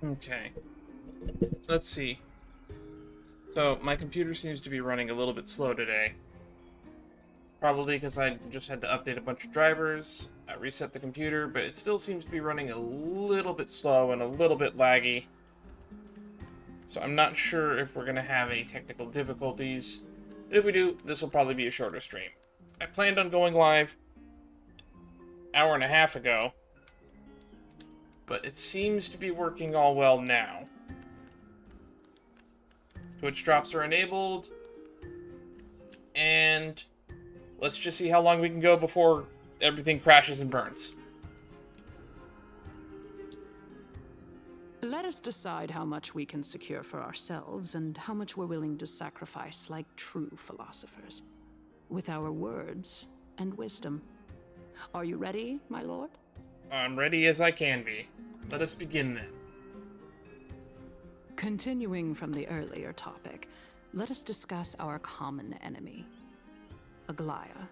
Okay. Let's see. So, my computer seems to be running a little bit slow today. Probably because I just had to update a bunch of drivers, reset the computer, but it still seems to be running a little bit slow and a little bit laggy. So I'm not sure if we're going to have any technical difficulties. If we do, this will probably be a shorter stream. I planned on going live an hour and a half ago, but it seems to be working all well now. Twitch drops are enabled, and let's just see how long we can go before everything crashes and burns. Let us decide how much we can secure for ourselves and how much we're willing to sacrifice like true philosophers. With our words and wisdom. Are you ready, my lord? I'm ready as I can be. Let us begin then. Continuing from the earlier topic, let us discuss our common enemy, Aglaia.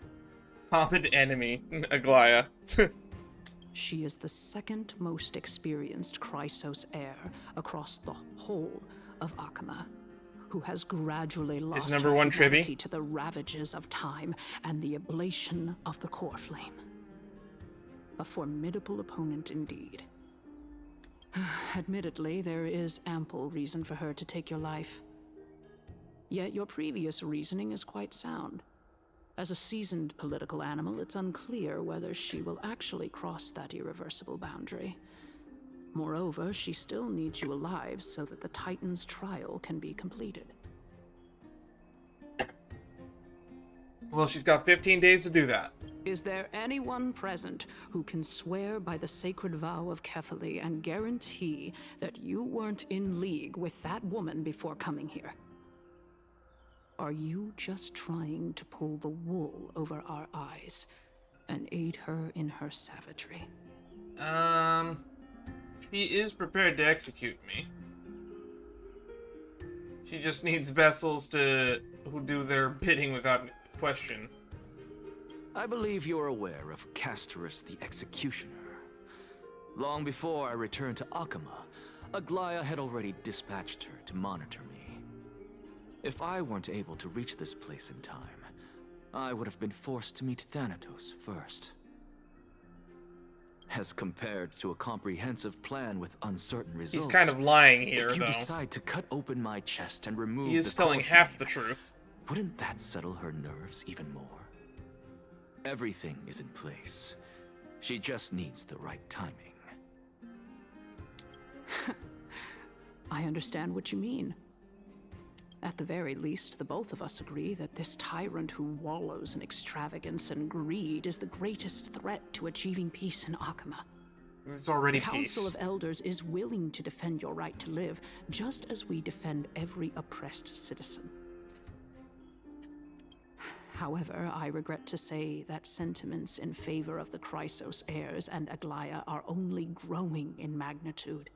Common enemy, Aglaia. She is the second most experienced Chrysos heir across the whole of Akama, who has gradually lost number her one humanity Tribby? to the ravages of time and the ablation of the core flame. A formidable opponent indeed. Admittedly, there is ample reason for her to take your life. Yet your previous reasoning is quite sound. As a seasoned political animal, it's unclear whether she will actually cross that irreversible boundary. Moreover, she still needs you alive so that the Titan's trial can be completed. Well, she's got 15 days to do that. Is there anyone present who can swear by the sacred vow of Kefali and guarantee that you weren't in league with that woman before coming here? Are you just trying to pull the wool over our eyes and aid her in her savagery? She is prepared to execute me. She just needs vessels who do their bidding without question. I believe you're aware of Castorice the Executioner. Long before I returned to Akama, Aglaia had already dispatched her to monitor me. If I weren't able to reach this place in time, I would have been forced to meet Thanatos first. As compared to a comprehensive plan with uncertain results, He's kind of lying here, if you though. decide to cut open my chest and remove He is the telling core half flame, the truth. wouldn't that settle her nerves even more? Everything is in place. She just needs the right timing. I understand what you mean. At the very least, the both of us agree that this tyrant who wallows in extravagance and greed is the greatest threat to achieving peace in Akama. It's already The peace. Council of Elders is willing to defend your right to live, just as we defend every oppressed citizen. However, I regret to say that sentiments in favor of the Chrysos heirs and Aglaia are only growing in magnitude.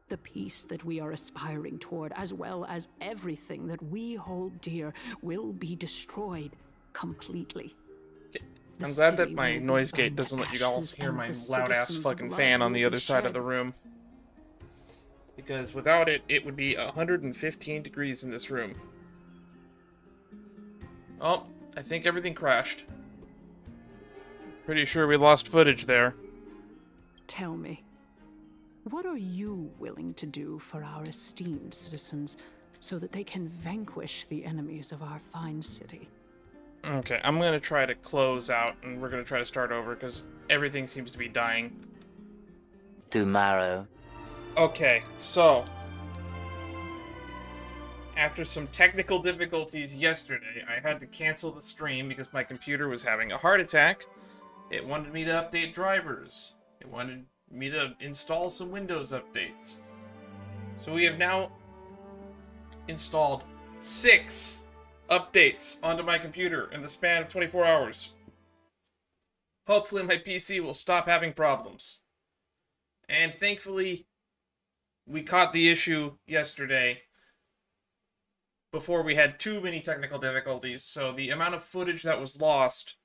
The peace that we are aspiring toward, as well as everything that we hold dear, will be destroyed completely. I'm glad that my noise gate doesn't let you all hear my loud-ass fucking fan on the other side of the room. Because without it, it would be 115 degrees in this room. Oh, I think everything crashed. Pretty sure we lost footage there. Tell me, what are you willing to do for our esteemed citizens so that they can vanquish the enemies of our fine city? Okay, I'm gonna try to close out, and we're gonna try to start over, because everything seems to be dying. Tomorrow. Okay, so after some technical difficulties yesterday, I had to cancel the stream because my computer was having a heart attack. It wanted me to update drivers. It wanted me to install some Windows updates. So we have now installed 6 updates onto my computer in the span of 24 hours. Hopefully my PC will stop having problems. And thankfully, we caught the issue yesterday before we had too many technical difficulties, so the amount of footage that was lost,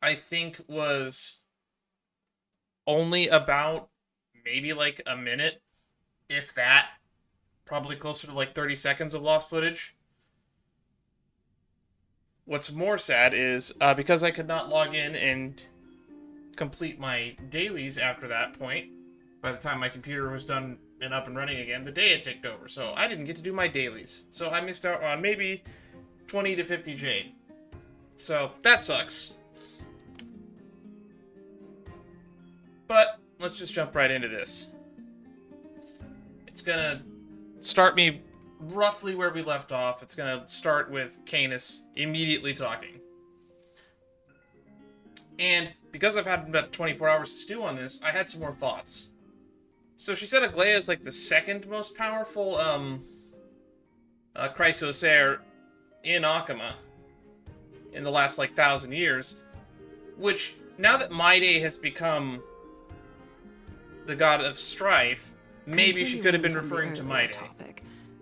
I think, was only about maybe like a minute if that. Probably closer to like 30 seconds of lost footage. What's more sad is, because I could not log in and complete my dailies after that point, by the time my computer was done and up and running again, the day had ticked over, so I didn't get to do my dailies. So I missed out on maybe 20 to 50 Jade. So, that sucks. But, let's just jump right into this. It's gonna start me roughly where we left off. It's gonna start with Canis immediately talking. And because I've had about 24 hours to stew on this, I had some more thoughts. So she said Aglaia is like the second most powerful Chrysosaur in Akama in the last like 1,000 years. Which, now that Maide has become the god of strife, maybe she could have been referring to Maide.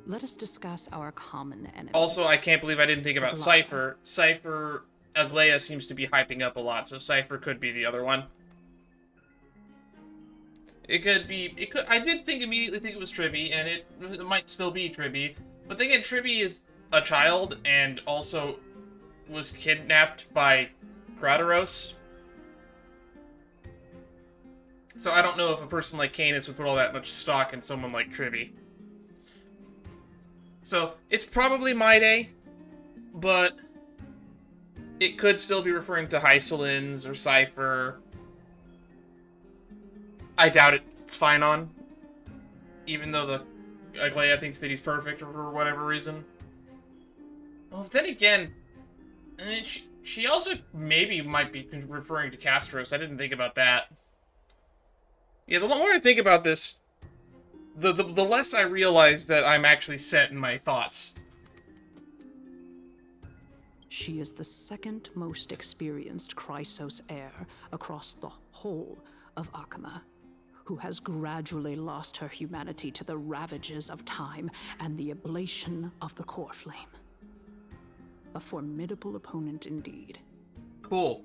Let us discuss our common enemy. Also, I can't believe I didn't think about Cypher. Cypher, Aglaia seems to be hyping up a lot, so Cypher could be the other one. It could, I did immediately think it was Tribby, and it might still be Tribby. But then again, Tribby is a child, and also was kidnapped by Gradaros. So I don't know if a person like Canis would put all that much stock in someone like Tribby. So, it's probably Maide, but it could still be referring to Hyacines or Cypher. I doubt it's Phynon, even though the Aglaia thinks that he's perfect for whatever reason. Well, then again, she also maybe might be referring to Castorice. I didn't think about that. Yeah, the more I think about this, the less I realize that I'm actually set in my thoughts. She is the second most experienced Chrysos heir across the whole of Akama, who has gradually lost her humanity to the ravages of time and the ablation of the core flame. A formidable opponent indeed. Cool.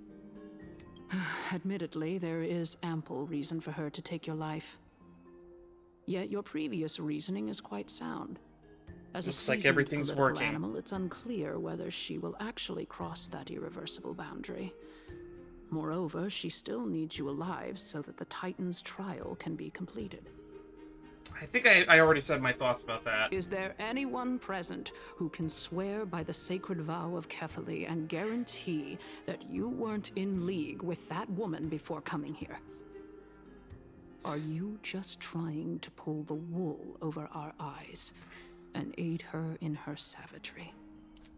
Admittedly, there is ample reason for her to take your life. Yet your previous reasoning is quite sound. As Looks a like everything's political working. animal, it's unclear whether she will actually cross that irreversible boundary. Moreover, she still needs you alive so that the Titan's trial can be completed. I think I already said my thoughts about that. Is there anyone present who can swear by the sacred vow of Kefali and guarantee that you weren't in league with that woman before coming here? Are you just trying to pull the wool over our eyes and aid her in her savagery?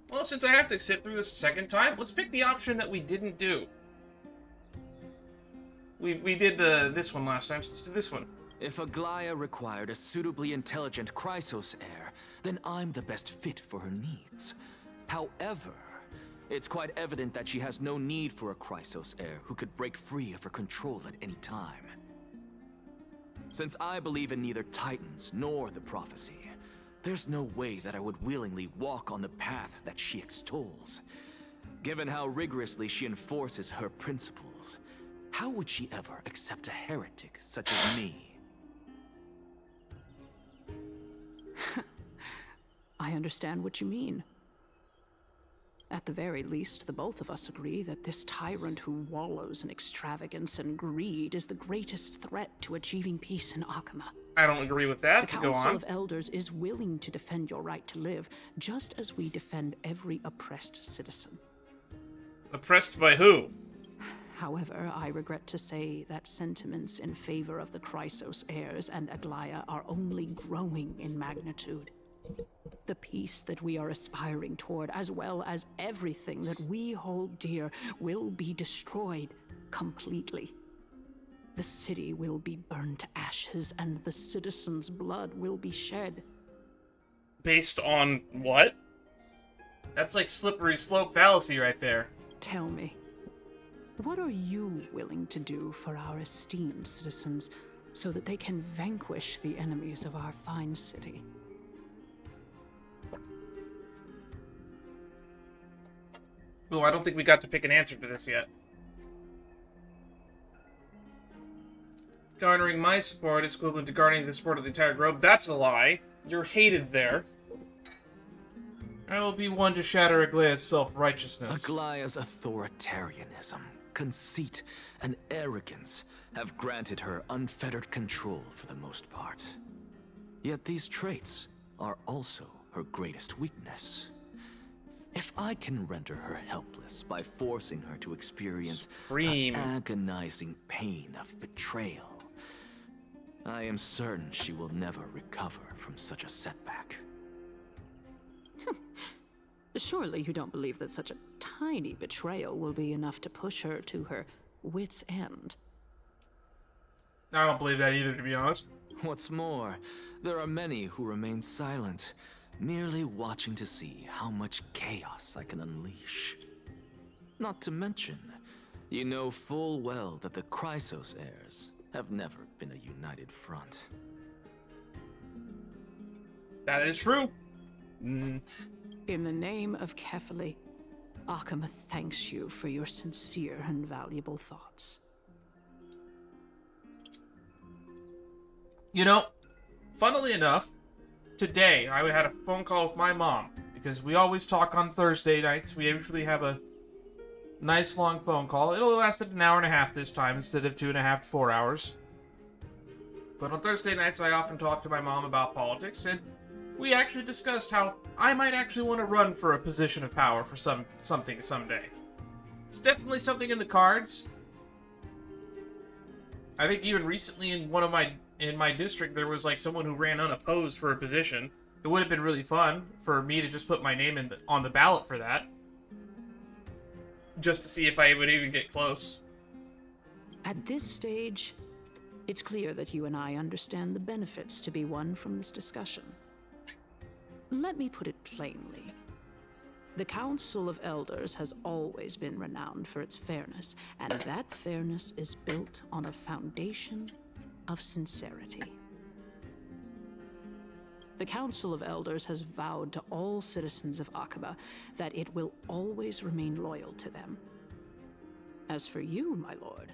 Well, since I have to sit through this a second time, let's pick the option that we didn't do. We did this one last time, so let's do this one. If Aglaia required a suitably intelligent Chrysos heir, then I'm the best fit for her needs. However, it's quite evident that she has no need for a Chrysos heir who could break free of her control at any time. Since I believe in neither Titans nor the prophecy, there's no way that I would willingly walk on the path that she extols. Given how rigorously she enforces her principles, how would she ever accept a heretic such as me? I understand what you mean. At the very least, the both of us agree that this tyrant who wallows in extravagance and greed is the greatest threat to achieving peace in Akama. I don't agree with that. The Go Council on. of Elders is willing to defend your right to live, just as we defend every oppressed citizen. Oppressed by who? However, I regret to say that sentiments in favor of the Chrysos heirs and Aglaia are only growing in magnitude. The peace that we are aspiring toward, as well as everything that we hold dear, will be destroyed completely. The city will be burned to ashes, and the citizens' blood will be shed. Based on what? That's like slippery slope fallacy right there. Tell me, what are you willing to do for our esteemed citizens so that they can vanquish the enemies of our fine city? Oh, I don't think we got to pick an answer to this yet. Garnering my support is equivalent to garnering the support of the entire group. That's a lie. You're hated there. I will be one to shatter Aglaea's self-righteousness. Aglaea's authoritarianism, conceit, and arrogance have granted her unfettered control for the most part. Yet these traits are also her greatest weakness. If I can render her helpless by forcing her to experience the agonizing pain of betrayal, I am certain she will never recover from such a setback. Surely you don't believe that such a tiny betrayal will be enough to push her to her wit's end. I don't believe that either, to be honest. What's more, there are many who remain silent, merely watching to see how much chaos I can unleash. Not to mention, you know full well that the Chrysos heirs have never been a united front. That is true. In the name of Kefali, Akama thanks you for your sincere and valuable thoughts. You know, funnily enough, today I had a phone call with my mom, because we always talk on Thursday nights. We usually have a nice long phone call. It only lasted an hour and a half this time instead of 2.5 to 4 hours. But on Thursday nights I often talk to my mom about politics, and we actually discussed how I might actually want to run for a position of power for something someday. It's definitely something in the cards. I think even recently in my district there was like someone who ran unopposed for a position. It would have been really fun for me to just put my name on the ballot for that. Just to see if I would even get close. At this stage, it's clear that you and I understand the benefits to be won from this discussion. Let me put it plainly. The Council of Elders has always been renowned for its fairness, and that fairness is built on a foundation of sincerity. The Council of Elders has vowed to all citizens of Akaba that it will always remain loyal to them. As for you, my lord,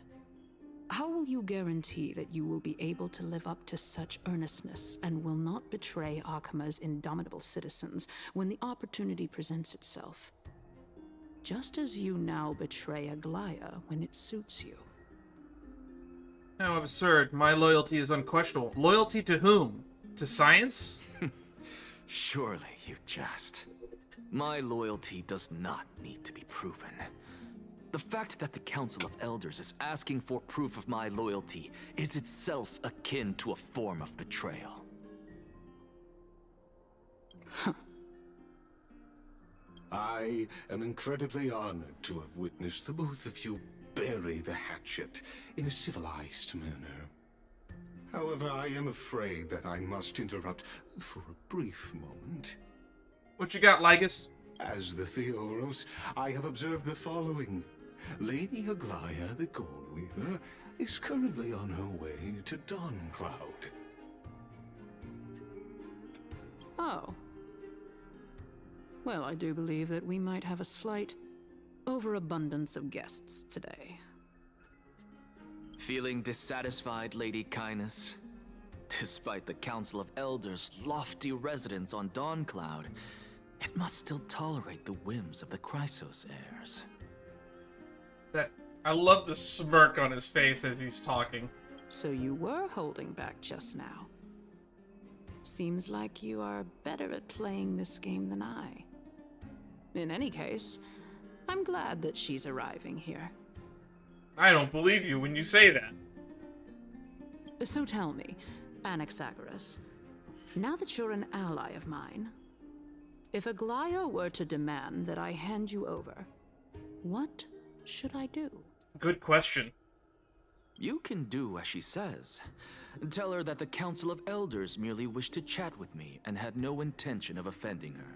how will you guarantee that you will be able to live up to such earnestness and will not betray Akama's indomitable citizens when the opportunity presents itself? Just as you now betray Aglaea when it suits you. How absurd. My loyalty is unquestionable. Loyalty to whom? To science? Surely you jest. My loyalty does not need to be proven. The fact that the Council of Elders is asking for proof of my loyalty is itself akin to a form of betrayal. I am incredibly honored to have witnessed the both of you bury the hatchet in a civilized manner. However, I am afraid that I must interrupt for a brief moment. What you got, Lygus? As the Theoros, I have observed the following. Lady Aglaea, the Goldweaver, is currently on her way to Dawncloud. Oh. Well, I do believe that we might have a slight overabundance of guests today. Feeling dissatisfied, Lady Kindness? Despite the Council of Elders' lofty residence on Dawncloud, it must still tolerate the whims of the Chrysos heirs. I love the smirk on his face as he's talking. So you were holding back just now. Seems like you are better at playing this game than I. In any case, I'm glad that she's arriving here. I don't believe you when you say that. So tell me, Anaxagoras, now that you're an ally of mine, if Aglaea were to demand that I hand you over, what should I do? Good question. You can do as she says. Tell her that the Council of Elders merely wished to chat with me and had no intention of offending her.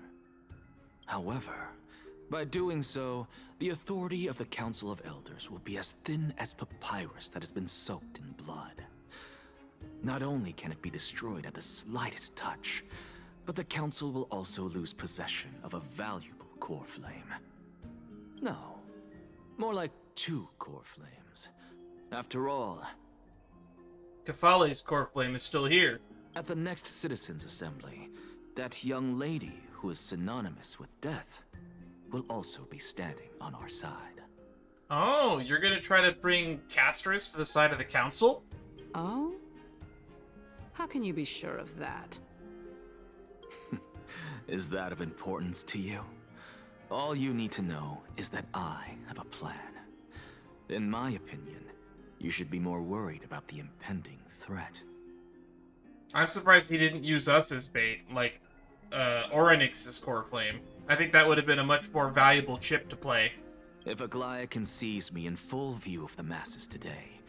However, by doing so, the authority of the Council of Elders will be as thin as papyrus that has been soaked in blood. Not only can it be destroyed at the slightest touch, but the Council will also lose possession of a valuable core flame. No, more like 2 core flames. After all, Kefali's core flame is still here. At the next citizens' assembly, that young lady who is synonymous with death will also be standing on our side. Oh, you're gonna try to bring Castorice to the side of the council? Oh? How can you be sure of that? Is that of importance to you? All you need to know is that I have a plan. In my opinion, you should be more worried about the impending threat. I'm surprised he didn't use us as bait, like, Orynyx's core flame. I think that would have been a much more valuable chip to play. If Aglaia sees me in full view of the masses today,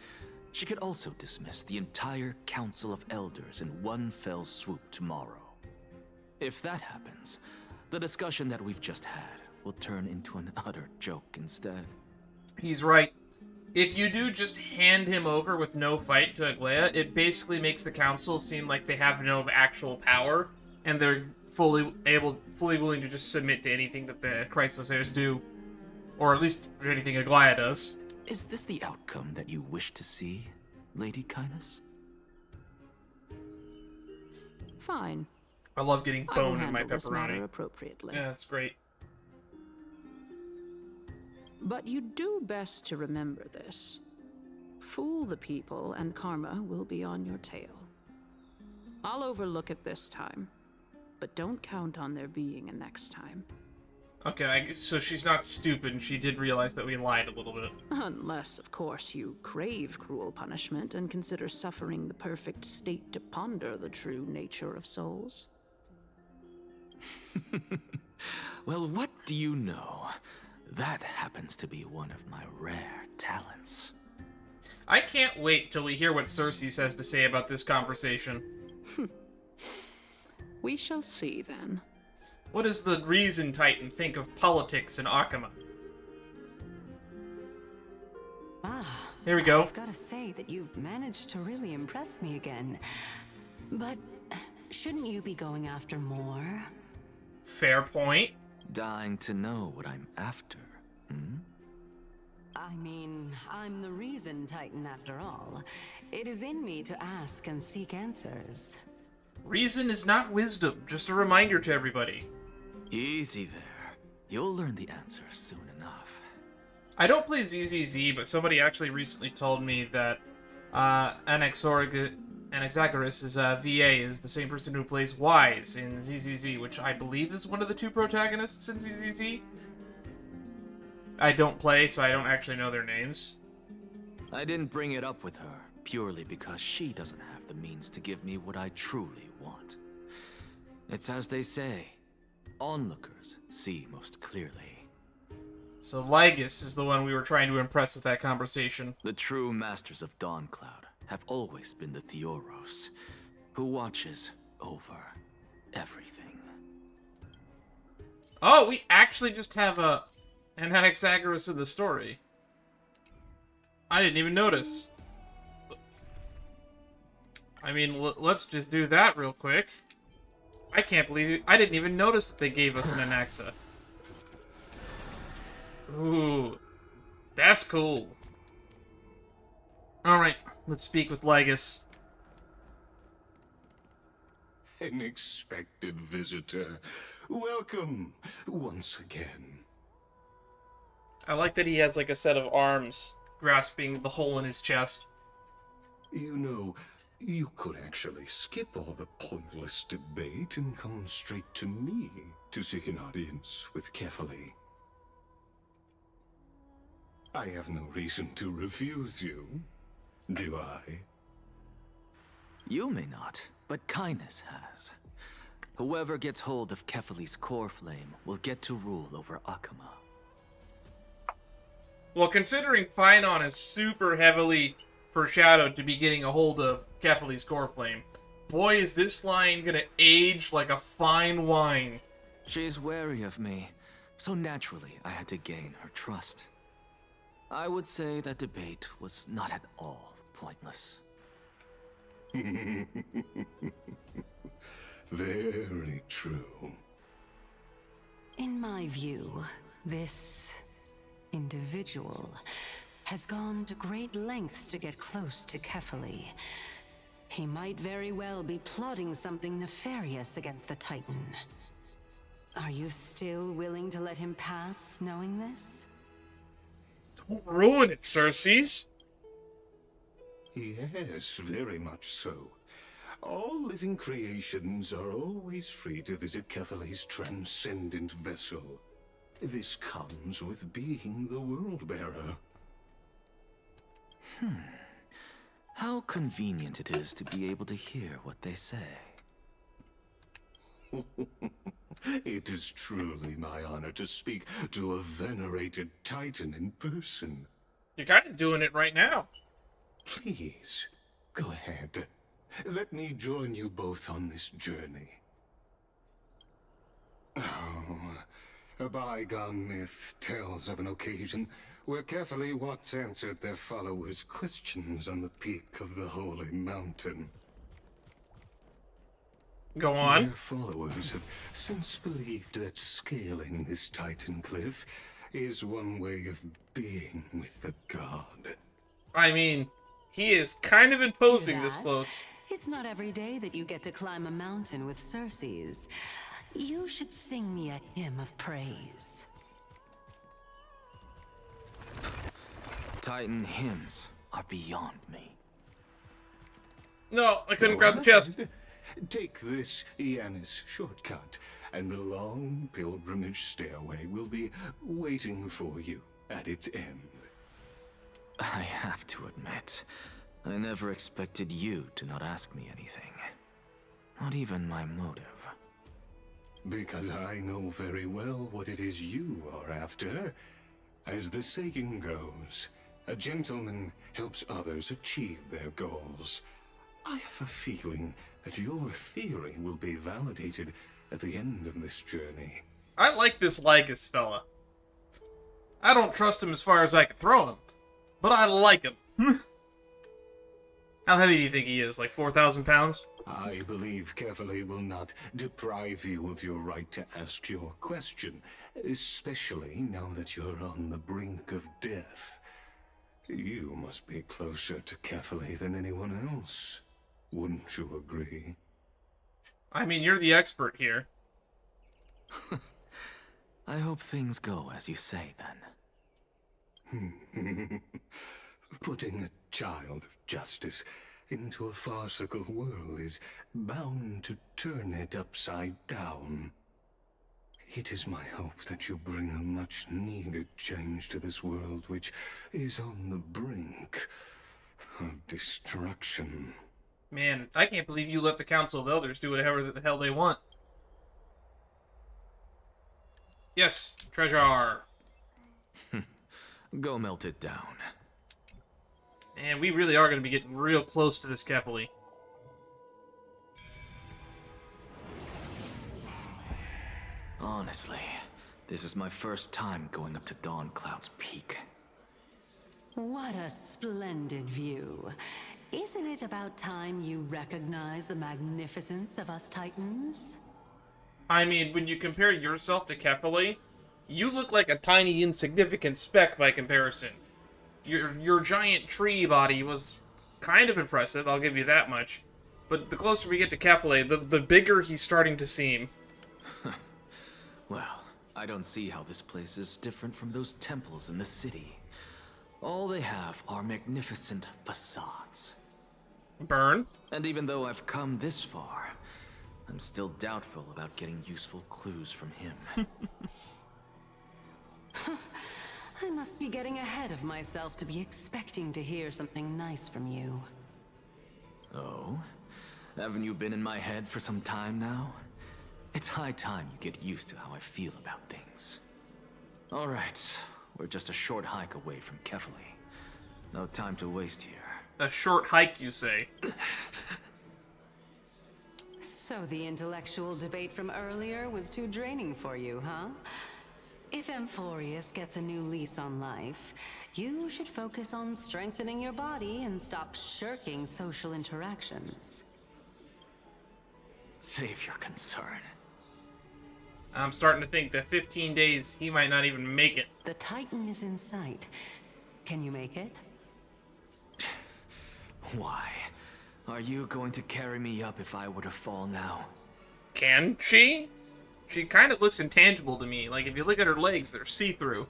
she could also dismiss the entire Council of Elders in one fell swoop tomorrow. If that happens, the discussion that we've just had will turn into an utter joke instead. He's right. If you do just hand him over with no fight to Aglaia, it basically makes the council seem like they have no actual power, and they're fully willing to just submit to anything that the Chrysosairs do. Or at least anything Aglaia does. Is this the outcome that you wish to see, Lady Kindness? Fine. I love getting I will bone in my handle this matter pepperoni. appropriately. Yeah, that's great. But you do best to remember this. Fool the people, and karma will be on your tail. I'll overlook it this time, but don't count on there being a next time. Okay, so she's not stupid, and she did realize that we lied a little bit. Unless, of course, you crave cruel punishment and consider suffering the perfect state to ponder the true nature of souls. Well, what do you know? That happens to be one of my rare talents. I can't wait till we hear what Cersei has to say about this conversation. We shall see, then. What does the Reason Titan think of politics in Akama? Here we go. I've got to say that you've managed to really impress me again. But shouldn't you be going after more? Fair point. Dying to know what I'm after, hmm? I mean, I'm the Reason Titan after all. It is in me to ask and seek answers. Reason is not wisdom, just a reminder to everybody. Easy there. You'll learn the answer soon enough. I don't play ZZZ, but somebody actually recently told me that Anaxagoras' VA is the same person who plays Wise in ZZZ, which I believe is one of the two protagonists in ZZZ. I don't play, so I don't actually know their names. I didn't bring it up with her, purely because she doesn't have the means to give me what I truly want. It's as they say, onlookers see most clearly. So Lygus is the one we were trying to impress with that conversation. The true masters of Dawncloud have always been the Theoros, who watches over everything. Oh, we actually just have an Anaxagoras in the story. I didn't even notice. I mean, let's just do that real quick. I can't believe it. I didn't even notice that they gave us an Anaxa. Ooh, that's cool. Alright, let's speak with Lygus. An expected visitor. Welcome once again. I like that he has like a set of arms grasping the hole in his chest. You know, you could actually skip all the pointless debate and come straight to me to seek an audience with Kefali. I have no reason to refuse you, do I? You may not, but Kindness has. Whoever gets hold of Kefali's core flame will get to rule over Akama. Well, considering Phynon is super heavily foreshadowed to be getting a hold of Kefali's core flame, boy, is this line gonna age like a fine wine. She's wary of me, so naturally I had to gain her trust. I would say that debate was not at all pointless. Very true. In my view, this individual has gone to great lengths to get close to Kefali. He might very well be plotting something nefarious against the Titan. Are you still willing to let him pass, knowing this? Don't ruin it, Cersei. Yes, very much so. All living creations are always free to visit Kephae's transcendent vessel. This comes with being the world-bearer. How convenient it is to be able to hear what they say. It is truly my honor to speak to a venerated Titan in person. You're kind of doing it right now. Please, go ahead. Let me join you both on this journey. Oh, a bygone myth tells of an occasion where Kephae once answered their followers' questions on the peak of the holy mountain. Go on. Their followers have since believed that scaling this Titan cliff is one way of being with the god. I mean, he is kind of imposing this That? close. It's not every day that you get to climb a mountain with Cersei's. You should sing me a hymn of praise. Titan hymns are beyond me. No, I couldn't grab the chest. Take this Yanis shortcut, and the long pilgrimage stairway will be waiting for you at its end. I have to admit, I never expected you to not ask me anything. Not even my motive. Because I know very well what it is you are after. As the saying goes, a gentleman helps others achieve their goals. I have a feeling that your theory will be validated at the end of this journey. I like this Lycus fella. I don't trust him as far as I can throw him, but I like him. How heavy do you think he is? Like 4,000 pounds? I believe Kephae will not deprive you of your right to ask your question, especially now that you're on the brink of death. You must be closer to Kephae than anyone else. Wouldn't you agree? I mean, you're the expert here. I hope things go as you say, then. Putting a child of justice into a farcical world is bound to turn it upside down. It is my hope that you bring a much-needed change to this world, which is on the brink of destruction. Man, I can't believe you let the Council of Elders do whatever the hell they want. Yes, treasure. Go melt it down. And we really are going to be getting real close to this Kephae. Honestly, this is my first time going up to Dawn Cloud's peak. What a splendid view. Isn't it about time you recognize the magnificence of us Titans? I mean, when you compare yourself to Kephae, you look like a tiny, insignificant speck by comparison. Your giant tree body was kind of impressive, I'll give you that much. But the closer we get to Kephae, the bigger he's starting to seem. Well, I don't see how this place is different from those temples in the city. All they have are magnificent facades. Burn? And even though I've come this far, I'm still doubtful about getting useful clues from him. I must be getting ahead of myself to be expecting to hear something nice from you. Oh? Haven't you been in my head for some time now? It's high time you get used to how I feel about things. Alright, we're just a short hike away from Kephae. No time to waste here. A short hike, you say? So the intellectual debate from earlier was too draining for you, huh? If Amphorius gets a new lease on life, you should focus on strengthening your body and stop shirking social interactions. Save your concern. I'm starting to think that 15 days, he might not even make it. The Titan is in sight. Can you make it? Why? Are you going to carry me up if I were to fall now? Can she? She kind of looks intangible to me. Like, if you look at her legs, they're see-through.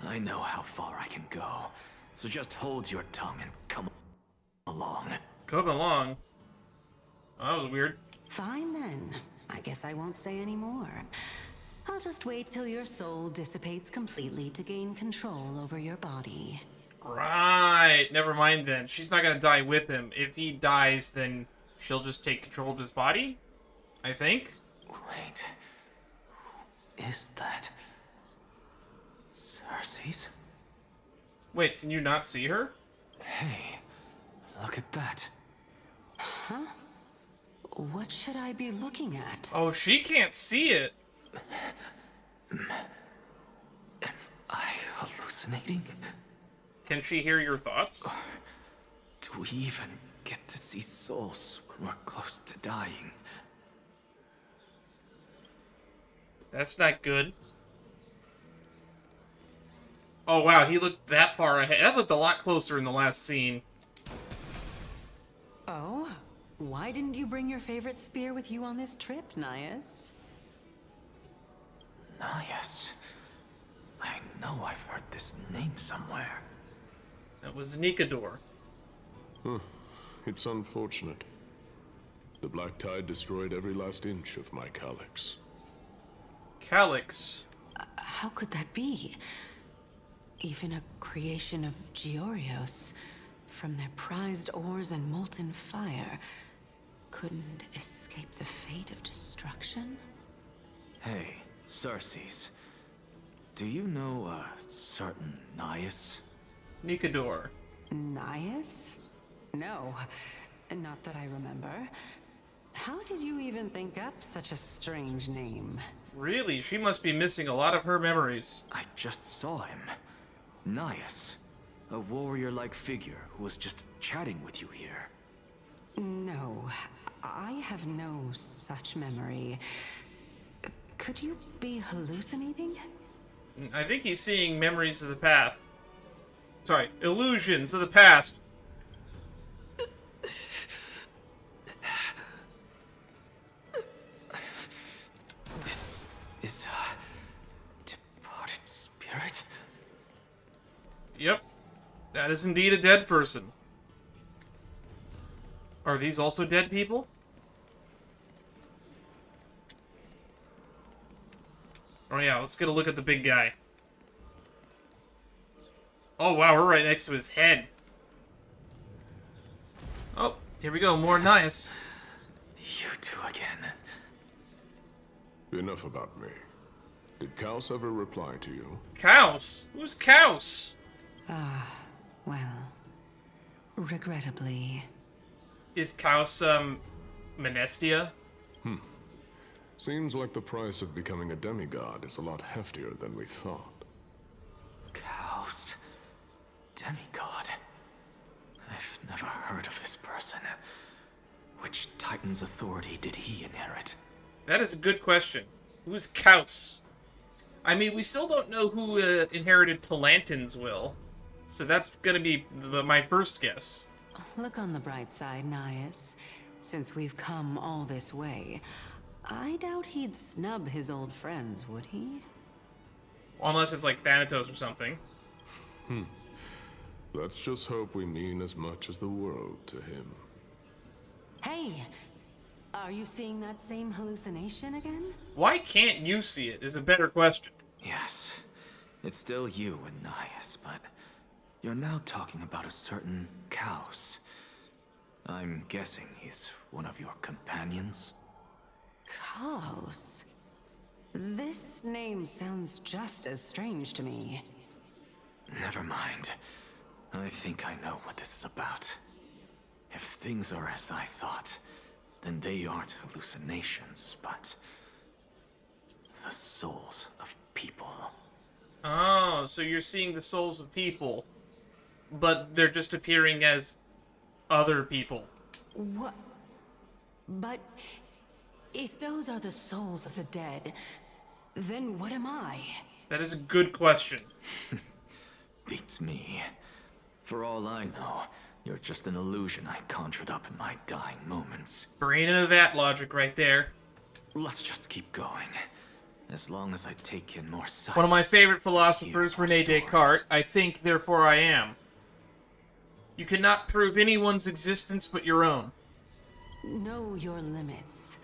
I know how far I can go, so just hold your tongue and come along. Come along. Oh, that was weird. Fine then. I guess I won't say any more. I'll just wait till your soul dissipates completely to gain control over your body. Right. Never mind then. She's not gonna die with him. If he dies, then she'll just take control of his body? I think. Wait. Who is that? Circe's? Wait, can you not see her? Hey, look at that. Huh? What should I be looking at? Oh, she can't see it. Am I hallucinating? Can she hear your thoughts? Do we even get to see souls when we're close to dying? That's not good. Oh, wow, he looked that far ahead. That looked a lot closer in the last scene. Oh? Why didn't you bring your favorite spear with you on this trip, Nias? Nias. I know I've heard this name somewhere. That was Nikador. It's unfortunate. The Black Tide destroyed every last inch of my calyx. Calyx. How could that be? Even a creation of Georios, from their prized ores and molten fire, couldn't escape the fate of destruction? Hey, Circe's. Do you know a certain Nias? Nikador. Nias? No, not that I remember. How did you even think up such a strange name? Really? She must be missing a lot of her memories. I just saw him. Nias. A warrior-like figure who was just chatting with you here. No, I have no such memory. Could you be hallucinating? I think he's seeing memories of the past. Sorry, illusions of the past. This is a departed spirit? Yep. That is indeed a dead person. Are these also dead people? Oh yeah, let's get a look at the big guy. Oh wow, we're right next to his head. Oh, here we go, more Nias. You two again. Enough about me. Did Kaos ever reply to you? Kaos? Who's Kaos? Well, regrettably. Is Kaos, Menestia? Seems like the price of becoming a demigod is a lot heftier than we thought. Chaos. Demigod. I've never heard of this person. Which Titan's authority did he inherit? That is a good question. Who's Kaos? I mean, we still don't know who inherited Talantin's will. So that's gonna be my first guess. Look on the bright side, Nias. Since we've come all this way, I doubt he'd snub his old friends, would he? Unless it's like Thanatos or something. Let's just hope we mean as much as the world to him. Hey! Are you seeing that same hallucination again? Why can't you see it is a better question. Yes. It's still you and Nias, but you're now talking about a certain Chaos. I'm guessing he's one of your companions? Chaos? This name sounds just as strange to me. Never mind. I think I know what this is about. If things are as I thought, then they aren't hallucinations, but the souls of people. Oh, so you're seeing the souls of people, but they're just appearing as other people. What? But if those are the souls of the dead, then what am I? That is a good question. Beats me. For all I know, You're just an illusion I conjured up in my dying moments. Brain in a vat logic right there. Let's just keep going. As long as I take in more sights. One of my favorite philosophers, hear more Rene stories. Descartes, I think, therefore I am. You cannot prove anyone's existence but your own. Know your limits.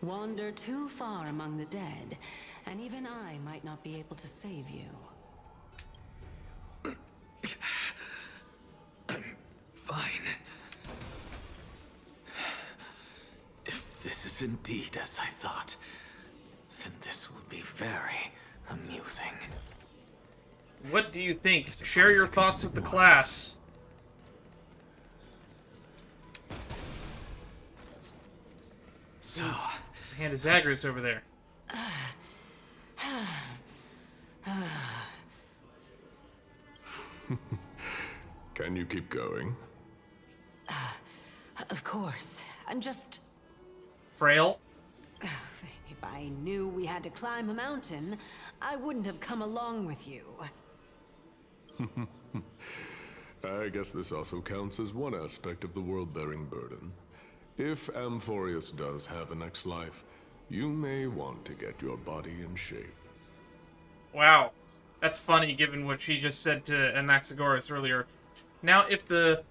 Wander too far among the dead, and even I might not be able to save you. Fine. If this is indeed as I thought, then this will be very amusing. What do you think? Share your thoughts with the class. So, There's a hand of Zagreus over there. Can you keep going? Of course. I'm just... Frail? If I knew we had to climb a mountain, I wouldn't have come along with you. I guess this also counts as one aspect of the world-bearing burden. If Amphorius does have a next life, you may want to get your body in shape. Wow. That's funny given what she just said to Anaxagoras earlier. Now, if the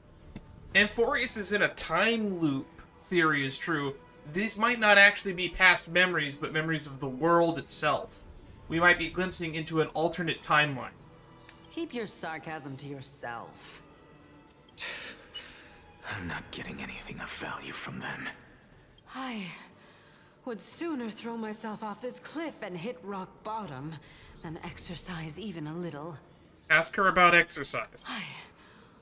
Amphorius is in a time loop theory is true, these might not actually be past memories, but memories of the world itself. We might be glimpsing into an alternate timeline. Keep your sarcasm to yourself. I'm not getting anything of value from them. I would sooner throw myself off this cliff and hit rock bottom than exercise even a little. Ask her about exercise.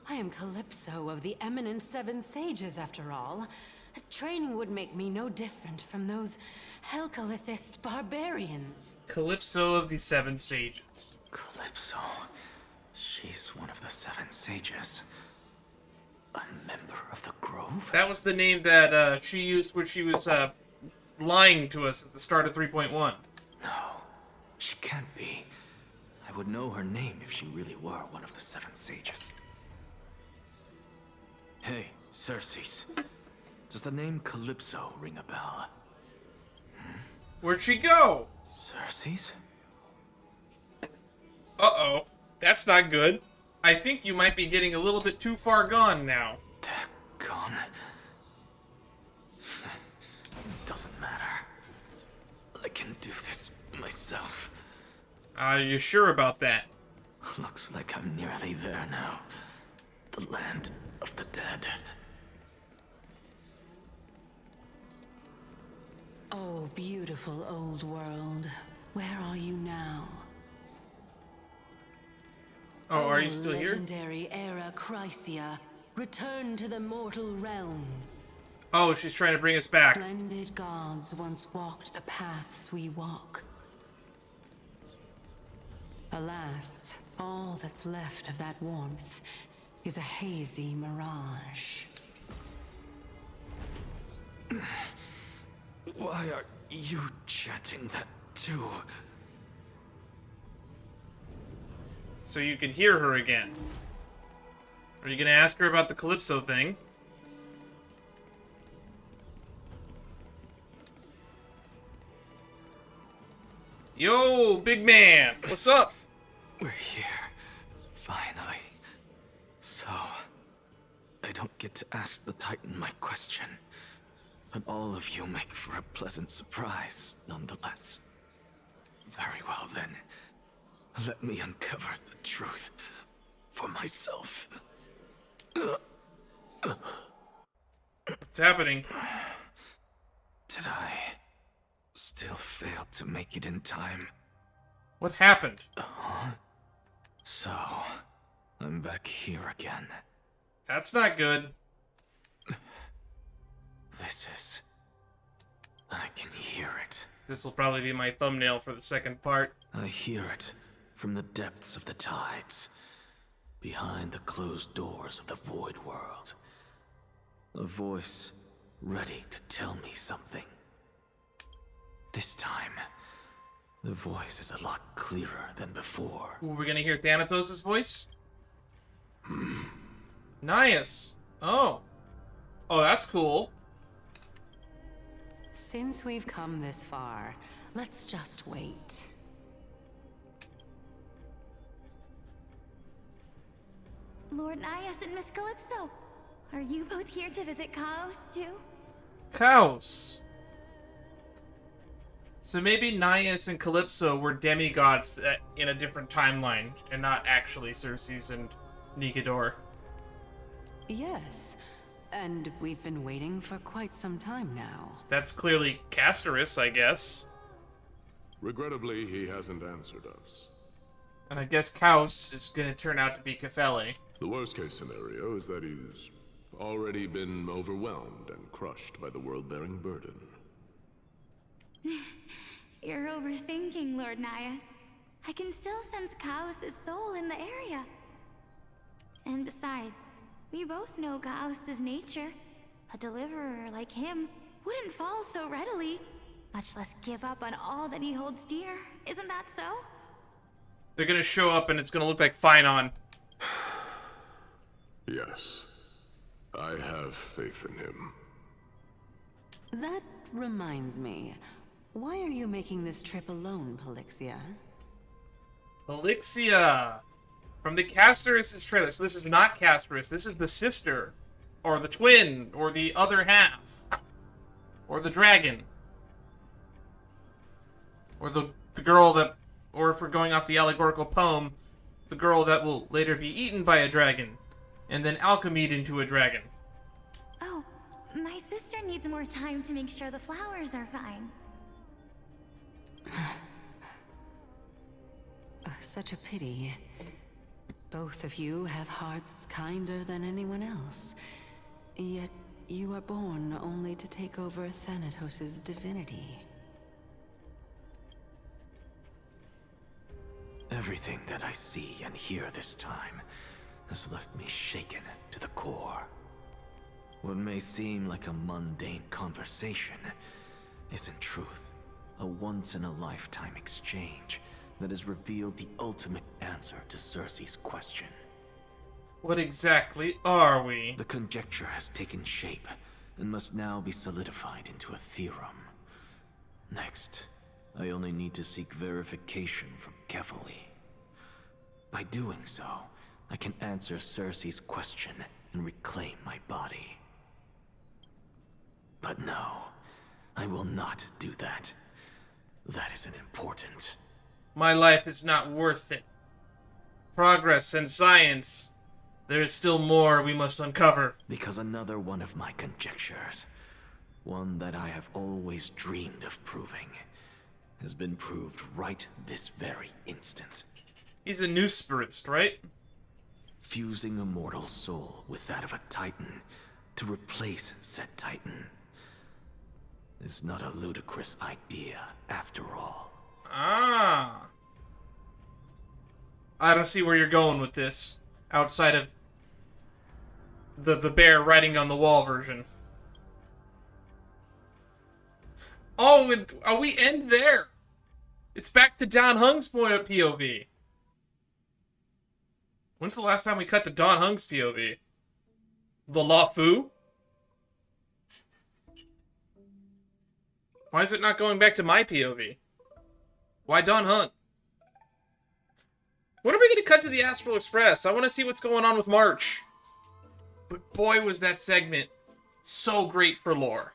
I am Calypso of the eminent Seven Sages, after all. Training would make me no different from those Helcalithist barbarians. Calypso of the Seven Sages. Calypso. She's one of the Seven Sages. A member of the Grove? That was the name that she used when she was lying to us at the start of 3.1. No, she can't be. I would know her name if she really were one of the Seven Sages. Hey, Circes. Does the name Calypso ring a bell? Where'd she go? Circes? Uh-oh. That's not good. I think you might be getting a little bit too far gone now. Gone? Doesn't matter. I can do this myself. Are you sure about that? Looks like I'm nearly there now. The land of the dead. Oh, beautiful old world. Where are you now? Oh, are you still here? Legendary era Chrysia. Return to the mortal realm. Oh, she's trying to bring us back. Splendid gods once walked the paths we walk. Alas, all that's left of that warmth is a hazy mirage. Why are you chanting that too? So you can hear her again. Are you gonna ask her about the Calypso thing? Yo, big man! What's up? We're here. Finally. So, I don't get to ask the Titan my question. But all of you make for a pleasant surprise, nonetheless. Very well then. Let me uncover the truth for myself. What's happening? Did I still fail to make it in time? What happened? So, I'm back here again. That's not good. This is... I can hear it. This will probably be my thumbnail for the second part. I hear it from the depths of the tides, behind the closed doors of the void world. A voice ready to tell me something. This time, the voice is a lot clearer than before. Ooh, we're gonna hear Thanatos' voice? Nice! Oh. Oh, that's cool. Since we've come this far, let's just wait. Lord Nias and Miss Calypso, are you both here to visit Chaos too? Chaos. So maybe Nias and Calypso were demigods in a different timeline, and not actually Circes and Nigador. Yes, and we've been waiting for quite some time now. That's clearly Castorice, I guess. Regrettably, he hasn't answered us. And I guess Chaos is gonna turn out to be Kefele. The worst case scenario is that he's already been overwhelmed and crushed by the world-bearing burden. You're overthinking, Lord Nias. I can still sense Chaos' soul in the area. And besides, we both know Chaos' nature. A deliverer like him wouldn't fall so readily, much less give up on all that he holds dear. Isn't that so? They're gonna show up and it's gonna look like Finon. Yes. I have faith in him. That reminds me. Why are you making this trip alone, Polixia? Polixia! From the Castorice's trailer. So this is not Castorice, this is the sister. Or the twin. Or the other half. Or the dragon. Or the girl that... Or if we're going off the allegorical poem, the girl that will later be eaten by a dragon. And then alchemied into a dragon. Oh, my sister needs more time to make sure the flowers are fine. Such a pity. Both of you have hearts kinder than anyone else. Yet you are born only to take over Thanatos' divinity. Everything that I see and hear this time has left me shaken to the core. What may seem like a mundane conversation is in truth a once-in-a-lifetime exchange that has revealed the ultimate answer to Circe's question. What exactly are we? The conjecture has taken shape and must now be solidified into a theorem. Next, I only need to seek verification from Kefele. By doing so, I can answer Circe's question and reclaim my body. But no, I will not do that. That isn't important. My life is not worth it. Progress and science. There is still more we must uncover. Because another one of my conjectures, one that I have always dreamed of proving, has been proved right this very instant. He's a new spiritist, right? Fusing a mortal soul with that of a titan to replace said titan is not a ludicrous idea after all. Ah. I don't see where you're going with this, outside of the bear writing on the wall version. Oh, we end there. It's back to Don Hung's POV. When's the last time we cut to Don Hung's POV? The La Fu? Why is it not going back to my POV? Why Don Hung? When are we going to cut to the Astral Express? I want to see what's going on with March. But boy, was that segment so great for lore.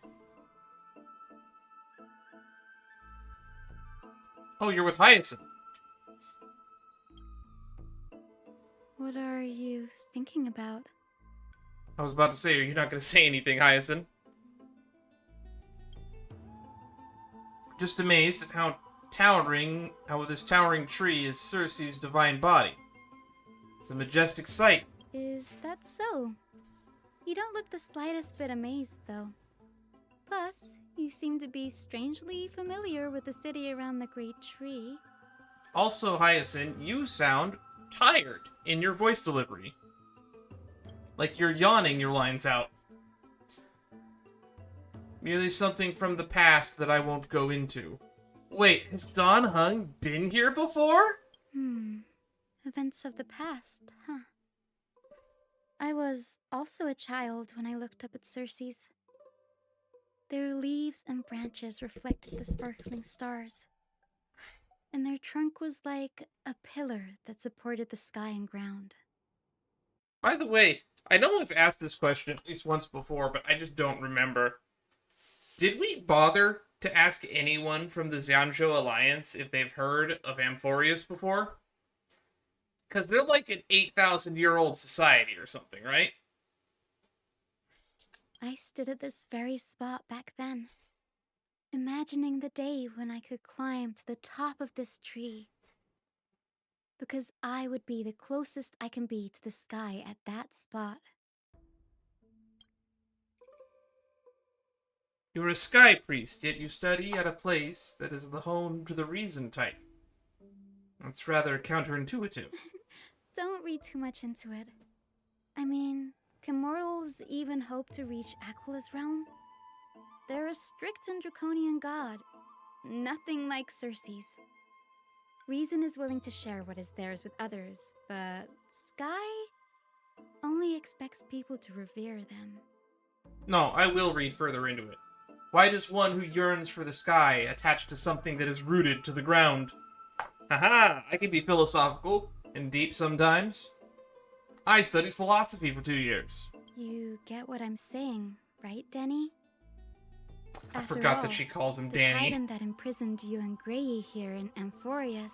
Oh, you're with Hyacine. What are you thinking about? I was about to say, are you not going to say anything, Hyacine? Just amazed at how this towering tree is Circe's divine body. It's a majestic sight. Is that so? You don't look the slightest bit amazed, though. Plus, you seem to be strangely familiar with the city around the great tree. Also, Hyacine, you sound tired in your voice delivery. Like you're yawning your lines out. Merely something from the past that I won't go into. Wait, has Don Hung been here before? Events of the past, huh? I was also a child when I looked up at Circe's. Their leaves and branches reflected the sparkling stars, and their trunk was like a pillar that supported the sky and ground. By the way, I know I've asked this question at least once before, but I just don't remember. Did we bother to ask anyone from the Xianzhou Alliance if they've heard of Amphorius before? Because they're like an 8,000-year-old society or something, right? I stood at this very spot back then, imagining the day when I could climb to the top of this tree. Because I would be the closest I can be to the sky at that spot. You're a sky priest, yet you study at a place that is the home to the reason type. That's rather counterintuitive. Don't read too much into it. I mean, can mortals even hope to reach Aquila's realm? They're a strict and draconian god, nothing like Circe's. Reason is willing to share what is theirs with others, but Sky only expects people to revere them. No, I will read further into it. Why does one who yearns for the sky attach to something that is rooted to the ground? Haha, I can be philosophical and deep sometimes. I studied philosophy for 2 years. You get what I'm saying, right, Denny? I forgot that she calls him Danny. The titan that imprisoned you and Grey here in Amphorius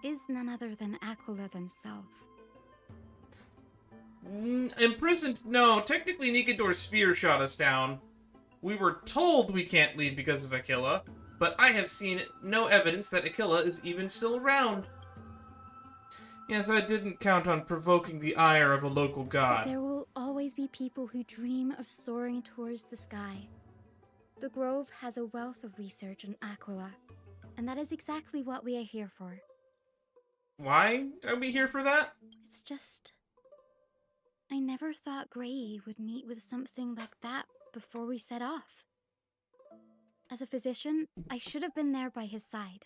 is none other than Aquila themselves. Imprisoned? No, technically Nikodor's spear shot us down. We were told we can't leave because of Aquila, but I have seen no evidence that Aquila is even still around. Yes, I didn't count on provoking the ire of a local god. But there will always be people who dream of soaring towards the sky. The Grove has a wealth of research on Aquila, and that is exactly what we are here for. Why are we here for that? It's just... I never thought Grey would meet with something like that before we set off. As a physician, I should have been there by his side.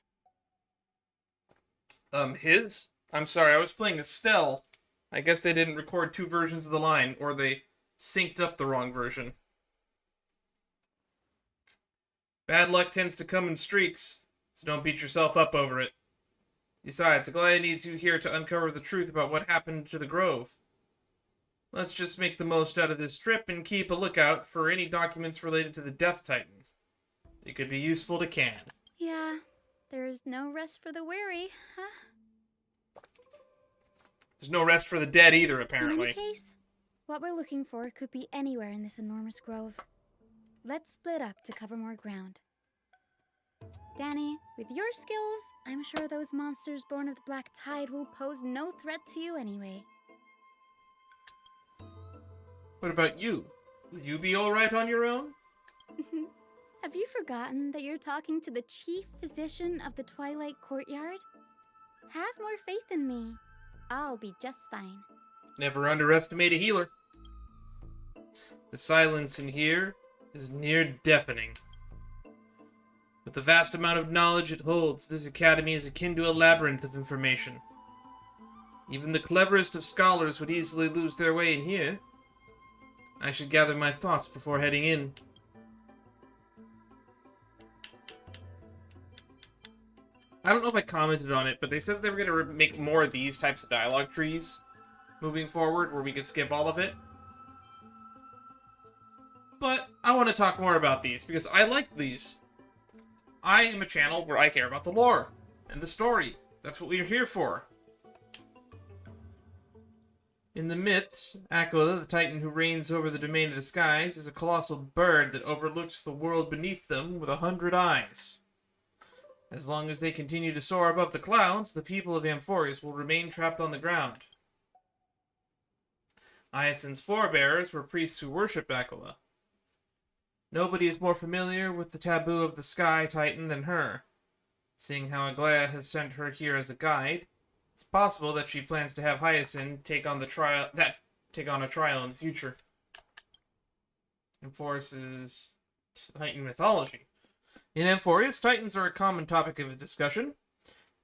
His? I'm sorry, I was playing Estelle. I guess they didn't record 2 versions of the line, or they synced up the wrong version. Bad luck tends to come in streaks, so don't beat yourself up over it. Besides, Aglaya needs you here to uncover the truth about what happened to the Grove. Let's just make the most out of this trip and keep a lookout for any documents related to the Death Titan. It could be useful to Can. Yeah, there's no rest for the weary, huh? There's no rest for the dead either, apparently. In any case, what we're looking for could be anywhere in this enormous grove. Let's split up to cover more ground. Danny, with your skills, I'm sure those monsters born of the Black Tide will pose no threat to you anyway. What about you? Will you be alright on your own? Have you forgotten that you're talking to the chief physician of the Twilight Courtyard? Have more faith in me. I'll be just fine. Never underestimate a healer. The silence in here is near deafening. With the vast amount of knowledge it holds, this academy is akin to a labyrinth of information. Even the cleverest of scholars would easily lose their way in here. I should gather my thoughts before heading in. I don't know if I commented on it, but they said that they were going to make more of these types of dialogue trees moving forward, where we could skip all of it. But I want to talk more about these, because I like these. I am a channel where I care about the lore and the story. That's what we're here for. In the myths, Aquila, the titan who reigns over the domain of the skies, is a colossal bird that overlooks the world beneath them with 100 eyes. As long as they continue to soar above the clouds, the people of Amphorius will remain trapped on the ground. Hyacine's forebears were priests who worshipped Aquila. Nobody is more familiar with the taboo of the Sky Titan than her. Seeing how Aglaya has sent her here as a guide, it's possible that she plans to have Hyacine take on a trial in the future. Amphorius' Titan mythology. In Amphorius, Titans are a common topic of discussion.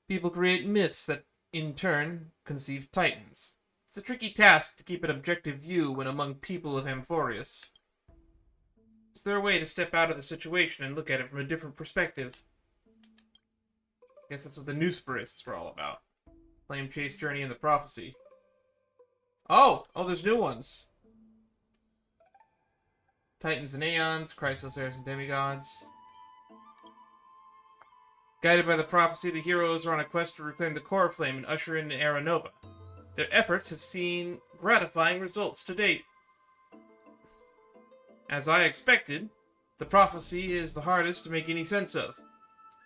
People create myths that, in turn, conceive Titans. It's a tricky task to keep an objective view when among people of Amphorius. Is there a way to step out of the situation and look at it from a different perspective? I guess that's what the Newspirists were all about. Flame Chase Journey and the Prophecy. Oh! Oh, there's new ones. Titans and Aeons, Chrysosaurs and Demigods. Guided by the prophecy, the heroes are on a quest to reclaim the core flame and usher in an era nova. Their efforts have seen gratifying results to date. As I expected, the prophecy is the hardest to make any sense of.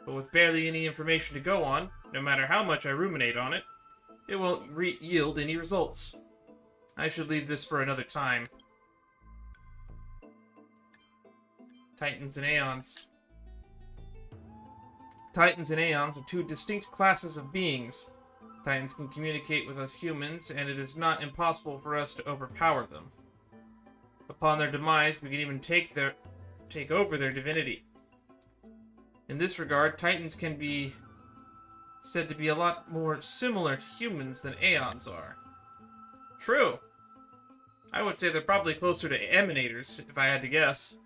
But with barely any information to go on, no matter how much I ruminate on it, it won't yield any results. I should leave this for another time. Titans and Aeons. Titans and Aeons are two distinct classes of beings. Titans can communicate with us humans, and it is not impossible for us to overpower them. Upon their demise, we can even take over their divinity. In this regard, Titans can be said to be a lot more similar to humans than Aeons are. True. I would say they're probably closer to Emanators, if I had to guess.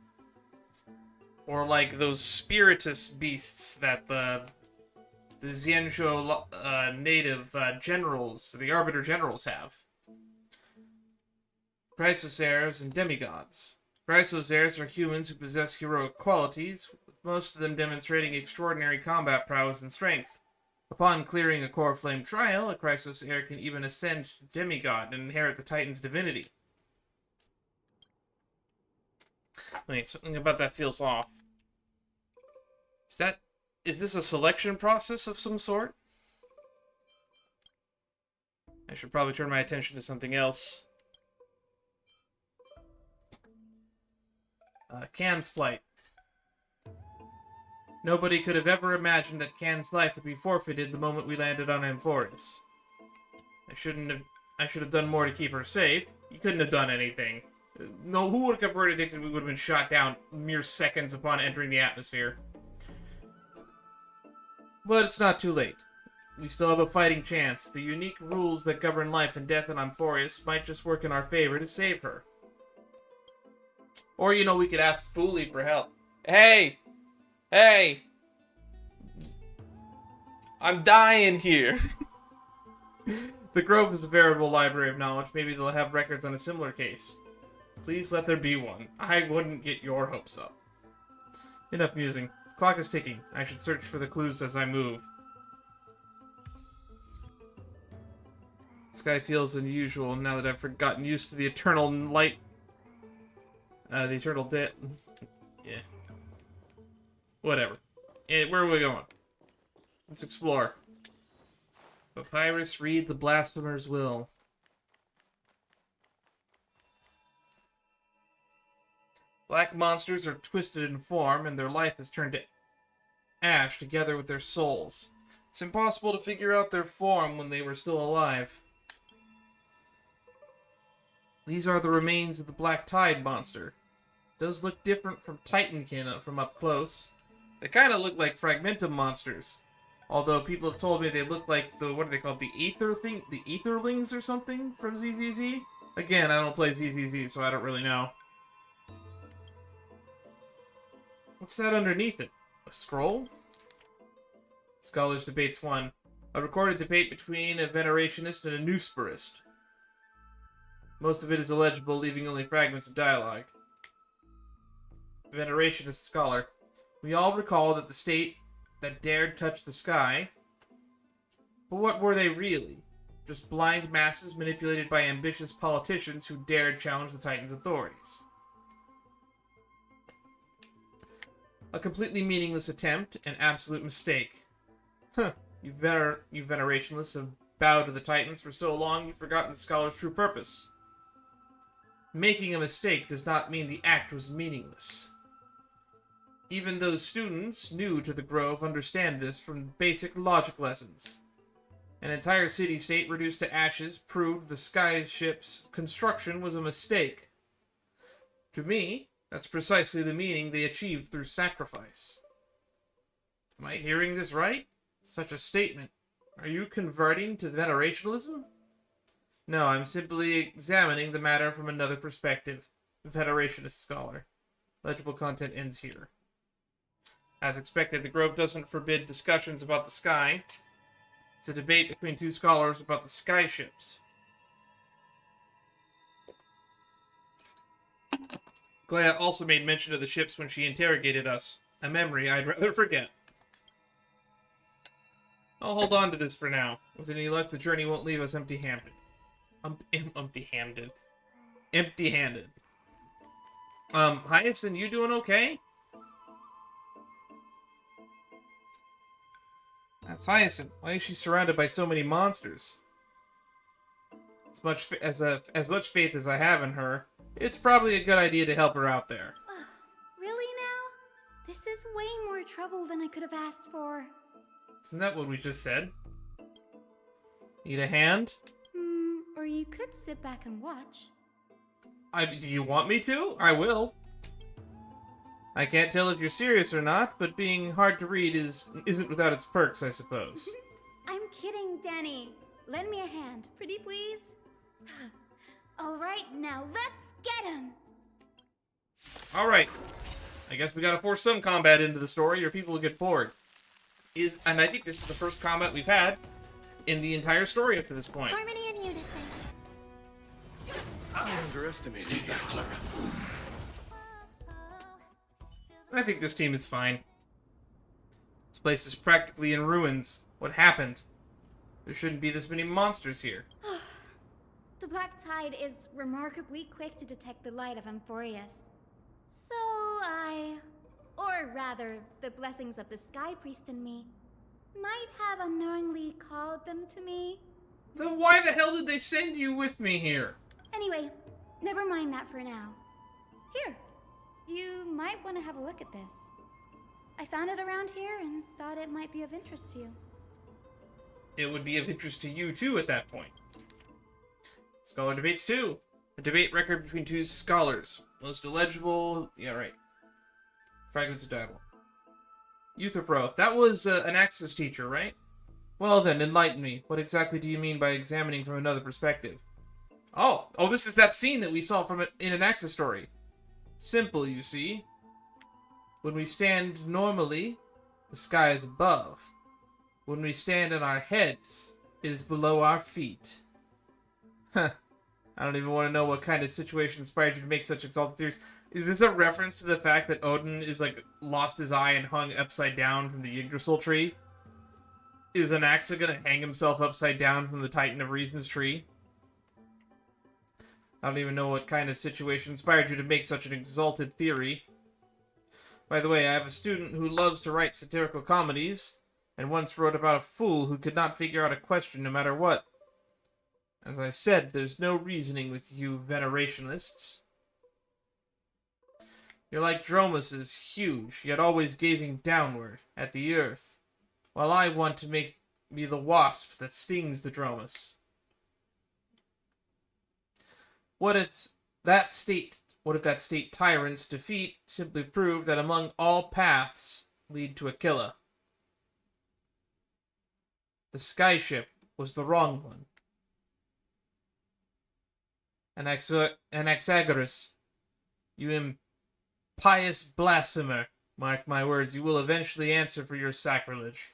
Or like those Spiritus beasts that the Xianzhou native generals, the Arbiter generals have. Chrysosaurs and Demigods. Chrysosaurs are humans who possess heroic qualities, with most of them demonstrating extraordinary combat prowess and strength. Upon clearing a core flame trial, a Chrysosaur can even ascend to demigod and inherit the Titan's divinity. Wait, something about that feels off. Is this a selection process of some sort? I should probably turn my attention to something else. Can's plight. Nobody could have ever imagined that Can's life would be forfeited the moment we landed on Amphorius. I should have done more to keep her safe. You couldn't have done anything. No, who would have kept her addicted? We would have been shot down mere seconds upon entering the atmosphere. But it's not too late. We still have a fighting chance. The unique rules that govern life and death in Amphorius might just work in our favor to save her. Or, you know, we could ask Fooly for help. Hey! Hey! I'm dying here! The Grove is a veritable library of knowledge. Maybe they'll have records on a similar case. Please let there be one. I wouldn't get your hopes up. Enough musing. Clock is ticking. I should search for the clues as I move. The sky feels unusual now that I've gotten used to the eternal light. The eternal debt. Yeah. Whatever. Where are we going? Let's explore. Papyrus, read the Blasphemer's will. Black monsters are twisted in form, and their life is turned to ash together with their souls. It's impossible to figure out their form when they were still alive. These are the remains of the Black Tide monster. It does look different from Titankin from up close. They kind of look like Fragmentum monsters. Although people have told me they look like the, what are they called? The Ether thing? The Etherlings or something from ZZZ? Again, I don't play ZZZ, so I don't really know. What's that underneath it? A scroll? Scholars Debates 1. A recorded debate between a Venerationist and a Newspirist. Most of it is illegible, leaving only fragments of dialogue. Venerationist scholar. We all recall that the state that dared touch the sky. But what were they really? Just blind masses manipulated by ambitious politicians who dared challenge the Titan's authorities. A completely meaningless attempt, an absolute mistake. Huh, you Venerationalists have bowed to the Titans for so long you've forgotten the scholar's true purpose. Making a mistake does not mean the act was meaningless. Even those students new to the Grove understand this from basic logic lessons. An entire city-state reduced to ashes proved the skyship's construction was a mistake. To me, that's precisely the meaning they achieved through sacrifice. Am I hearing this right? Such a statement. Are you converting to Venerationalism? No, I'm simply examining the matter from another perspective. Federationist scholar. Legible content ends here. As expected, the Grove doesn't forbid discussions about the sky. It's a debate between two scholars about the sky ships. Glea also made mention of the ships when she interrogated us. A memory I'd rather forget. I'll hold on to this for now. With any luck, the journey won't leave us empty-handed. Empty-handed. Empty-handed. Hyacine, you doing okay? That's Hyacine. Why is she surrounded by so many monsters? As much faith as I have in her, it's probably a good idea to help her out there. Really now? This is way more trouble than I could have asked for. Isn't that what we just said? Need a hand? Or you could sit back and watch. Do you want me to? I will. I can't tell if you're serious or not, but being hard to read isn't without its perks, I suppose. I'm kidding, Danny. Lend me a hand, pretty please. All right, now let's get him. All right. I guess we gotta force some combat into the story, or people will get bored. And I think this is the first combat we've had in the entire story up to this point. Harmony and unison. I underestimated you, Clara. I think this team is fine. This place is practically in ruins. What happened? There shouldn't be this many monsters here. The Black Tide is remarkably quick to detect the light of Amphorius. So or rather, the blessings of the Sky Priest in me, might have unknowingly called them to me. Then why the hell did they send you with me here? Anyway, never mind that for now. Here, you might want to have a look at this. I found it around here and thought it might be of interest to you. It would be of interest to you, too, at that point. Scholar Debates 2. A debate record between two scholars. Most illegible... Yeah, right. Fragments of dialogue. Euthropro. That was Anaxa's teacher, right? Well then, enlighten me. What exactly do you mean by examining from another perspective? Oh, this is that scene that we saw from in Anaxa's story. Simple, you see. When we stand normally, the sky is above. When we stand on our heads, it is below our feet. Huh. I don't even want to know what kind of situation inspired you to make such exalted theories. Is this a reference to the fact that Odin is, like, lost his eye and hung upside down from the Yggdrasil tree? Is Anaxa gonna hang himself upside down from the Titan of Reason's tree? I don't even know what kind of situation inspired you to make such an exalted theory. By the way, I have a student who loves to write satirical comedies, and once wrote about a fool who could not figure out a question no matter what. As I said, there's no reasoning with you venerationalists. You're like Dromus, huge, yet always gazing downward, at the earth, while I want to be the wasp that stings the Dromus. What if that state tyrant's defeat simply proved that among all paths lead to Aquila? The skyship was the wrong one. Anaxagoras, you impious blasphemer, mark my words, you will eventually answer for your sacrilege.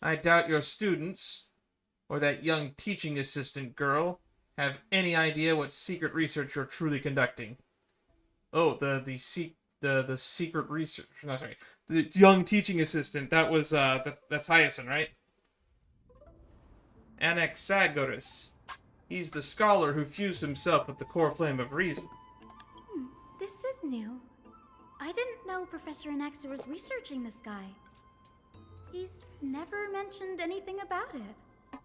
I doubt your students, or that young teaching assistant girl, have any idea what secret research you're truly conducting. Oh, the secret research. No, sorry. The young teaching assistant, that was, that's Hyacine, right? Anaxagoras. He's the scholar who fused himself with the core flame of reason. This is new. I didn't know Professor Anaxa was researching the sky. He's never mentioned anything about it.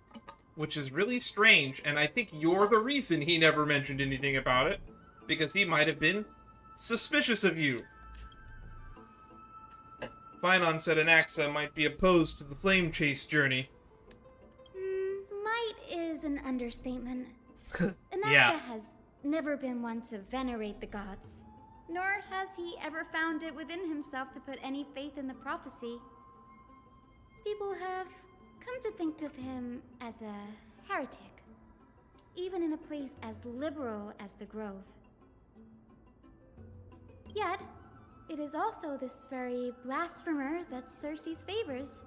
Which is really strange, and I think you're the reason he never mentioned anything about it, because he might have been suspicious of you. Phynon said Anaxa might be opposed to the flame chase journey. Might is an understatement. Anaxa Yeah. has never been one to venerate the gods, nor has he ever found it within himself to put any faith in the prophecy. People have come to think of him as a heretic. even in a place as liberal as the Grove. Yet, it is also this very Blasphemer that Cersei's favors.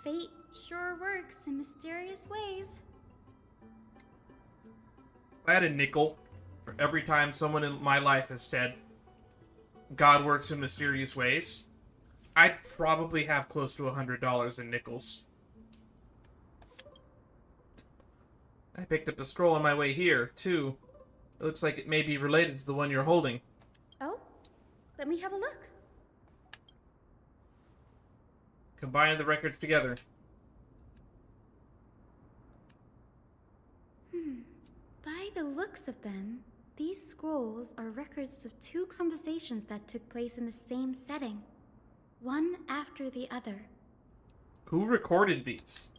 Fate sure works in mysterious ways. If I had a nickel for every time someone in my life has said, God works in mysterious ways, I'd probably have close to $100 in nickels. I picked up a scroll on my way here, too. It looks like it may be related to the one you're holding. Oh? Let me have a look. Combining the records together. By the looks of them, these scrolls are records of two conversations that took place in the same setting, one after the other. Who recorded these?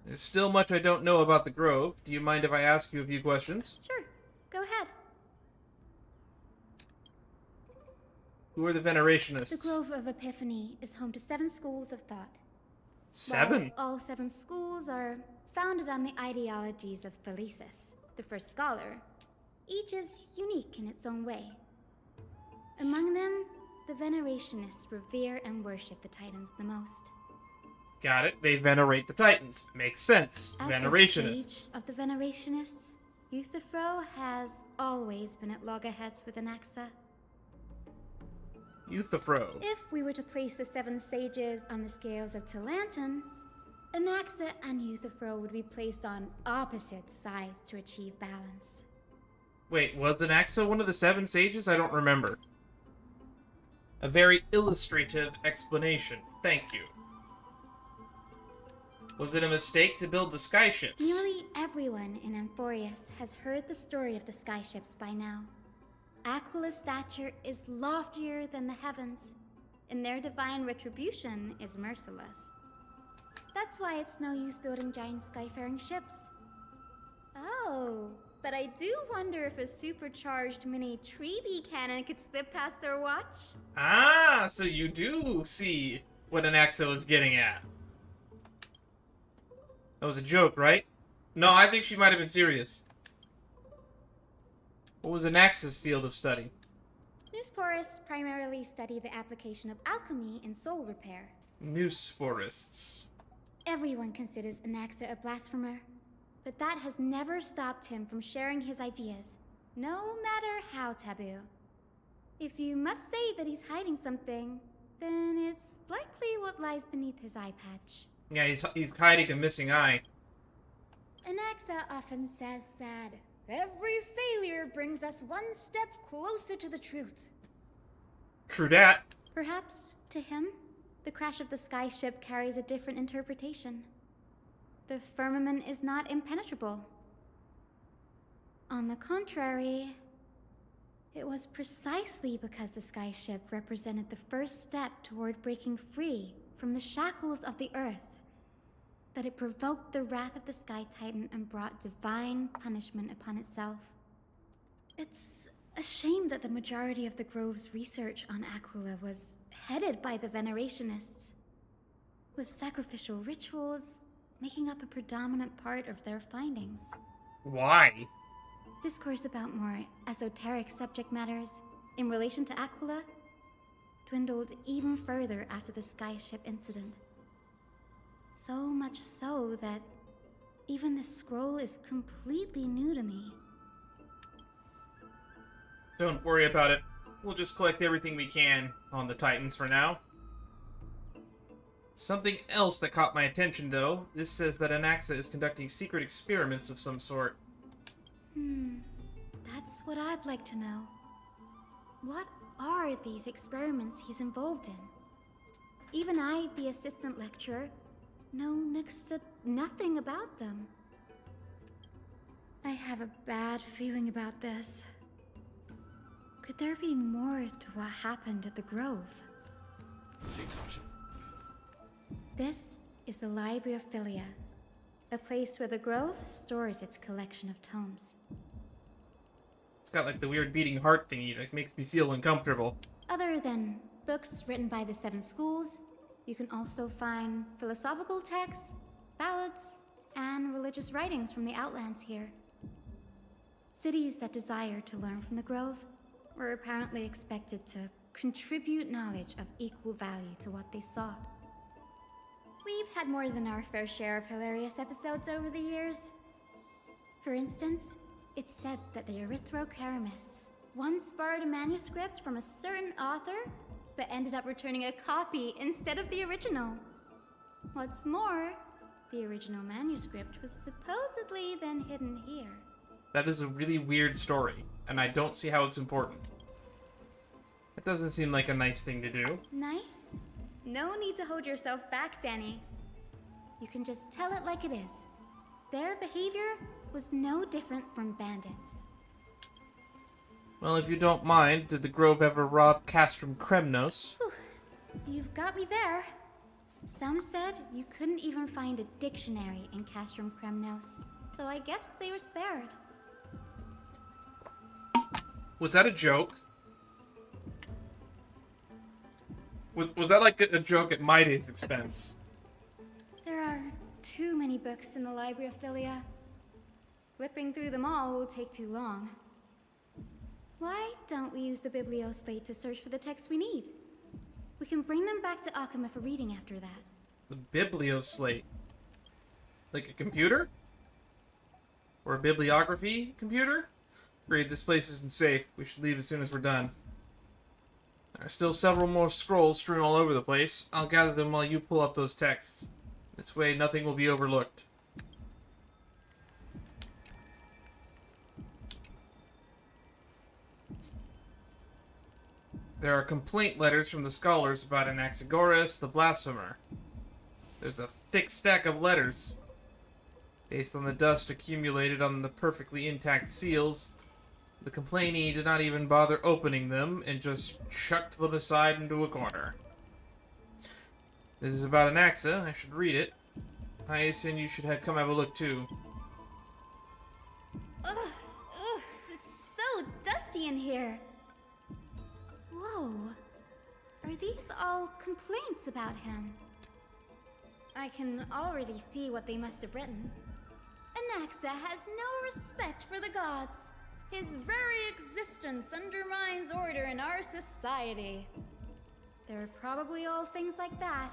There's still much I don't know about the Grove. Do you mind if I ask you a few questions? Sure, go ahead. Who are the Venerationists? The Grove of Epiphany is home to 7 schools of thought. 7? While all 7 schools are founded on the ideologies of Thalesis, the first scholar, each is unique in its own way. Among them, the Venerationists revere and worship the Titans the most. Got it. They venerate the Titans. Makes sense. As Venerationists. the sage of the Venerationists, Euthyphro has always been at loggerheads with Anaxa. Euthyphro. If we were to place the 7 sages on the scales of Talanton, Anaxa and Euthyphro would be placed on opposite sides to achieve balance. Wait, was Anaxa one of the 7 sages? I don't remember. A very illustrative explanation. Thank you. Was it a mistake to build the skyships? Nearly everyone in Amphorius has heard the story of the skyships by now. Aquila's stature is loftier than the heavens, and their divine retribution is merciless. That's why it's no use building giant skyfaring ships. Oh, but I do wonder if a supercharged mini Treaty cannon could slip past their watch. Ah, so you do see what Anaxa was getting at. That was a joke, right? No, I think she might have been serious. What was Anaxa's field of study? Newsporists primarily study the application of alchemy in soul repair. Newsporists. Everyone considers Anaxa a blasphemer, but that has never stopped him from sharing his ideas, no matter how taboo. If you must say that he's hiding something, then it's likely what lies beneath his eye patch. Yeah, he's hiding a missing eye. Anaxa often says that every failure brings us one step closer to the truth. True dat. Perhaps, to him, the crash of the skyship carries a different interpretation. The firmament is not impenetrable. On the contrary, it was precisely because the skyship represented the first step toward breaking free from the shackles of the earth that it provoked the wrath of the Sky Titan and brought divine punishment upon itself. It's a shame that the majority of the Grove's research on Aquila was headed by the Venerationists, with sacrificial rituals making up a predominant part of their findings. Why? Discourse about more esoteric subject matters in relation to Aquila dwindled even further after the skyship incident. So much so that even the scroll is completely new to me. Don't worry about it. We'll just collect everything we can on the Titans for now. Something else that caught my attention, though. This says that Anaxa is conducting secret experiments of some sort. That's what I'd like to know. What are these experiments he's involved in? Even I, the assistant lecturer, know next to nothing about them. I have a bad feeling about this. Could there be more to what happened at the Grove? Take caution. This is the Library of Philia, a place where the Grove stores its collection of tomes. It's got like the weird beating heart thingy that makes me feel uncomfortable. Other than books written by the 7 schools, you can also find philosophical texts, ballads, and religious writings from the Outlands here. Cities that desire to learn from the Grove were apparently expected to contribute knowledge of equal value to what they sought. We've had more than our fair share of hilarious episodes over the years. For instance, it's said that the Erythrocheramists once borrowed a manuscript from a certain author, but ended up returning a copy instead of the original. What's more, the original manuscript was supposedly then hidden here. That is a really weird story, and I don't see how it's important. It doesn't seem like a nice thing to do. Nice? No need to hold yourself back, Danny. You can just tell it like it is. Their behavior was no different from bandits. Well, if you don't mind, did the Grove ever rob Castrum Kremnos? Whew. You've got me there. Some said you couldn't even find a dictionary in Castrum Kremnos, so I guess they were spared. Was that a joke? Was that like a joke at Maide's expense? There are too many books in the Library of Philia. Flipping through them all will take too long. Why don't we use the Biblioslate to search for the texts we need? We can bring them back to Akama for reading after that. The Biblioslate? Like a computer? Or a bibliography computer? Great, this place isn't safe. We should leave as soon as we're done. There are still several more scrolls strewn all over the place. I'll gather them while you pull up those texts. This way, nothing will be overlooked. There are complaint letters from the scholars about Anaxagoras, the Blasphemer. There's a thick stack of letters. Based on the dust accumulated on the perfectly intact seals, the complainee did not even bother opening them and just chucked them aside into a corner. This is about Anaxa. I should read it. Hyacine, you should come have a look too. Ugh, it's so dusty in here. Whoa, are these all complaints about him? I can already see what they must have written. Anaxa has no respect for the gods. His very existence undermines order in our society. They're probably all things like that.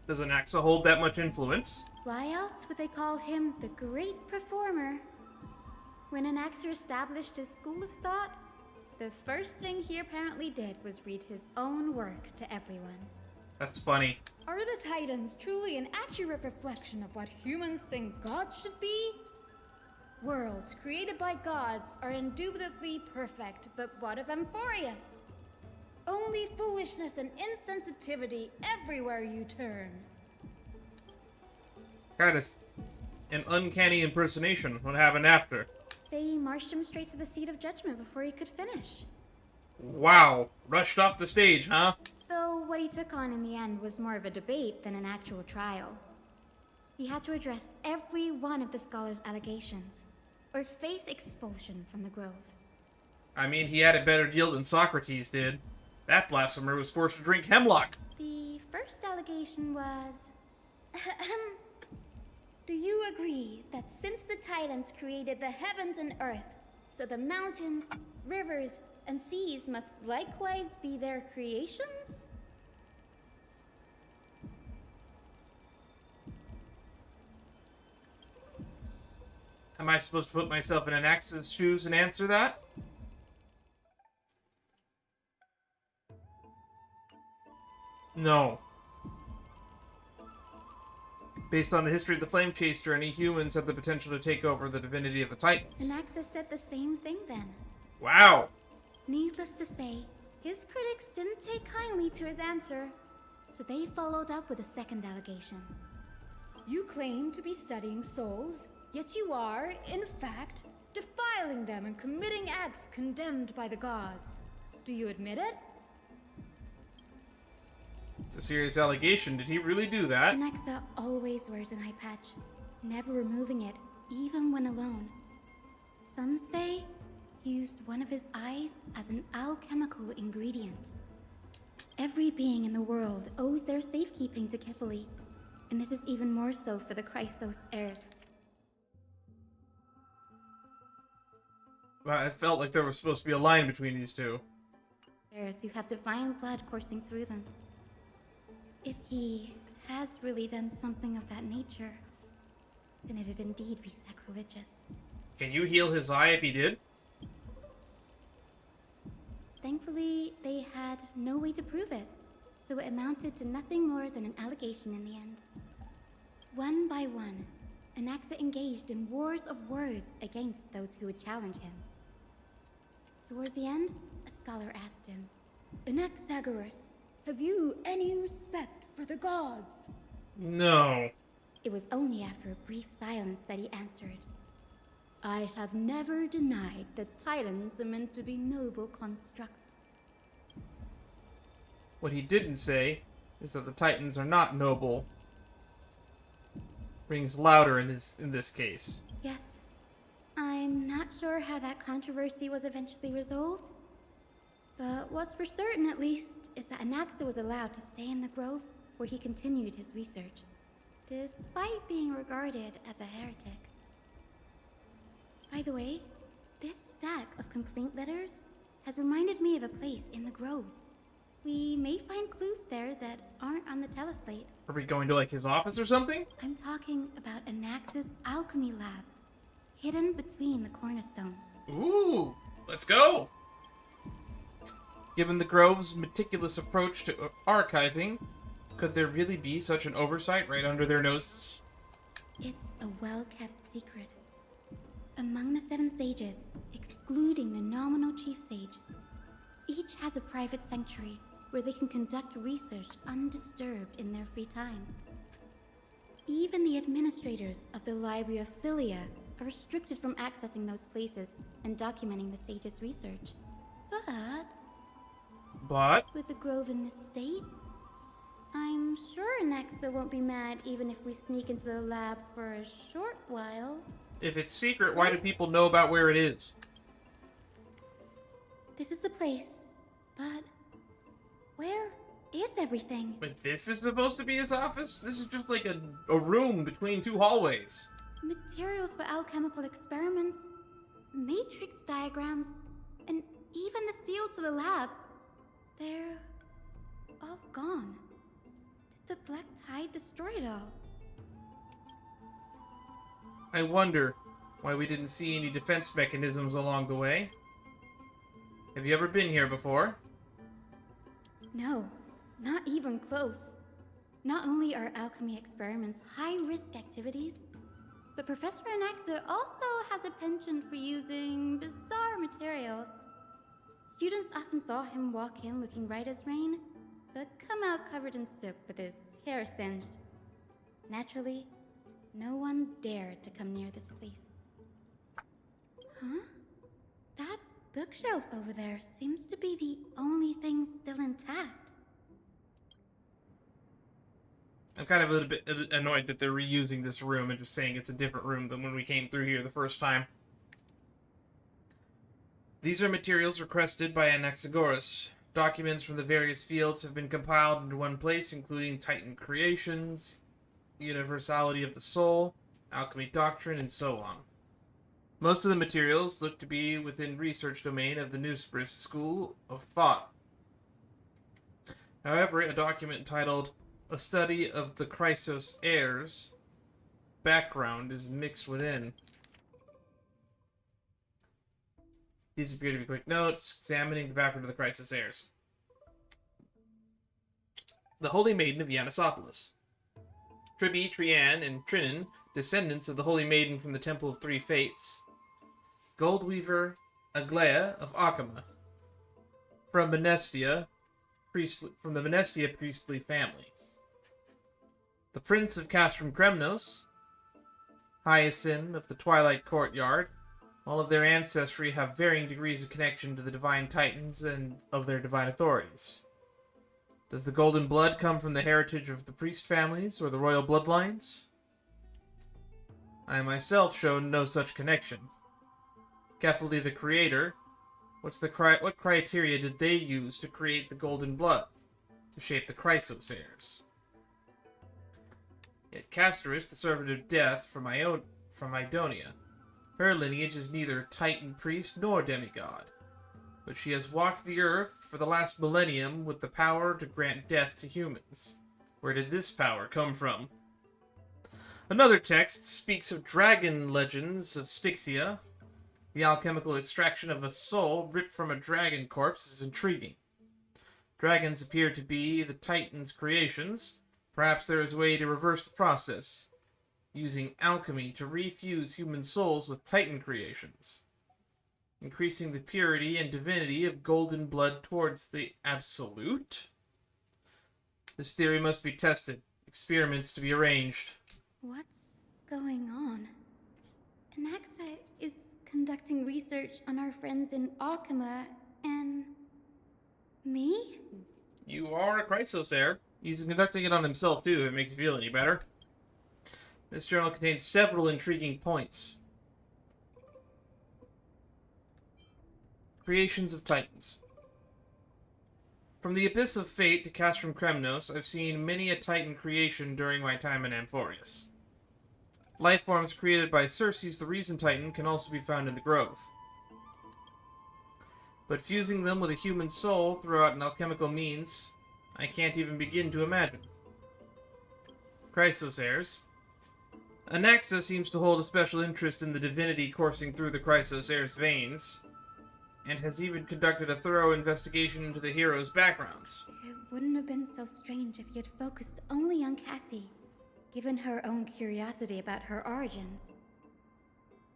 Does Anaxa hold that much influence? Why else would they call him the Great Performer? When Anaxa established his school of thought, the first thing he apparently did was read his own work to everyone. That's funny. Are the Titans truly an accurate reflection of what humans think gods should be? Worlds created by gods are indubitably perfect, but what of Amphorius? Only foolishness and insensitivity everywhere you turn. Kind of an uncanny impersonation. What happened after? They marched him straight to the seat of judgment before he could finish. Wow. Rushed off the stage, huh? Though what he took on in the end was more of a debate than an actual trial. He had to address every one of the scholar's allegations, or face expulsion from the Grove. I mean, he had a better deal than Socrates did. That blasphemer was forced to drink hemlock. The first allegation was... Do you agree that since the Titans created the heavens and earth, so the mountains, rivers, and seas must likewise be their creations? Am I supposed to put myself in Anaxa's shoes and answer that? No. Based on the history of the Flame Chase journey, humans have the potential to take over the divinity of the Titans. Anaxa said the same thing then. Wow! Needless to say, his critics didn't take kindly to his answer, so they followed up with a second allegation. You claim to be studying souls, yet you are, in fact, defiling them and committing acts condemned by the gods. Do you admit it? It's a serious allegation. Did he really do that? Anaxa always wears an eye patch, never removing it, even when alone. Some say he used one of his eyes as an alchemical ingredient. Every being in the world owes their safekeeping to Kifili, and this is even more so for the Chrysos heir. Well, I felt like there was supposed to be a line between these two. Heirs who have divine blood coursing through them. If he has really done something of that nature, then it'd indeed be sacrilegious. Can you heal his eye if he did? Thankfully, they had no way to prove it, so it amounted to nothing more than an allegation in the end. One by one, Anaxa engaged in wars of words against those who would challenge him. Toward the end, a scholar asked him, "Anaxagoras, have you any respect for the gods?" No. It was only after a brief silence that he answered, "I have never denied that titans are meant to be noble constructs." What he didn't say is that the Titans are not noble. Rings louder in this case. Yes. I'm not sure how that controversy was eventually resolved. But what's for certain, at least, is that Anaxa was allowed to stay in the grove where he continued his research, despite being regarded as a heretic. By the way, this stack of complaint letters has reminded me of a place in the grove. We may find clues there that aren't on the teleslate. Are we going to, like, his office or something? I'm talking about Anaxa's alchemy lab, hidden between the cornerstones. Ooh, let's go! Given the Grove's meticulous approach to archiving, could there really be such an oversight right under their noses? It's a well-kept secret. Among the 7 sages, excluding the nominal chief sage, each has a private sanctuary where they can conduct research undisturbed in their free time. Even the administrators of the Library of Philia are restricted from accessing those places and documenting the sage's research. But with the grove in this state, I'm sure Anaxa won't be mad even if we sneak into the lab for a short while. If it's secret, why do people know about where it is? This is the place, but where is everything? But this is supposed to be his office? This is just like a room between 2 hallways. Materials for alchemical experiments, matrix diagrams, and even the seal to the lab. They're all gone. Did the Black Tide destroy it all? I wonder why we didn't see any defense mechanisms along the way. Have you ever been here before? No, not even close. Not only are alchemy experiments high-risk activities, but Professor Anaxa also has a penchant for using bizarre materials. Students often saw him walk in looking right as rain, but come out covered in soot with his hair singed. Naturally, no one dared to come near this place. Huh? That bookshelf over there seems to be the only thing still intact. I'm kind of a little bit annoyed that they're reusing this room and just saying it's a different room than when we came through here the first time. These are materials requested by Anaxagoras. Documents from the various fields have been compiled into one place, including Titan creations, universality of the soul, alchemy doctrine, and so on. Most of the materials look to be within research domain of the Nuspris school of thought. However, a document titled A Study of the Chrysos Heirs background is mixed within. These appear to be quick notes, examining the background of the Chrysos Heirs. The Holy Maiden of Yanissopolis. Tribi, Trian, and Trinan, descendants of the Holy Maiden from the Temple of Three Fates. Goldweaver Aglaia of Akama. From the Menestia priestly family. The Prince of Castrum Kremnos. Hyacine of the Twilight Courtyard. All of their ancestry have varying degrees of connection to the Divine Titans and of their divine authorities. Does the golden blood come from the heritage of the priest families or the royal bloodlines? I myself show no such connection. Kefali the Creator, what criteria did they use to create the golden blood? to shape the Chrysos heirs. Yet Castorice, the servant of death from Idonia, her lineage is neither Titan priest nor demigod, but she has walked the earth for the last millennium with the power to grant death to humans. Where did this power come from? Another text speaks of dragon legends of Styxia. The alchemical extraction of a soul ripped from a dragon corpse is intriguing. Dragons appear to be the Titan's creations. Perhaps there is a way to reverse the process, using alchemy to refuse human souls with Titan creations, increasing the purity and divinity of golden blood towards the absolute. This theory must be tested, experiments to be arranged. What's going on? Anaxa is conducting research on our friends in Alchema and... me? You are a Chrysos heir. He's conducting it on himself, too, if it makes you feel any better. This journal contains several intriguing points. Creations of Titans. From the Abyss of Fate to Castrum Kremnos, I've seen many a Titan creation during my time in Amphorius. Lifeforms created by Circes, the Reason Titan, can also be found in the Grove. But fusing them with a human soul throughout an alchemical means, I can't even begin to imagine. Chrysos heirs. Anaxa seems to hold a special interest in the divinity coursing through the Chrysos heirs' veins, and has even conducted a thorough investigation into the heroes' backgrounds. It wouldn't have been so strange if he had focused only on Cassie, given her own curiosity about her origins.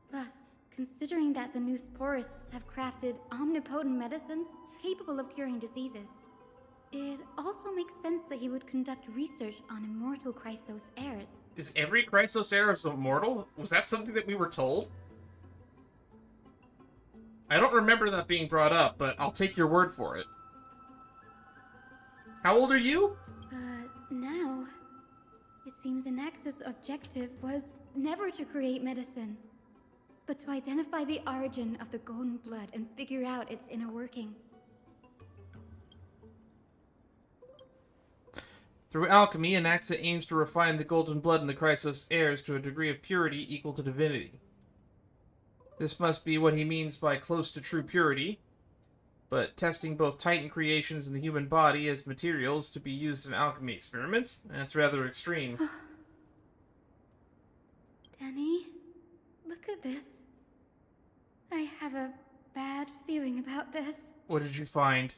Plus, considering that the new sporists have crafted omnipotent medicines capable of curing diseases, it also makes sense that he would conduct research on immortal Chrysos heirs. Is every Chrysos heir immortal? Was that something that we were told? I don't remember that being brought up, but I'll take your word for it. How old are you? Now, it seems Anaxa's objective was never to create medicine, but to identify the origin of the golden blood and figure out its inner workings. Through alchemy, Anaxa aims to refine the golden blood in the Chrysos heirs to a degree of purity equal to divinity. This must be what he means by close to true purity, but testing both Titan creations and the human body as materials to be used in alchemy experiments, that's rather extreme. Danny, look at this. I have a bad feeling about this. What did you find?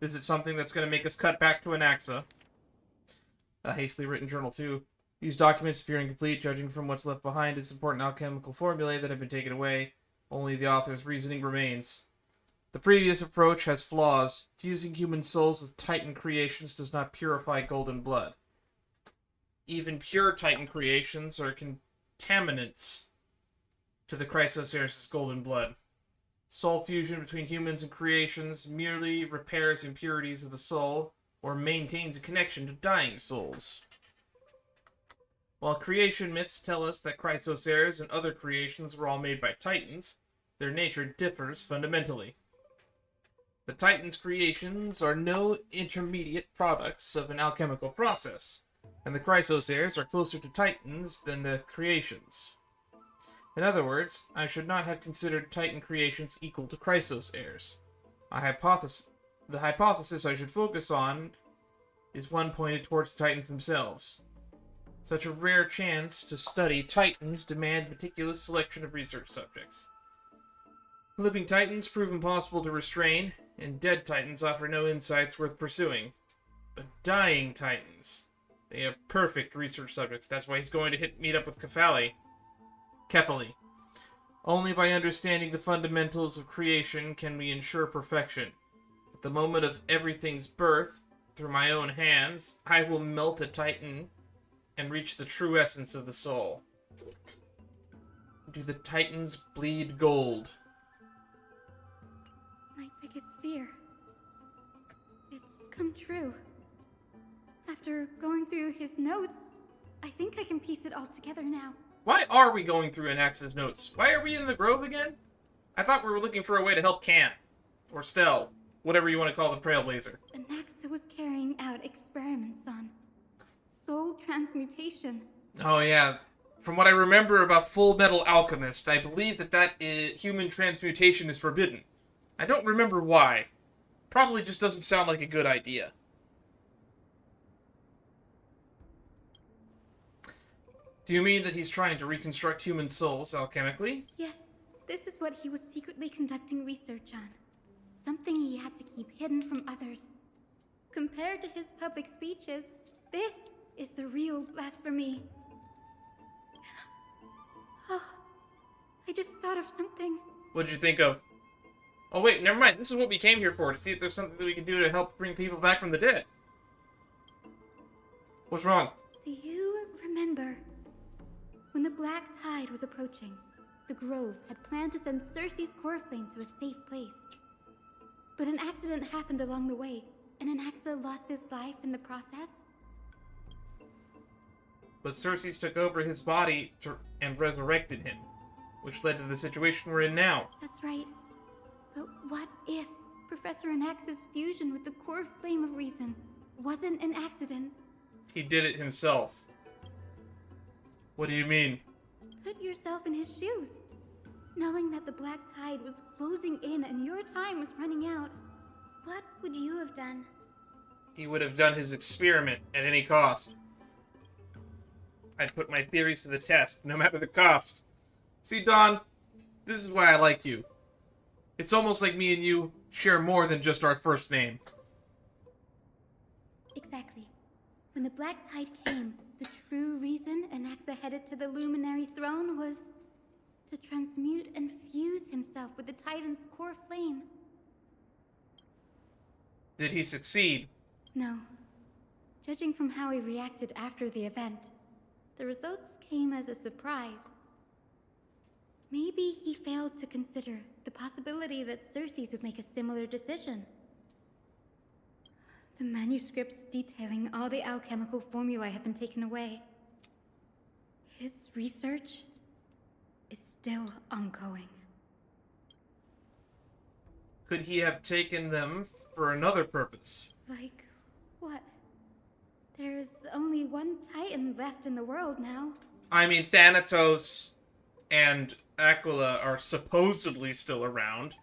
Is it something that's going to make us cut back to Anaxa? A hastily written journal, too. These documents appear incomplete, judging from what's left behind as important alchemical formulae that have been taken away. Only the author's reasoning remains. The previous approach has flaws. Fusing human souls with Titan creations does not purify golden blood. Even pure Titan creations are contaminants to the Chrysos heirs' golden blood. Soul fusion between humans and creations merely repairs impurities of the soul, or maintains a connection to dying souls. While creation myths tell us that Chrysos heirs and other creations were all made by Titans, their nature differs fundamentally. The Titans' creations are no intermediate products of an alchemical process, and the Chrysos heirs are closer to Titans than the creations. In other words, I should not have considered Titan creations equal to Chrysos heirs. The hypothesis I should focus on is one pointed towards the Titans themselves. Such a rare chance to study Titans demand meticulous selection of research subjects. Living Titans prove impossible to restrain, and dead Titans offer no insights worth pursuing. But dying Titans, they have perfect research subjects. That's why he's going to meet up with Kefali. Only by understanding the fundamentals of creation can we ensure perfection. At the moment of everything's birth, through my own hands, I will melt a Titan and reach the true essence of the soul. Do the Titans bleed gold? My biggest fear. It's come true. After going through his notes, I think I can piece it all together now. Why are we going through Anaxa's notes? Why are we in the Grove again? I thought we were looking for a way to help Can. Or Stell. Whatever you want to call the Trailblazer. Anaxa was carrying out experiments on soul transmutation. Oh yeah. From what I remember about Full Metal Alchemist, I believe that human transmutation is forbidden. I don't remember why. Probably just doesn't sound like a good idea. Do you mean that he's trying to reconstruct human souls alchemically? Yes, this is what he was secretly conducting research on. Something he had to keep hidden from others. Compared to his public speeches, this is the real blasphemy. Oh, I just thought of something. What did you think of? Oh wait, never mind. This is what we came here for, to see if there's something that we can do to help bring people back from the dead. What's wrong? Do you remember when the Black Tide was approaching? The Grove had planned to send Circe's core flame to a safe place. But an accident happened along the way, and Anaxa lost his life in the process. But Circe took over his body and resurrected him, which led to the situation we're in now. That's right. But what if Professor Anaxa's fusion with the core flame of reason wasn't an accident? He did it himself. What do you mean? Put yourself in his shoes. Knowing that the Black Tide was closing in and your time was running out, what would you have done? He would have done his experiment at any cost. I'd put my theories to the test, no matter the cost. See, Dawn, this is why I like you. It's almost like me and you share more than just our first name. Exactly. When the Black Tide came, the true reason Anaxa headed to the Luminary Throne was to transmute and fuse himself with the Titan's core flame. Did he succeed? No. Judging from how he reacted after the event, the results came as a surprise. Maybe he failed to consider the possibility that Circe would make a similar decision. The manuscripts detailing all the alchemical formulae have been taken away. His research is still ongoing. Could he have taken them for another purpose? Like what? There's only one Titan left in the world now. I mean, Thanatos and Aquila are supposedly still around.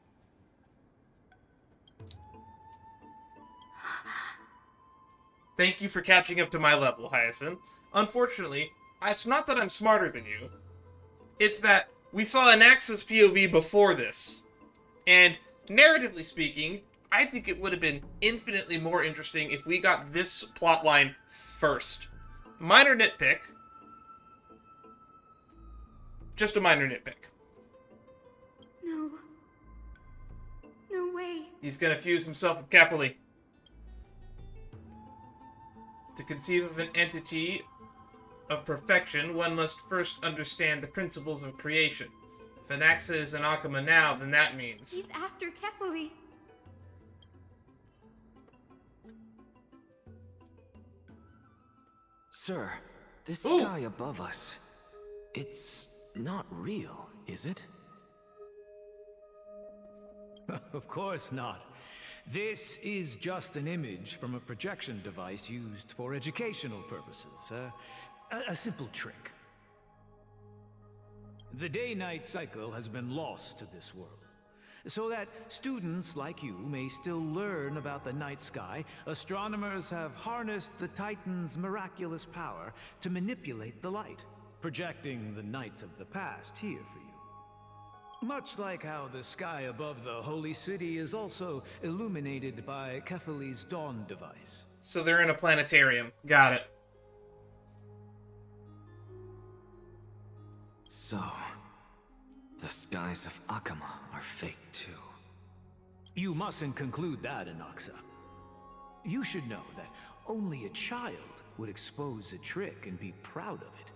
Thank you for catching up to my level, Hyacine. Unfortunately, it's not that I'm smarter than you. It's that we saw Anaxa's POV before this. And, narratively speaking, I think it would have been infinitely more interesting if we got this plotline first. Minor nitpick. Just a minor nitpick. No. No way. He's gonna fuse himself with Kefali. To conceive of an entity of perfection, one must first understand the principles of creation. If Anaxa is an Akama now, then that means... He's after Kefali. Sir, this Ooh. sky above us, it's not real, is it? Of course not. This is just an image from a projection device used for educational purposes. A simple trick. The day-night cycle has been lost to this world. So that students like you may still learn about the night sky, astronomers have harnessed the Titan's miraculous power to manipulate the light, projecting the nights of the past here for you. Much like how the sky above the Holy City is also illuminated by Kefali's dawn device. So they're in a planetarium. Got it. So, the skies of Akama are fake too. You mustn't conclude that, Anaxa. You should know that only a child would expose a trick and be proud of it.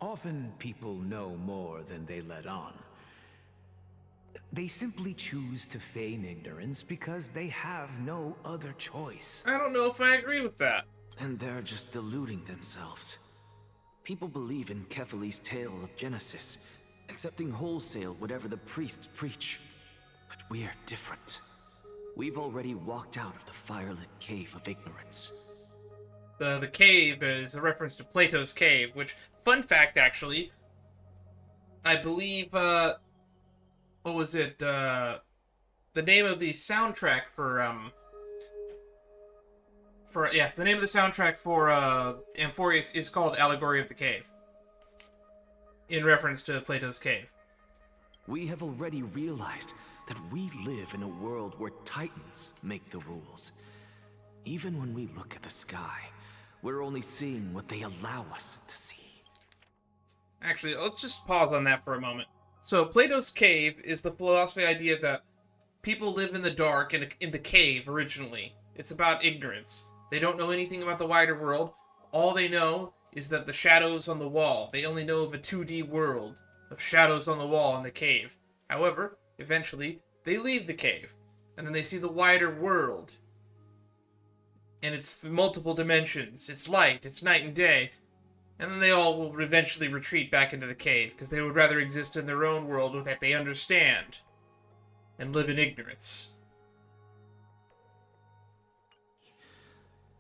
Often people know more than they let on. They simply choose to feign ignorance because they have no other choice. I don't know if I agree with that. Then they're just deluding themselves. People believe in Kefali's tale of Genesis, accepting wholesale whatever the priests preach. But we're different. We've already walked out of the firelit cave of ignorance. The cave is a reference to Plato's cave, which, fun fact actually, I believe, what was it, the name of the soundtrack the name of the soundtrack for, Amphorius is called Allegory of the Cave, in reference to Plato's cave. We have already realized that we live in a world where Titans make the rules. Even when we look at the sky, we're only seeing what they allow us to see. Actually, let's just pause on that for a moment. So, Plato's cave is the philosophy idea that people live in the dark in the cave originally. It's about ignorance. They don't know anything about the wider world. All they know is that the shadows on the wall. They only know of a 2D world of shadows on the wall in the cave. However, eventually, they leave the cave, and then they see the wider world. And it's multiple dimensions. It's light, it's night and day. And then they all will eventually retreat back into the cave, because they would rather exist in their own world that they understand, and live in ignorance.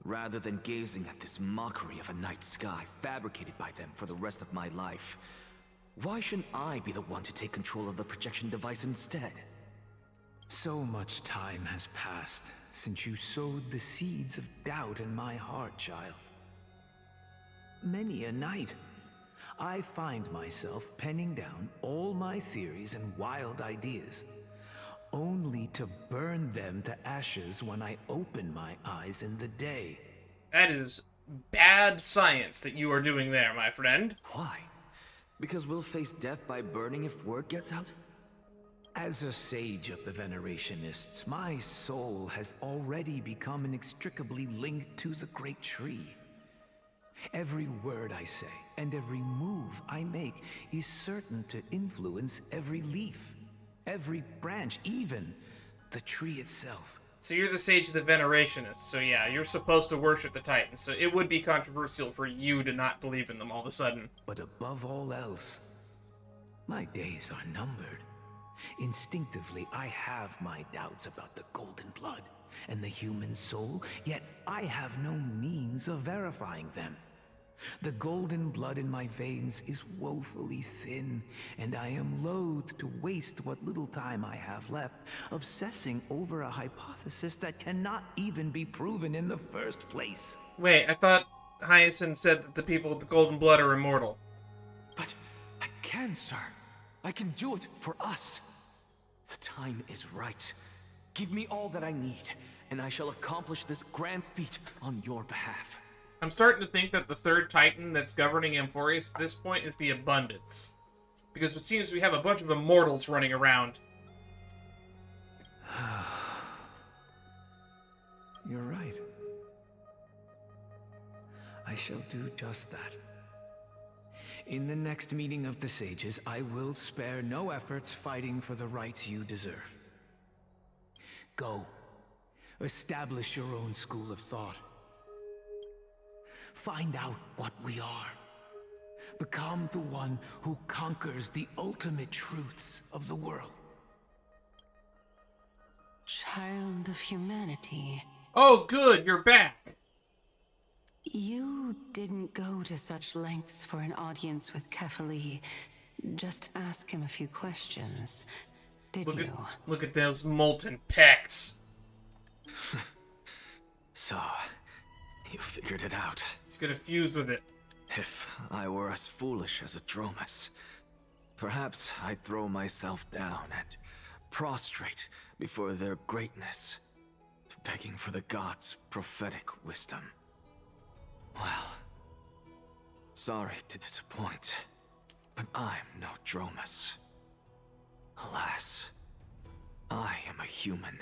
Rather than gazing at this mockery of a night sky fabricated by them for the rest of my life, why shouldn't I be the one to take control of the projection device instead? So much time has passed since you sowed the seeds of doubt in my heart, child. Many a night, I find myself penning down all my theories and wild ideas, only to burn them to ashes when I open my eyes in the day. That is bad science that you are doing there, my friend. Why? Because we'll face death by burning if word gets out? As a sage of the Venerationists, my soul has already become inextricably linked to the great tree. Every word I say and every move I make is certain to influence every leaf, every branch, even the tree itself. So you're the sage of the Venerationists, so yeah, you're supposed to worship the Titans, so it would be controversial for you to not believe in them all of a sudden. But above all else, my days are numbered. Instinctively, I have my doubts about the golden blood and the human soul, yet I have no means of verifying them. The golden blood in my veins is woefully thin, and I am loath to waste what little time I have left obsessing over a hypothesis that cannot even be proven in the first place. Wait, I thought Hyacine said that the people with the golden blood are immortal. But I can, sir. I can do it for us. The time is right. Give me all that I need, and I shall accomplish this grand feat on your behalf. I'm starting to think that the third Titan that's governing Amphorius at this point is the Abundance. Because it seems we have a bunch of immortals running around. You're right. I shall do just that. In the next meeting of the sages, I will spare no efforts fighting for the rights you deserve. Go. Establish your own school of thought. Find out what we are. Become the one who conquers the ultimate truths of the world. Child of humanity. Oh, good, you're back! You didn't go to such lengths for an audience with Kefali. Just ask him a few questions, did you? Look at those molten pecs. So, you figured it out. He's gonna fuse with it. If I were as foolish as a Dromus, perhaps I'd throw myself down and prostrate before their greatness, begging for the gods' prophetic wisdom. Well, sorry to disappoint, but I'm no Dromus. Alas, I am a human,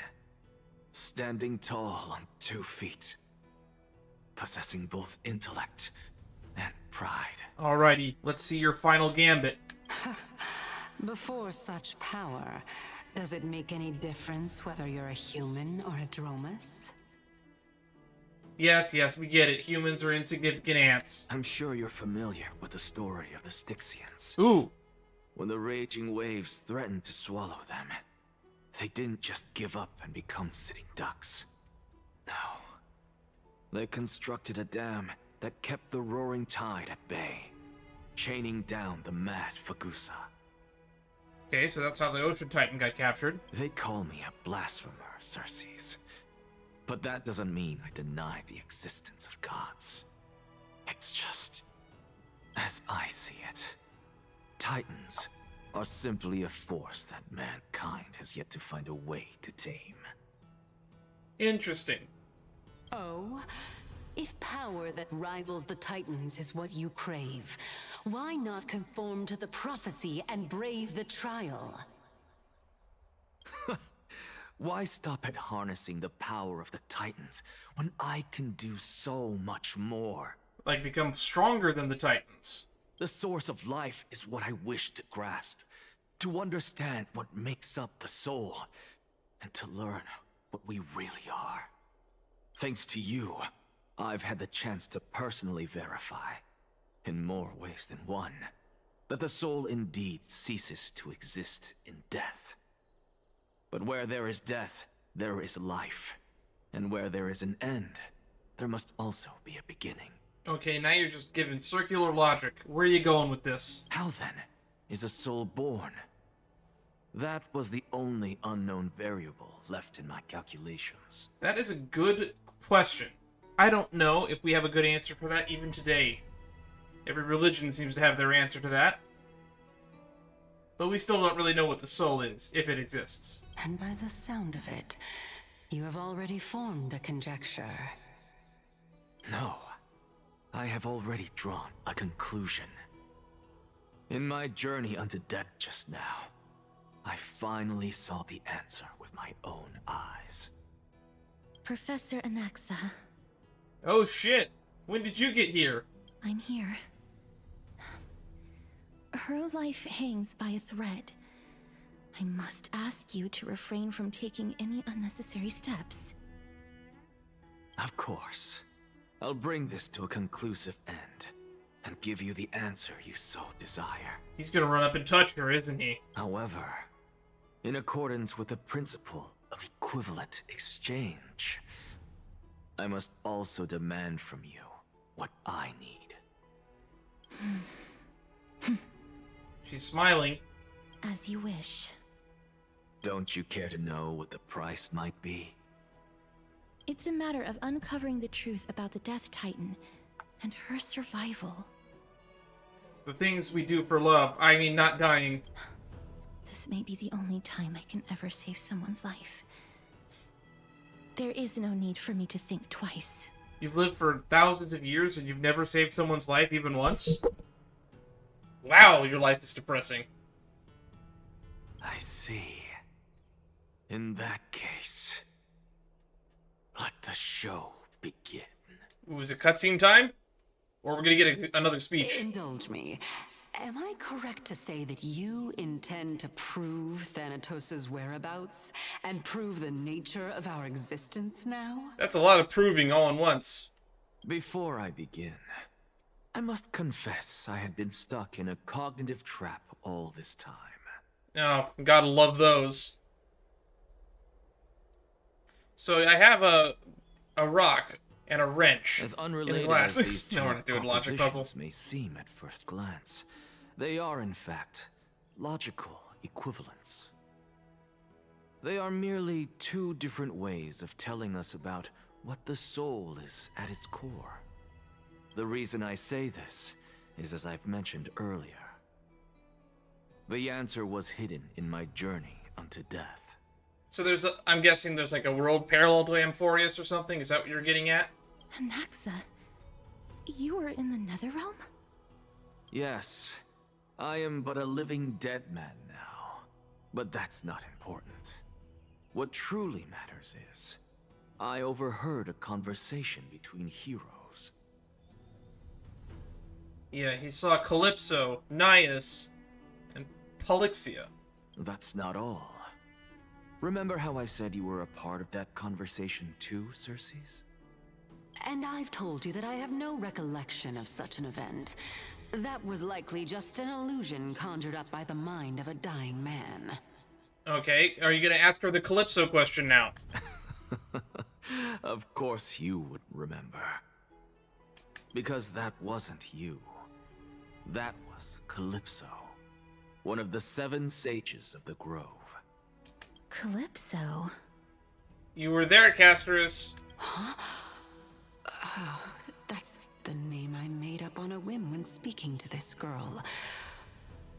standing tall on 2 feet, possessing both intellect and pride. Alrighty, let's see your final gambit. Before such power, does it make any difference whether you're a human or a Dromus? Yes, we get it. Humans are insignificant ants. I'm sure you're familiar with the story of the Styxians. Ooh. When the raging waves threatened to swallow them, They didn't just give up and become sitting ducks. No. They constructed a dam that kept the roaring tide at bay, chaining down the mad Fagusa. Okay, so that's how the Ocean Titan got captured. They call me a blasphemer, Circes. But that doesn't mean I deny the existence of gods. It's just, as I see it, Titans are simply a force that mankind has yet to find a way to tame. Interesting. Oh, if power that rivals the Titans is what you crave, why not conform to the prophecy and brave the trial? Why stop at harnessing the power of the Titans when I can do so much more? Like, become stronger than the Titans. The source of life is what I wish to grasp, to understand what makes up the soul, and to learn what we really are. Thanks to you, I've had the chance to personally verify, in more ways than one, that the soul indeed ceases to exist in death. But where there is death, there is life. And where there is an end, there must also be a beginning. Okay, now you're just giving circular logic. Where are you going with this? How then is a soul born? That was the only unknown variable left in my calculations. That is a good question. I don't know if we have a good answer for that even today. Every religion seems to have their answer to that. But we still don't really know what the soul is, if it exists. And by the sound of it, you have already formed a conjecture. No. I have already drawn a conclusion. In my journey unto death just now, I finally saw the answer with my own eyes. Professor Anaxa, Oh shit! When did you get here? I'm here. Her life hangs by a thread. I must ask you to refrain from taking any unnecessary steps. Of course. I'll bring this to a conclusive end, and give you the answer you so desire. He's gonna run up and touch her, isn't he? However, in accordance with the principle of equivalent exchange, I must also demand from you what I need. She's smiling. As you wish. Don't you care to know what the price might be? It's a matter of uncovering the truth about the Death Titan and her survival. The things we do for love. I mean, not dying. This may be the only time I can ever save someone's life. There is no need for me to think twice. You've lived for thousands of years and you've never saved someone's life even once? Wow, your life is depressing. I see. In that case, let the show begin. Was it cutscene time? Or we're gonna get another speech? Indulge me. Am I correct to say that you intend to prove Thanatos' whereabouts and prove the nature of our existence now? That's a lot of proving all at once. Before I begin, I must confess I had been stuck in a cognitive trap all this time. Oh, gotta love those. So I have a rock and a wrench As in the unrelated glass. as these two No, we're not doing logic puzzle. propositions may seem at first glance, they are in fact logical equivalents. They are merely two different ways of telling us about what the soul is at its core. The reason I say this is as I've mentioned earlier. The answer was hidden in my journey unto death. So I'm guessing there's like a world parallel to Amphorius or something? Is that what you're getting at? Anaxa, you were in the Netherrealm? Yes, I am but a living dead man now, but that's not important. What truly matters is, I overheard a conversation between heroes. Yeah, he saw Calypso, Naias, and Polyxia. That's not all. Remember how I said you were a part of that conversation too, Circes? And I've told you that I have no recollection of such an event. That was likely just an illusion conjured up by the mind of a dying man. Okay, are you gonna ask her the Calypso question now? Of course you would remember. Because that wasn't you. That was Calypso, one of the 7 sages of the Grove. Calypso? You were there, Castorice. Huh? Oh, that's the name I made up on a whim when speaking to this girl.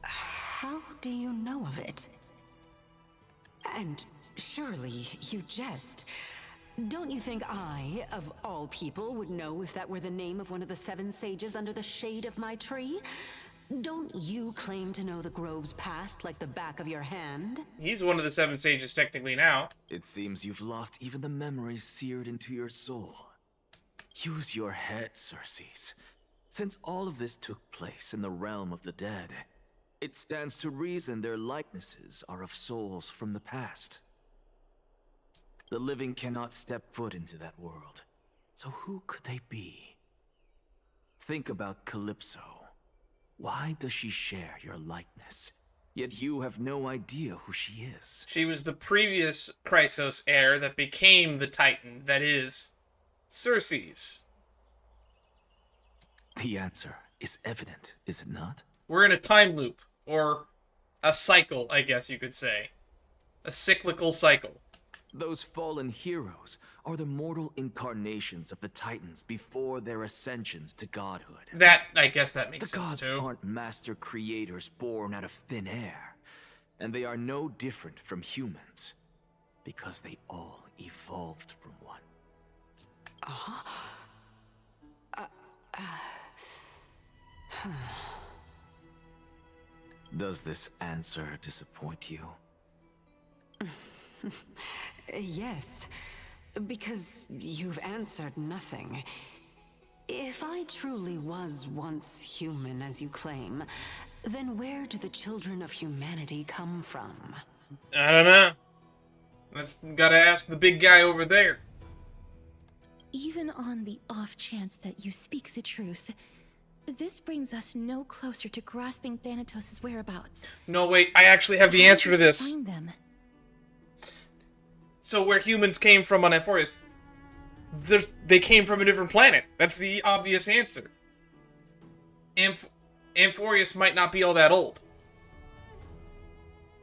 How do you know of it? And surely you jest. Don't you think I, of all people, would know if that were the name of one of the 7 sages under the shade of my tree? Don't you claim to know the Grove's past like the back of your hand? He's one of the 7 sages technically now. It seems you've lost even the memories seared into your soul. Use your head, Circes. Since all of this took place in the realm of the dead, it stands to reason their likenesses are of souls from the past. The living cannot step foot into that world, so who could they be? Think about Calypso. Why does she share your likeness? Yet you have no idea who she is. She was the previous Chrysos heir that became the Titan, that is, Circes. The answer is evident, is it not? We're in a time loop, or a cycle, I guess you could say. A cyclical cycle. Those fallen heroes are the mortal incarnations of the Titans before their ascensions to godhood. That, I guess that makes the sense gods too. aren't master creators born out of thin air, and they are no different from humans, because they all evolved from one. Does this answer disappoint you? Yes, because you've answered nothing. If I truly was once human, as you claim, then where do the children of humanity come from? I don't know. Gotta ask the big guy over there. Even on the off chance that you speak the truth, this brings us no closer to grasping Thanatos' whereabouts. No, wait, I actually have the answer to How did you this. find them? So where humans came from on Amphorius, they came from a different planet. That's the obvious answer. Amphorius might not be all that old.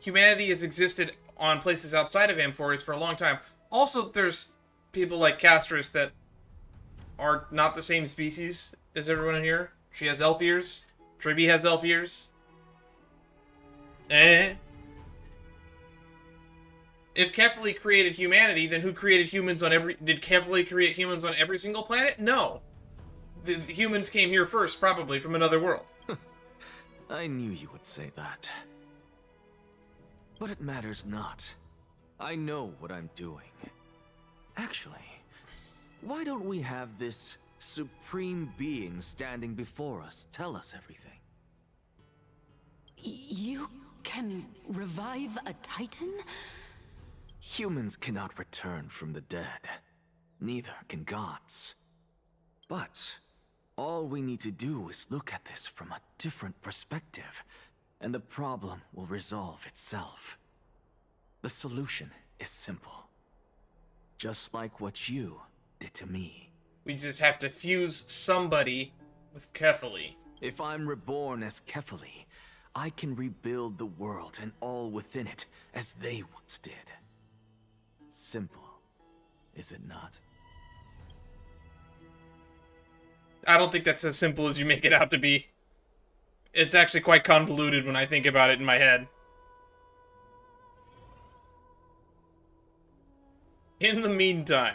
Humanity has existed on places outside of Amphorius for a long time. Also, there's people like Castorice that are not the same species as everyone in here. She has elf ears. Tribby has elf ears. If Kefali created humanity, then who created humans on every... Did Kefali create humans on every single planet? No. The humans came here first, probably, from another world. I knew you would say that. But it matters not. I know what I'm doing. Actually, why don't we have this supreme being standing before us tell us everything? You can revive a Titan? Humans cannot return from the dead. Neither can gods. But all we need to do is look at this from a different perspective, and the problem will resolve itself. The solution is simple. Just like what you did to me. We just have to fuse somebody with Kefali. If I'm reborn as Kefali, I can rebuild the world and all within it as they once did. Simple, is it not? I don't think that's as simple as you make it out to be. It's actually quite convoluted when I think about it in my head. In the meantime...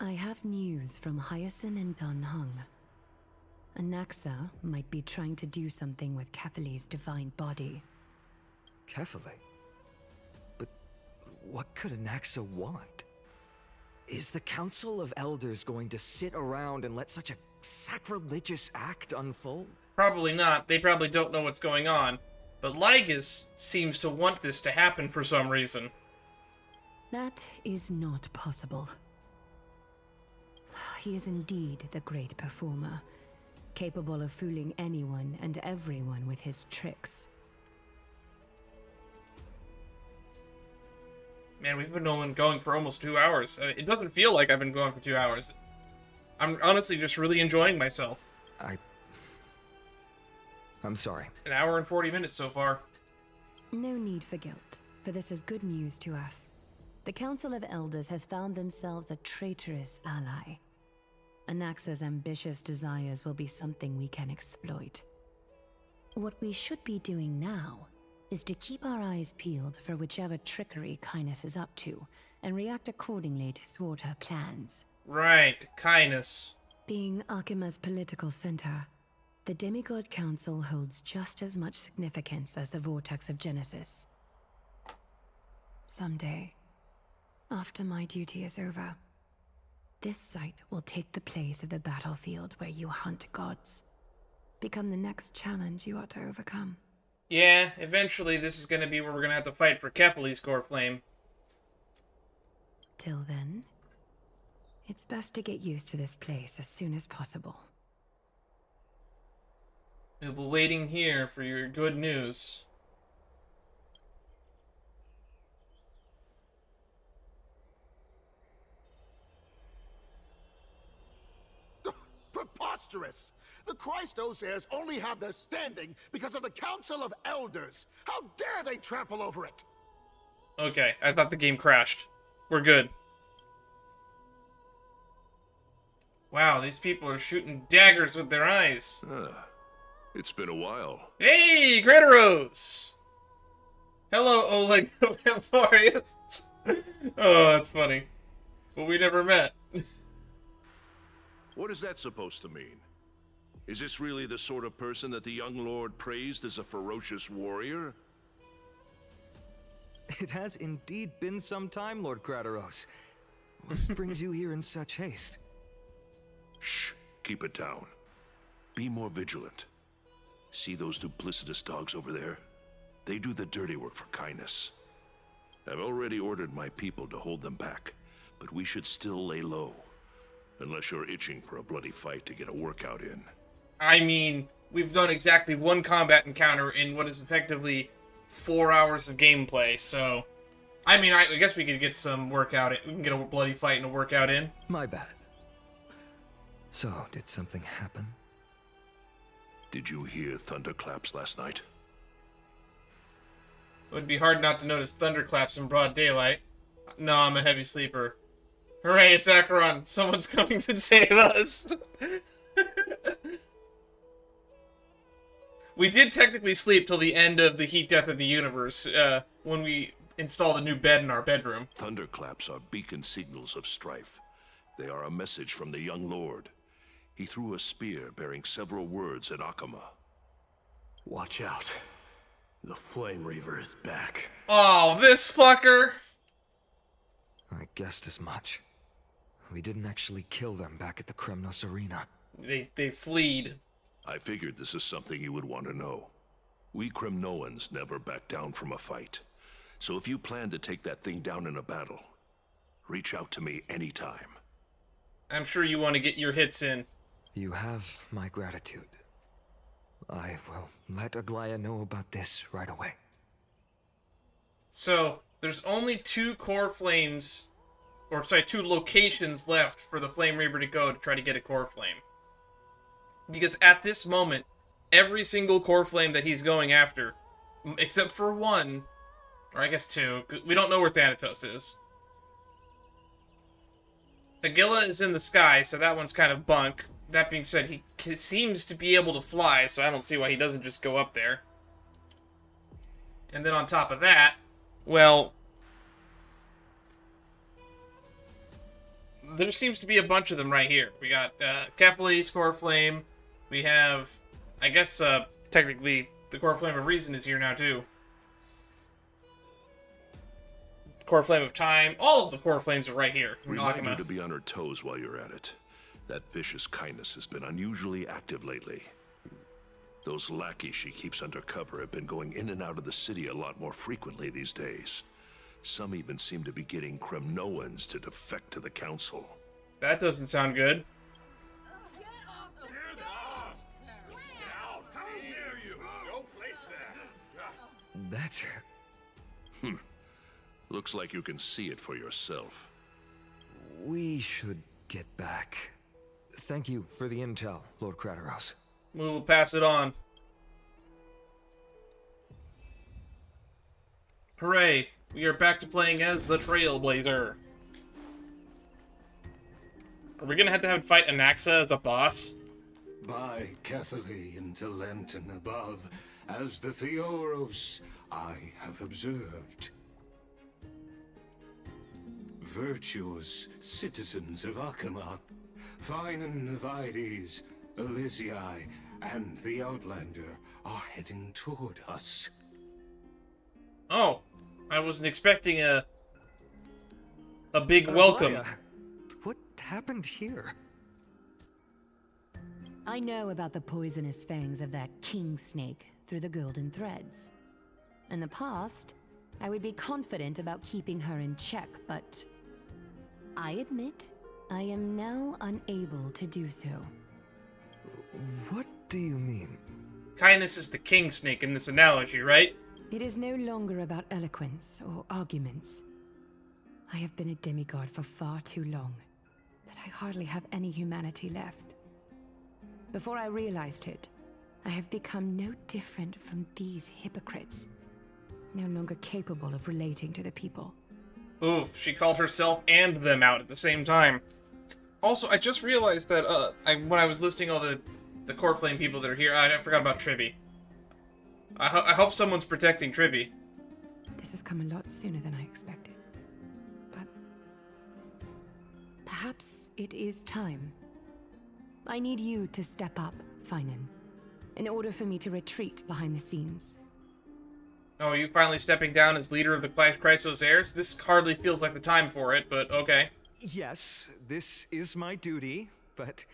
I have news from Hyacine and Danhung. Anaxa might be trying to do something with Kefali's divine body. Kefali? But what could Anaxa want? Is the Council of Elders going to sit around and let such a sacrilegious act unfold? Probably not. They probably don't know what's going on. But Lygus seems to want this to happen for some reason. That is not possible. He is indeed the great performer, capable of fooling anyone and everyone with his tricks. Man, we've been going for almost 2 hours. It doesn't feel like I've been going for 2 hours. I'm honestly just really enjoying myself. I'm sorry. An hour and 40 minutes so far. No need for guilt, for this is good news to us. The Council of Elders has found themselves a traitorous ally. Anaxa's ambitious desires will be something we can exploit. What we should be doing now is to keep our eyes peeled for whichever trickery Kindness is up to, and react accordingly to thwart her plans. Right, Kindness. Being Akima's political center, the Demigod Council holds just as much significance as the Vortex of Genesis. Someday, after my duty is over, this site will take the place of the battlefield where you hunt gods. Become the next challenge you ought to overcome. Yeah, eventually this is gonna be where we're gonna have to fight for Kefali's core flame. Till then, it's best to get used to this place as soon as possible. We'll be waiting here for your good news. Preposterous! The Christos heirs only have their standing because of the Council of Elders. How dare they trample over it? Okay, I thought the game crashed. We're good. Wow, these people are shooting daggers with their eyes. It's been a while. Hey, Gretaros! Hello, Oleg of Amphorius. Oh, that's funny. But we never met. What is that supposed to mean? Is this really the sort of person that the young lord praised as a ferocious warrior? It has indeed been some time, Lord Gretaros. What brings you here in such haste? Shh, keep it down. Be more vigilant. See those duplicitous dogs over there? They do the dirty work for Kindness. I've already ordered my people to hold them back, but we should still lay low. Unless you're itching for a bloody fight to get a workout in. I mean, we've done exactly one combat encounter in what is effectively 4 hours of gameplay, so... I mean, I guess we could get some workout in. We can get a bloody fight and a workout in. My bad. So, did something happen? Did you hear thunderclaps last night? It would be hard not to notice thunderclaps in broad daylight. No, I'm a heavy sleeper. Hooray, it's Acheron! Someone's coming to save us! We did technically sleep till the end of the Heat Death of the Universe, when we installed a new bed in our bedroom. Thunderclaps are beacon signals of strife. They are a message from the young lord. He threw a spear bearing several words at Akama. Watch out. The Flame Reaver is back. Oh, this fucker! I guessed as much. We didn't actually kill them back at the Kremnos Arena. They fleed. I figured this is something you would want to know. We Kremnoans never back down from a fight. So if you plan to take that thing down in a battle, reach out to me anytime. I'm sure you want to get your hits in. You have my gratitude. I will let Aglaya know about this right away. So, there's only 2 core flames, or sorry, 2 locations left for the Flame Reaver to go to try to get a core flame. Because at this moment, every single core flame that he's going after, except for 1, or I guess 2, we don't know where Thanatos is. Agila is in the sky, so that one's kind of bunk. That being said, he seems to be able to fly, so I don't see why he doesn't just go up there. And then on top of that, well, there seems to be a bunch of them right here. We got Kefali's core flame. We have, I guess, technically, the core flame of reason is here now too. Core flame of time. All of the core flames are right here. Remind her to be on her toes while you're at it. That vicious Kindness has been unusually active lately. Those lackeys she keeps under cover have been going in and out of the city a lot more frequently these days. Some even seem to be getting Kremnoans to defect to the council. That doesn't sound good. That's... Looks like you can see it for yourself. We should get back. Thank you for the intel, Lord Crateros. We will pass it on. Hooray! We are back to playing as the Trailblazer. Are we gonna have to fight Anaxa as a boss? By Catholy into Lenten above, as the Theoros I have observed. Virtuous citizens of Akama, Finan of Ides, Elysiae, and the Outlander are heading toward us. Oh, I wasn't expecting a big welcome. What happened here? I know about the poisonous fangs of that king snake through the golden threads. In the past, I would be confident about keeping her in check, but I admit I am now unable to do so. What do you mean? Kindness is the king snake in this analogy, right? It is no longer about eloquence or arguments. I have been a demigod for far too long that I hardly have any humanity left. Before I realized it, I have become no different from these hypocrites, no longer capable of relating to the people. Oof, she called herself and them out at the same time. Also, I just realized that when I was listing all the Core Flame people that are here, I forgot about Tribby. I hope someone's protecting Tribby. This has come a lot sooner than I expected. But perhaps it is time. I need you to step up, Finan, in order for me to retreat behind the scenes. Oh, are you finally stepping down as leader of the Chrysos heirs? This hardly feels like the time for it, but okay. Yes, this is my duty, but...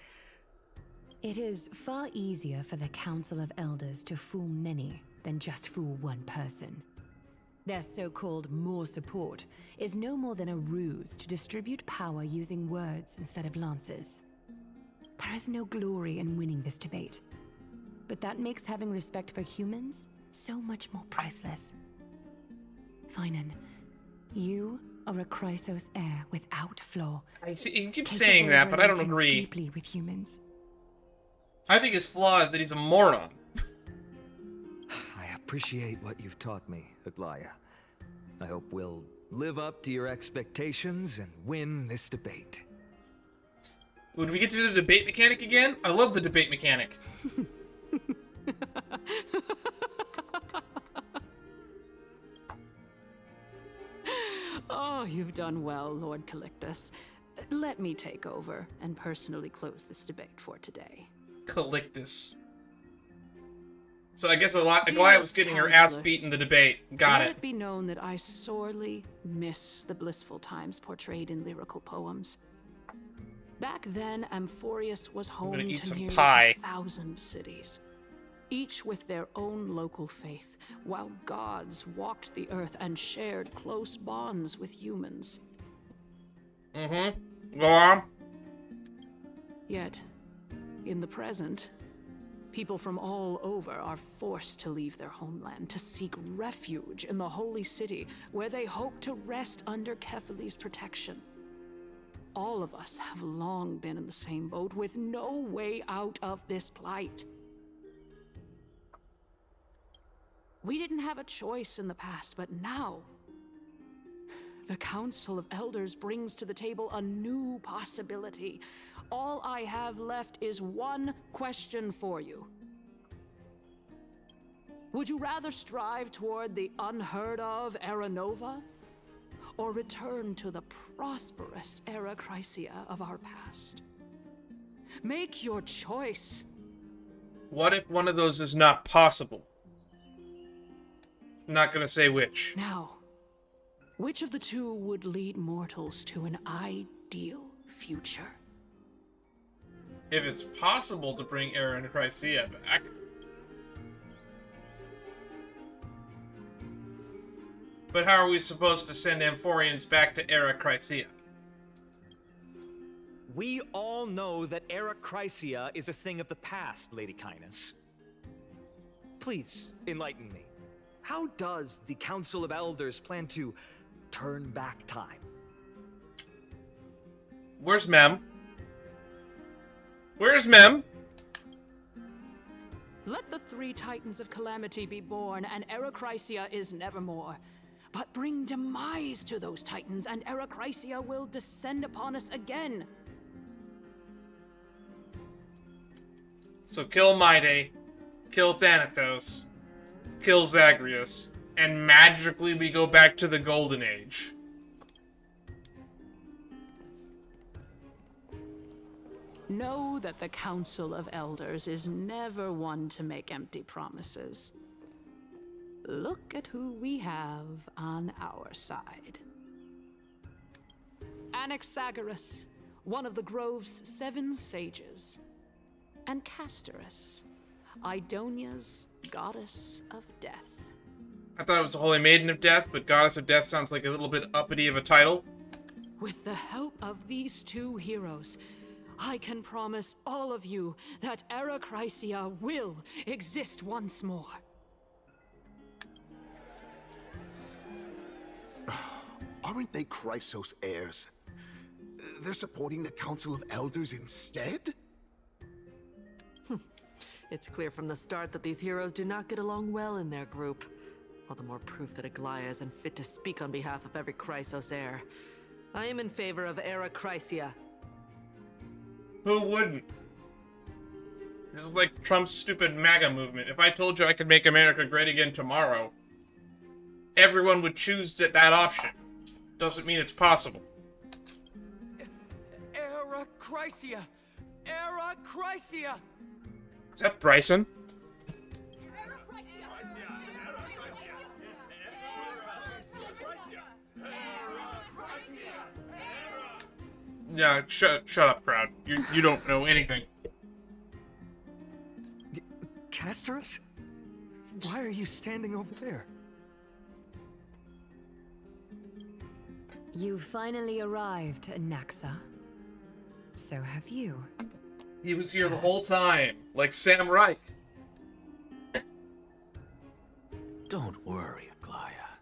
It is far easier for the Council of Elders to fool many than just fool one person. Their so-called more support is no more than a ruse to distribute power using words instead of lances. There is no glory in winning this debate, but that makes having respect for humans so much more priceless. Finan, you are a Chrysos heir without flaw. I see, he keeps saying that, but I don't agree. Deeply with humans. I think his flaw is that he's a moron. I appreciate what you've taught me, Aglaya. I hope we'll live up to your expectations and win this debate. Would we get to do the debate mechanic again? I love the debate mechanic. Oh, you've done well, Lord Calictus. Let me take over and personally close this debate for today. Calictus. So I guess Aglaya was getting her ass beat in the debate. Got it. Let it be known that I sorely miss the blissful times portrayed in lyrical poems. Back then, Amphorius was home to nearly 1,000 cities, each with their own local faith, while gods walked the earth and shared close bonds with humans. Mm-hmm. Go on. Yet, in the present, people from all over are forced to leave their homeland to seek refuge in the holy city, where they hope to rest under Kephaly's protection. All of us have long been in the same boat, with no way out of this plight. We didn't have a choice in the past, but now, the Council of Elders brings to the table a new possibility. All I have left is one question for you. Would you rather strive toward the unheard of Era Nova, or return to the prosperous Era Chrysia of our past? Make your choice. What if one of those is not possible? I'm not gonna say which. Now, which of the two would lead mortals to an ideal future? If it's possible to bring Era and Chrysia back. But how are we supposed to send Amphorians back to Era Chrysia? We all know that Era Chrysia is a thing of the past, Lady Kindness. Please, enlighten me. How does the Council of Elders plan to turn back time. Where's Mem? Where's Mem? Let the three Titans of Calamity be born, and Erechrysia is nevermore. But bring demise to those Titans, and Erechrysia will descend upon us again. So kill Maide, kill Thanatos, kill Zagreus, and magically we go back to the Golden Age. Know that the Council of Elders is never one to make empty promises. Look at who we have on our side. Anaxagoras, one of the Grove's 7 sages, and Castorice, Idonia's goddess of death. I thought it was the Holy Maiden of Death, but Goddess of Death sounds like a little bit uppity of a title. With the help of these 2 heroes, I can promise all of you that Erechrysia will exist once more. Aren't they Chrysos heirs? They're supporting the Council of Elders instead? It's clear from the start that these heroes do not get along well in their group. All the more proof that Aglaia is unfit to speak on behalf of every Chrysos heir. I am in favor of Erechrysia. Who wouldn't? This is like Trump's stupid MAGA movement. If I told you I could make America great again tomorrow, everyone would choose that option. Doesn't mean it's possible. Erechrysia! Erechrysia! Is that Bryson? Yeah, shut up, crowd. You don't know anything. Castorice? Why are you standing over there? You finally arrived, Anaxa. So have you. He was here the whole time, like Sam Reich. Don't worry, Aglaia.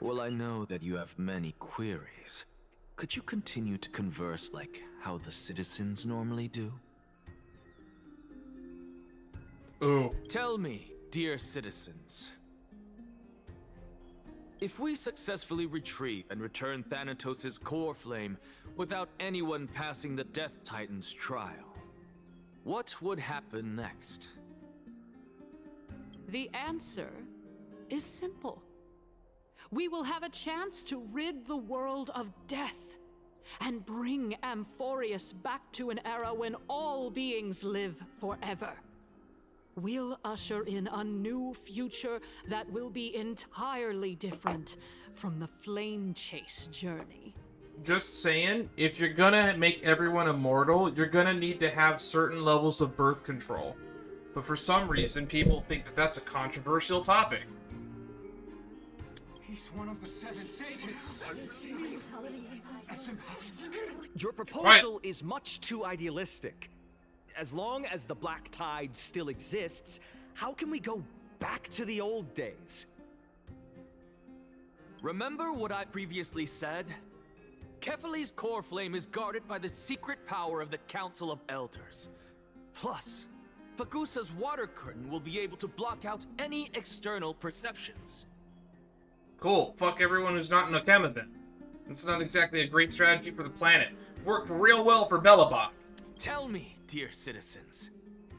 Well, I know that you have many queries. Could you continue to converse like how the citizens normally do? Ooh. Tell me, dear citizens. If we successfully retrieve and return Thanatos' core flame without anyone passing the Death Titan's trial, what would happen next? The answer is simple. We will have a chance to rid the world of death and bring Amphorius back to an era when all beings live forever. We'll usher in a new future that will be entirely different from the flame chase journey. Just saying, if you're gonna make everyone immortal, you're gonna need to have certain levels of birth control. But for some reason, people think that that's a controversial topic. He's one of the 7 sages. That's impossible. Your proposal is much too idealistic. As long as the Black Tide still exists, how can we go back to the old days? Remember what I previously said? Kefali's core flame is guarded by the secret power of the Council of Elders. Plus, Fagusa's water curtain will be able to block out any external perceptions. Cool. Fuck everyone who's not in Okema then. It's not exactly a great strategy for the planet. Worked real well for Belobog. Tell me, dear citizens,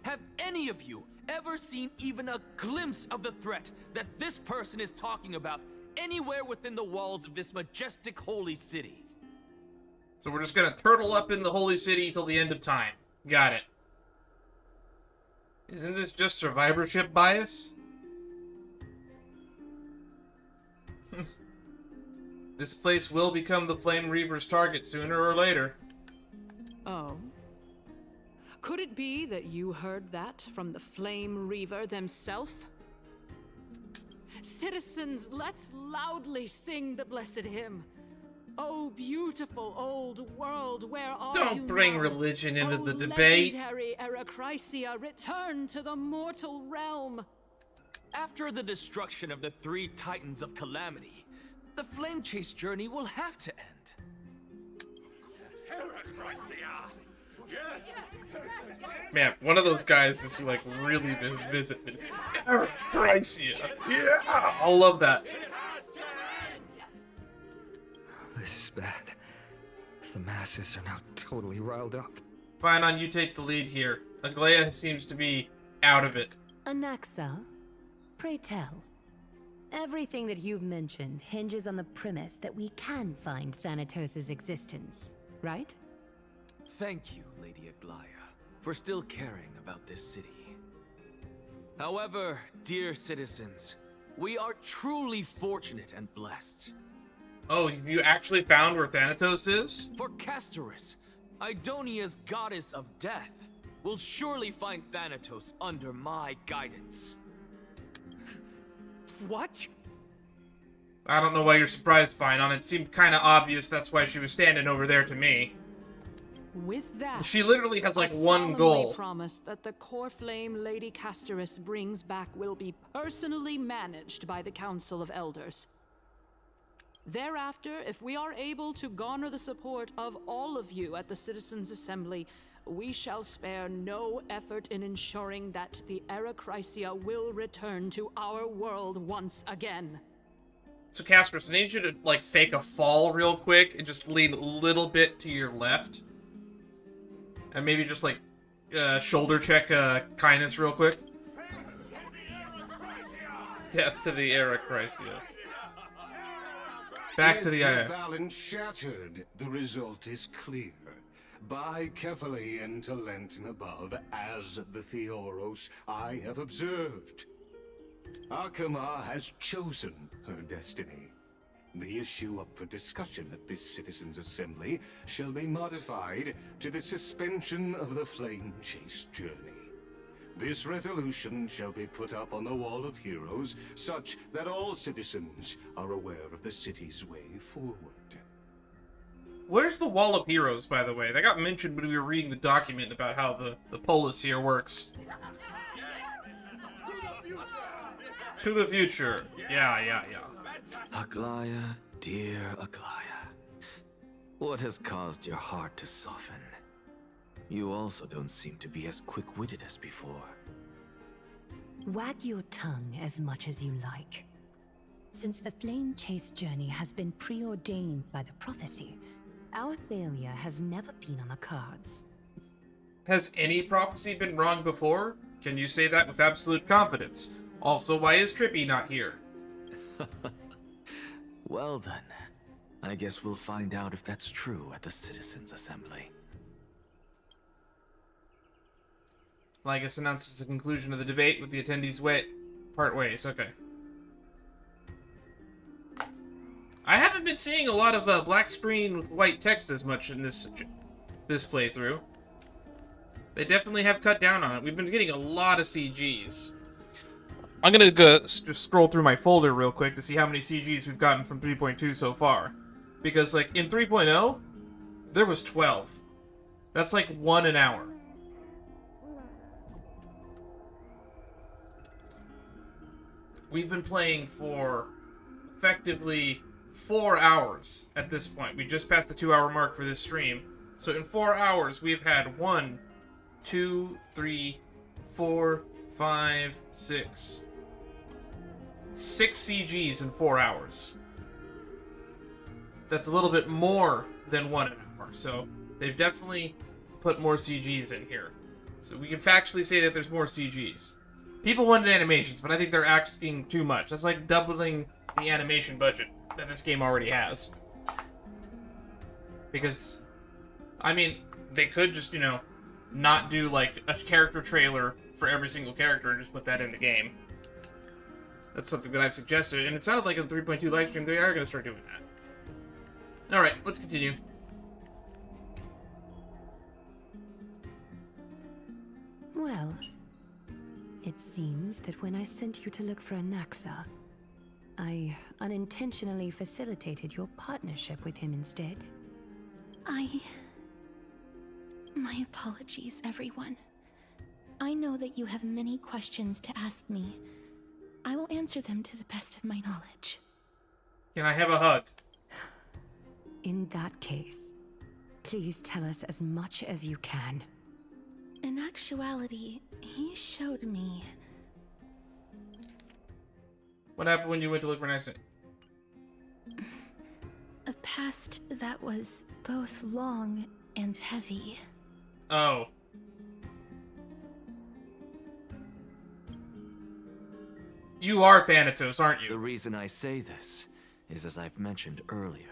have any of you ever seen even a glimpse of the threat that this person is talking about anywhere within the walls of this majestic holy city? So we're just gonna turtle up in the holy city till the end of time. Got it. Isn't this just survivorship bias? This place will become the Flame Reaper's target sooner or later. Oh? Could it be that you heard that from the Flame Reaver themselves? Citizens, let's loudly sing the blessed hymn. Oh, beautiful old world, where are you Don't bring now? religion into Oh, the debate. Legendary Erechrysia, return to the mortal realm. After the destruction of the 3 Titans of Calamity, the flame chase journey will have to end. Man, one of those guys is like really visit me. Chryssia. Yeah, I love that. This is bad. The masses are now totally riled up. Fine, on you take the lead here. Aglaia seems to be out of it. Anaxa, pray tell. Everything that you've mentioned hinges on the premise that we can find Thanatos' existence, right? Thank you, Lady Aglaia, for still caring about this city. However, dear citizens, we are truly fortunate and blessed. Oh, you actually found where Thanatos is? For Castorice, Idonia's goddess of death, will surely find Thanatos under my guidance. What? I don't know why you're surprised, Finon. It seemed kind of obvious that's why she was standing over there to me. With that, She literally has like I one solemnly goal. promise that the core flame Lady Castorice brings back will be personally managed by the Council of Elders. Thereafter, if we are able to garner the support of all of you at the Citizens' Assembly, we shall spare no effort in ensuring that the Arachrysia will return to our world once again. So, Castorice, I need you to like fake a fall real quick and just lean a little bit to your left. And maybe just like shoulder check kindness real quick. Death to the Arachrysia. Back to the With balance shattered, the result is clear. Buy carefully into Lenten above, as the Theoros I have observed. Akama has chosen her destiny. The issue up for discussion at this Citizens' Assembly shall be modified to the suspension of the Flame Chase journey. This resolution shall be put up on the Wall of Heroes, such that all citizens are aware of the city's way forward. Where's the Wall of Heroes, by the way? That got mentioned when we were reading the document about how the polis here works. To the future. Yeah. Aglaia, dear Aglaia, what has caused your heart to soften? You also don't seem to be as quick-witted as before. Wag your tongue as much as you like. Since the flame chase journey has been preordained by the prophecy, our failure has never been on the cards. Has any prophecy been wrong before? Can you say that with absolute confidence? Also, why is Trippy not here? Well then, I guess we'll find out if that's true at the Citizens' Assembly. Lygus announces the conclusion of the debate with the attendees part ways. Okay. I haven't been seeing a lot of black screen with white text as much in this playthrough. They definitely have cut down on it. We've been getting a lot of CGs. I'm gonna go just scroll through my folder real quick to see how many CGs we've gotten from 3.2 so far. Because, like, in 3.0, there was 12. That's like 1 an hour. We've been playing for effectively 4 hours at this point. We just passed the 2-hour mark for this stream. So in 4 hours, we've had 1, 2, 3, 4, 5, 6. 6 CGs in 4 hours. That's a little bit more than 1 an hour. So they've definitely put more CGs in here. So we can factually say that there's more CGs. People wanted animations, but I think they're asking too much. That's like doubling the animation budget that this game already has. Because, I mean, they could just, you know, not do like a character trailer for every single character and just put that in the game. That's something that I've suggested, and it sounded like in the 3.2 livestream they are going to start doing that. Alright, let's continue. Well, it seems that when I sent you to look for Anaxa, I unintentionally facilitated your partnership with him instead. My apologies, everyone. I know that you have many questions to ask me. I will answer them to the best of my knowledge. Can I have a hug? In that case, please tell us as much as you can. In actuality, he showed me. What happened when you went to look for an accident? A past that was both long and heavy. Oh. You are Thanatos, aren't you? The reason I say this is as I've mentioned earlier.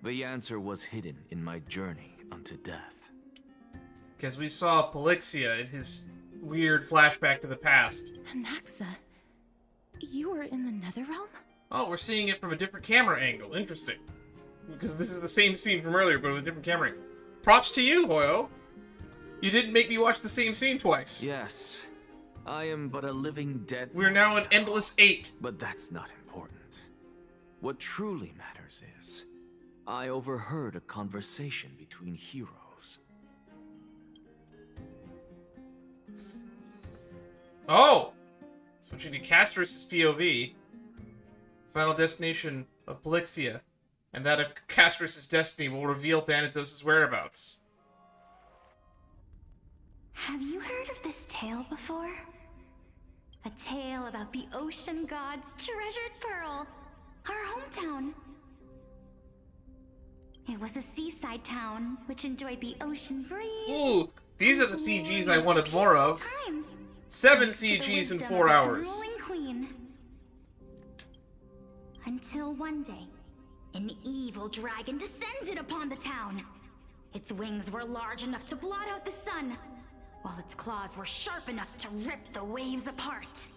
The answer was hidden in my journey unto death. Because we saw Polixia in his weird flashback to the past. Anaxa, you were in the Netherrealm? Oh, we're seeing it from a different camera angle. Interesting. Because this is the same scene from earlier, but with a different camera angle. Props to you, Hoyo. You didn't make me watch the same scene twice. Yes, I am but a living dead. We're now an endless 8. But that's not important. What truly matters is, I overheard a conversation between heroes. Oh! Switching to Castorice's POV. Final destination of Polixia, and that of Castorice's destiny will reveal Thanatos' whereabouts. Have you heard of this tale before? A tale about the ocean god's treasured pearl, our hometown. It was a seaside town which enjoyed the ocean breeze. Ooh, these are the CGs I wanted more of. 7 CGs in 4 hours. Ruling queen. Until one day, an evil dragon descended upon the town. Its wings were large enough to blot out the sun, while its claws were sharp enough to rip the waves apart.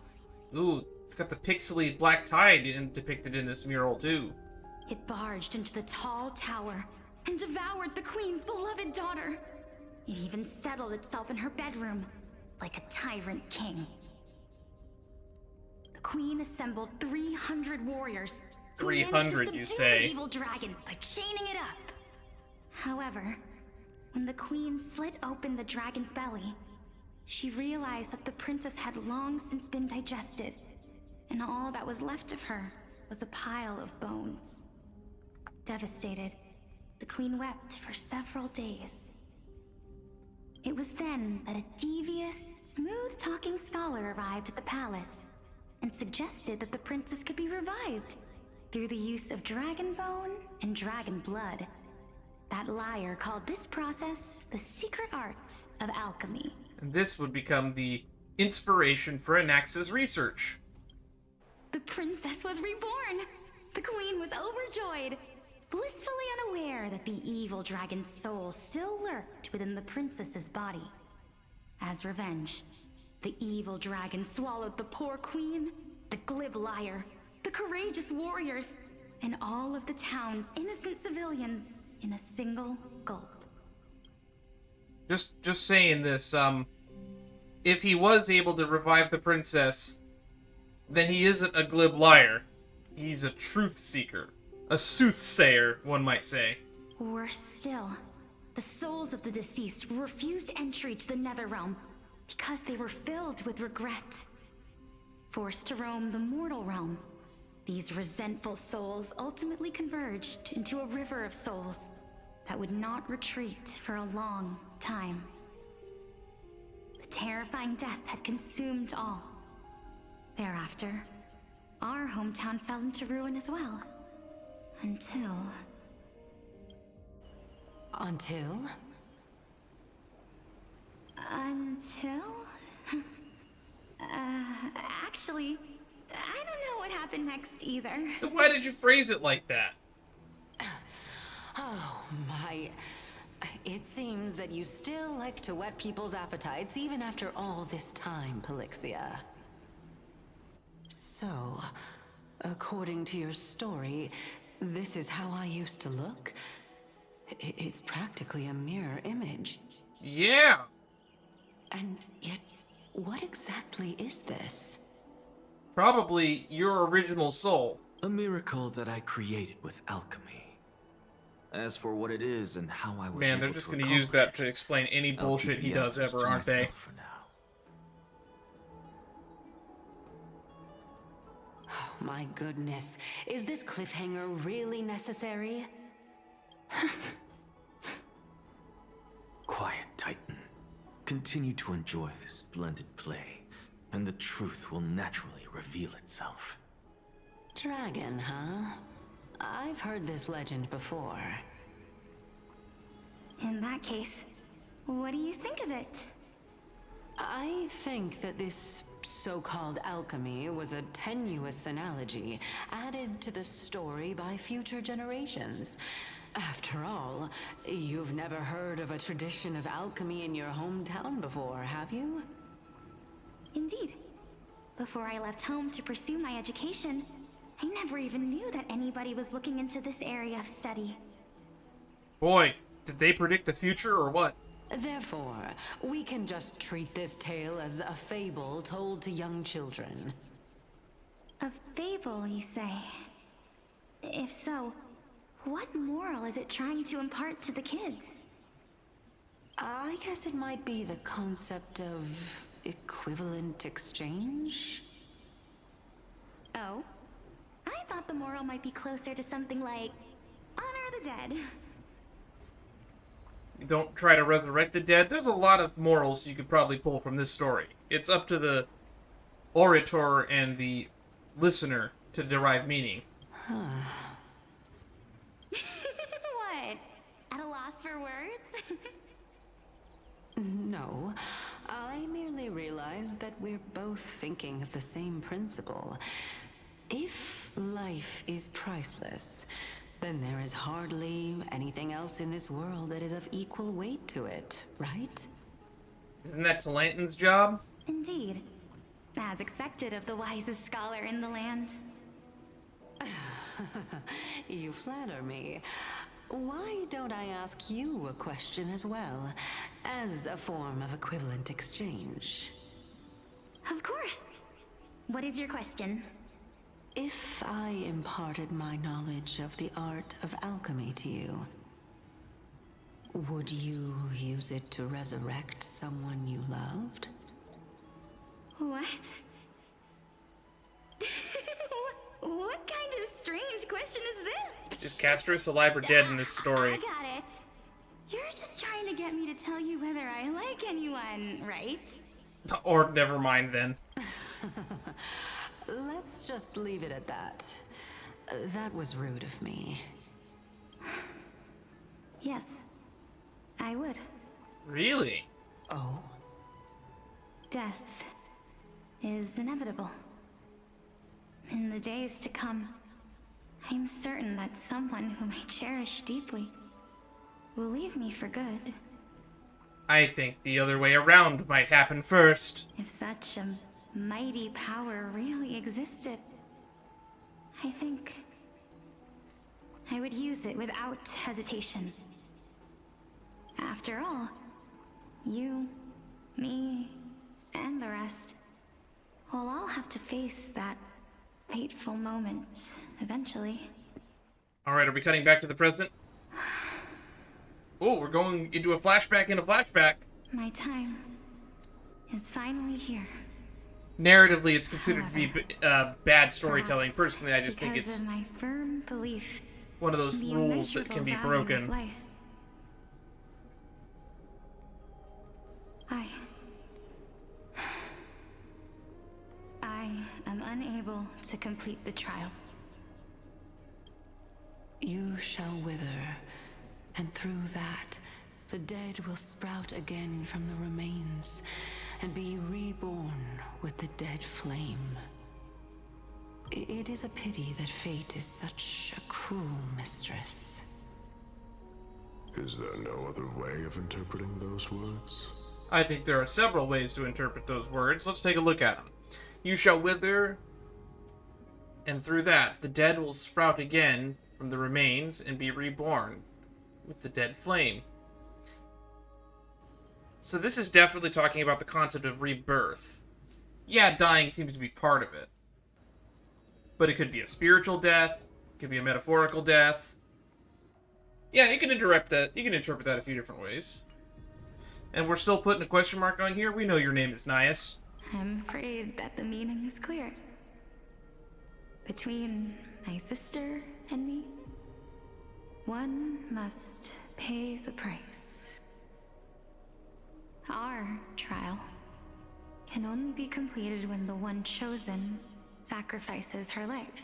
Ooh, it's got the pixely black tide depicted in this mural, too. It barged into the tall tower and devoured the queen's beloved daughter. It even settled itself in her bedroom, like a tyrant king. The queen assembled 300 warriors who managed to 300, subdue you say? the evil dragon by chaining it up. However, when the queen slit open the dragon's belly, she realized that the princess had long since been digested, and all that was left of her was a pile of bones. Devastated, the queen wept for several days. It was then that a devious, smooth-talking scholar arrived at the palace and suggested that the princess could be revived through the use of dragon bone and dragon blood. That liar called this process the secret art of alchemy. And this would become the inspiration for Anaxa's research. The princess was reborn! The queen was overjoyed, blissfully unaware that the evil dragon's soul still lurked within the princess's body. As revenge, the evil dragon swallowed the poor queen, the glib liar, the courageous warriors, and all of the town's innocent civilians in a single gulp. Just saying this, if he was able to revive the princess, then he isn't a glib liar. He's a truth seeker. A soothsayer, one might say. Worse still, the souls of the deceased refused entry to the Netherrealm because they were filled with regret. Forced to roam the mortal realm, these resentful souls ultimately converged into a river of souls that would not retreat for a long time. The terrifying death had consumed all. Thereafter, our hometown fell into ruin as well. Until... Until? Actually, I don't know what happened next either. Why did you phrase it like that? Oh my... It seems that you still like to whet people's appetites even after all this time, Polixia. So, according to your story, this is how I used to look? It's practically a mirror image. Yeah! And yet, what exactly is this? Probably your original soul. A miracle that I created with alchemy. As for what it is and how I was Man, they're able just to going to use that accomplish to explain any I'll bullshit keep he the does others ever, to aren't they? myself for now. Oh my goodness. Is this cliffhanger really necessary? Quiet, Titan. Continue to enjoy this splendid play, and the truth will naturally reveal itself. Dragon, huh? I've heard this legend before. In that case, what do you think of it? I think that this so-called alchemy was a tenuous analogy added to the story by future generations. After all, you've never heard of a tradition of alchemy in your hometown before, have you? Indeed. Before I left home to pursue my education, I never even knew that anybody was looking into this area of study. Boy, did they predict the future or what? Therefore, we can just treat this tale as a fable told to young children. A fable, you say? If so, what moral is it trying to impart to the kids? I guess it might be the concept of equivalent exchange? Oh? I thought the moral might be closer to something like honor the dead. Don't try to resurrect the dead. There's a lot of morals you could probably pull from this story. It's up to the orator and the listener to derive meaning. What? At a loss for words? No, I merely realized that we're both thinking of the same principle. If life is priceless, then there is hardly anything else in this world that is of equal weight to it, right? Isn't that Talanton's job? Indeed. As expected of the wisest scholar in the land. You flatter me. Why don't I ask you a question as well, as a form of equivalent exchange? Of course. What is your question? If I imparted my knowledge of the art of alchemy to you, would you use it to resurrect someone you loved? What? What kind of strange question is this? Is Castorice alive or dead in this story? I got it. You're just trying to get me to tell you whether I like anyone, right? Or never mind then. Let's just leave it at that. That was rude of me. Yes, I would. Really? Oh? Death is inevitable. In the days to come, I'm certain that someone whom I cherish deeply will leave me for good. I think the other way around might happen first. If such a mighty power really existed, I think I would use it without hesitation. After all, you, me, and the rest will all have to face that fateful moment eventually. Alright, are we cutting back to the present? Oh, we're going into a flashback in a flashback. My time is finally here. Narratively, it's considered to be bad storytelling. Personally, I just think Because it's of my firm belief one of those in the rules that can be immeasurable value of broken. life. I am unable to complete the trial. You shall wither, and through that, the dead will sprout again from the remains, and be reborn with the dead flame. It is a pity that fate is such a cruel mistress. Is there no other way of interpreting those words? I think there are several ways to interpret those words. Let's take a look at them. You shall wither, and through that, the dead will sprout again from the remains and be reborn with the dead flame. So this is definitely talking about the concept of rebirth. Yeah, dying seems to be part of it. But it could be a spiritual death, it could be a metaphorical death. Yeah, you can interpret that a few different ways. And we're still putting a question mark on here. We know your name is Nias. I'm afraid that the meaning is clear. Between my sister and me, one must pay the price. Our trial can only be completed when the one chosen sacrifices her life.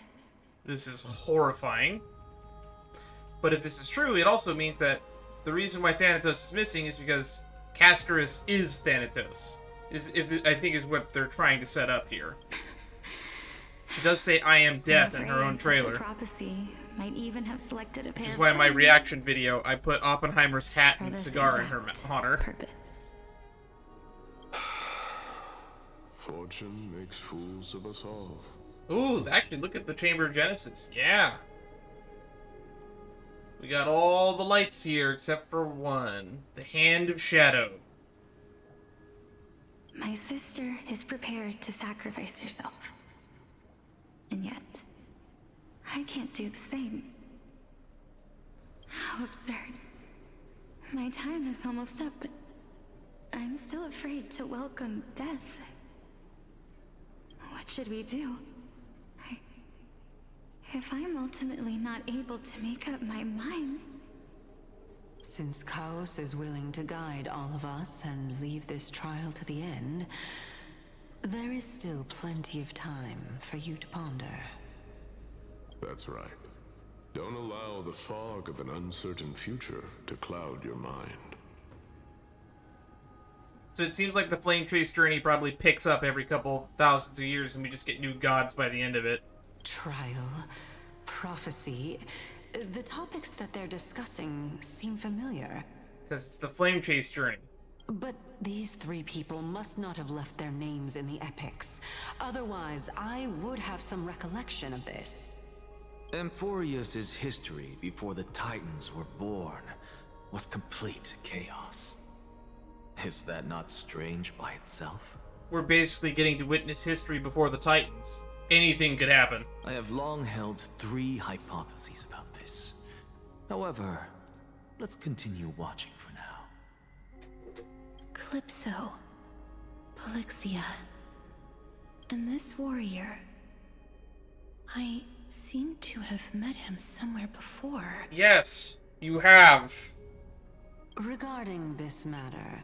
This is horrifying. But if this is true, it also means that the reason why Thanatos is missing is because Castorice is Thanatos. I think is what they're trying to set up here. She does say "I am death" in her own trailer. The prophecy might even have selected a pair. Which is of why in my twins reaction video I put Oppenheimer's hat for and this cigar in her exact honor. purpose. Fortune makes fools of us all. Ooh, actually, look at the Chamber of Genesis. Yeah. We got all the lights here except for one. The Hand of Shadow. My sister is prepared to sacrifice herself. And yet, I can't do the same. How absurd. My time is almost up, but I'm still afraid to welcome death. What should we do? If I'm ultimately not able to make up my mind... Since Chaos is willing to guide all of us and leave this trial to the end, there is still plenty of time for you to ponder. That's right. Don't allow the fog of an uncertain future to cloud your mind. So it seems like the Flame Trace journey probably picks up every couple thousands of years and we just get new gods by the end of it. Trial, prophecy, the topics that they're discussing seem familiar. Because it's the Flame Chase journey. But these three people must not have left their names in the epics. Otherwise, I would have some recollection of this. Amphorius's history before the Titans were born was complete chaos. Is that not strange by itself? We're basically getting to witness history before the Titans. Anything could happen. I have long held 3 hypotheses about this. However, let's continue watching for now. Calypso, Polixia, and this warrior. I seem to have met him somewhere before. Yes, you have. Regarding this matter,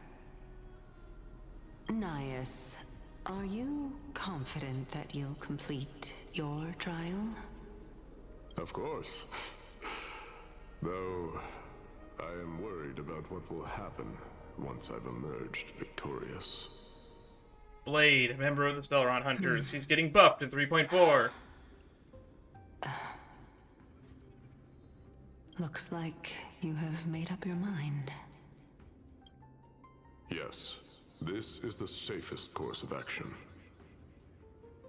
Nias, are you confident that you'll complete your trial? Of course. Though, I am worried about what will happen once I've emerged victorious. Blade, a member of the Stellaron Hunters. He's getting buffed in 3.4. Looks like you have made up your mind. Yes, this is the safest course of action.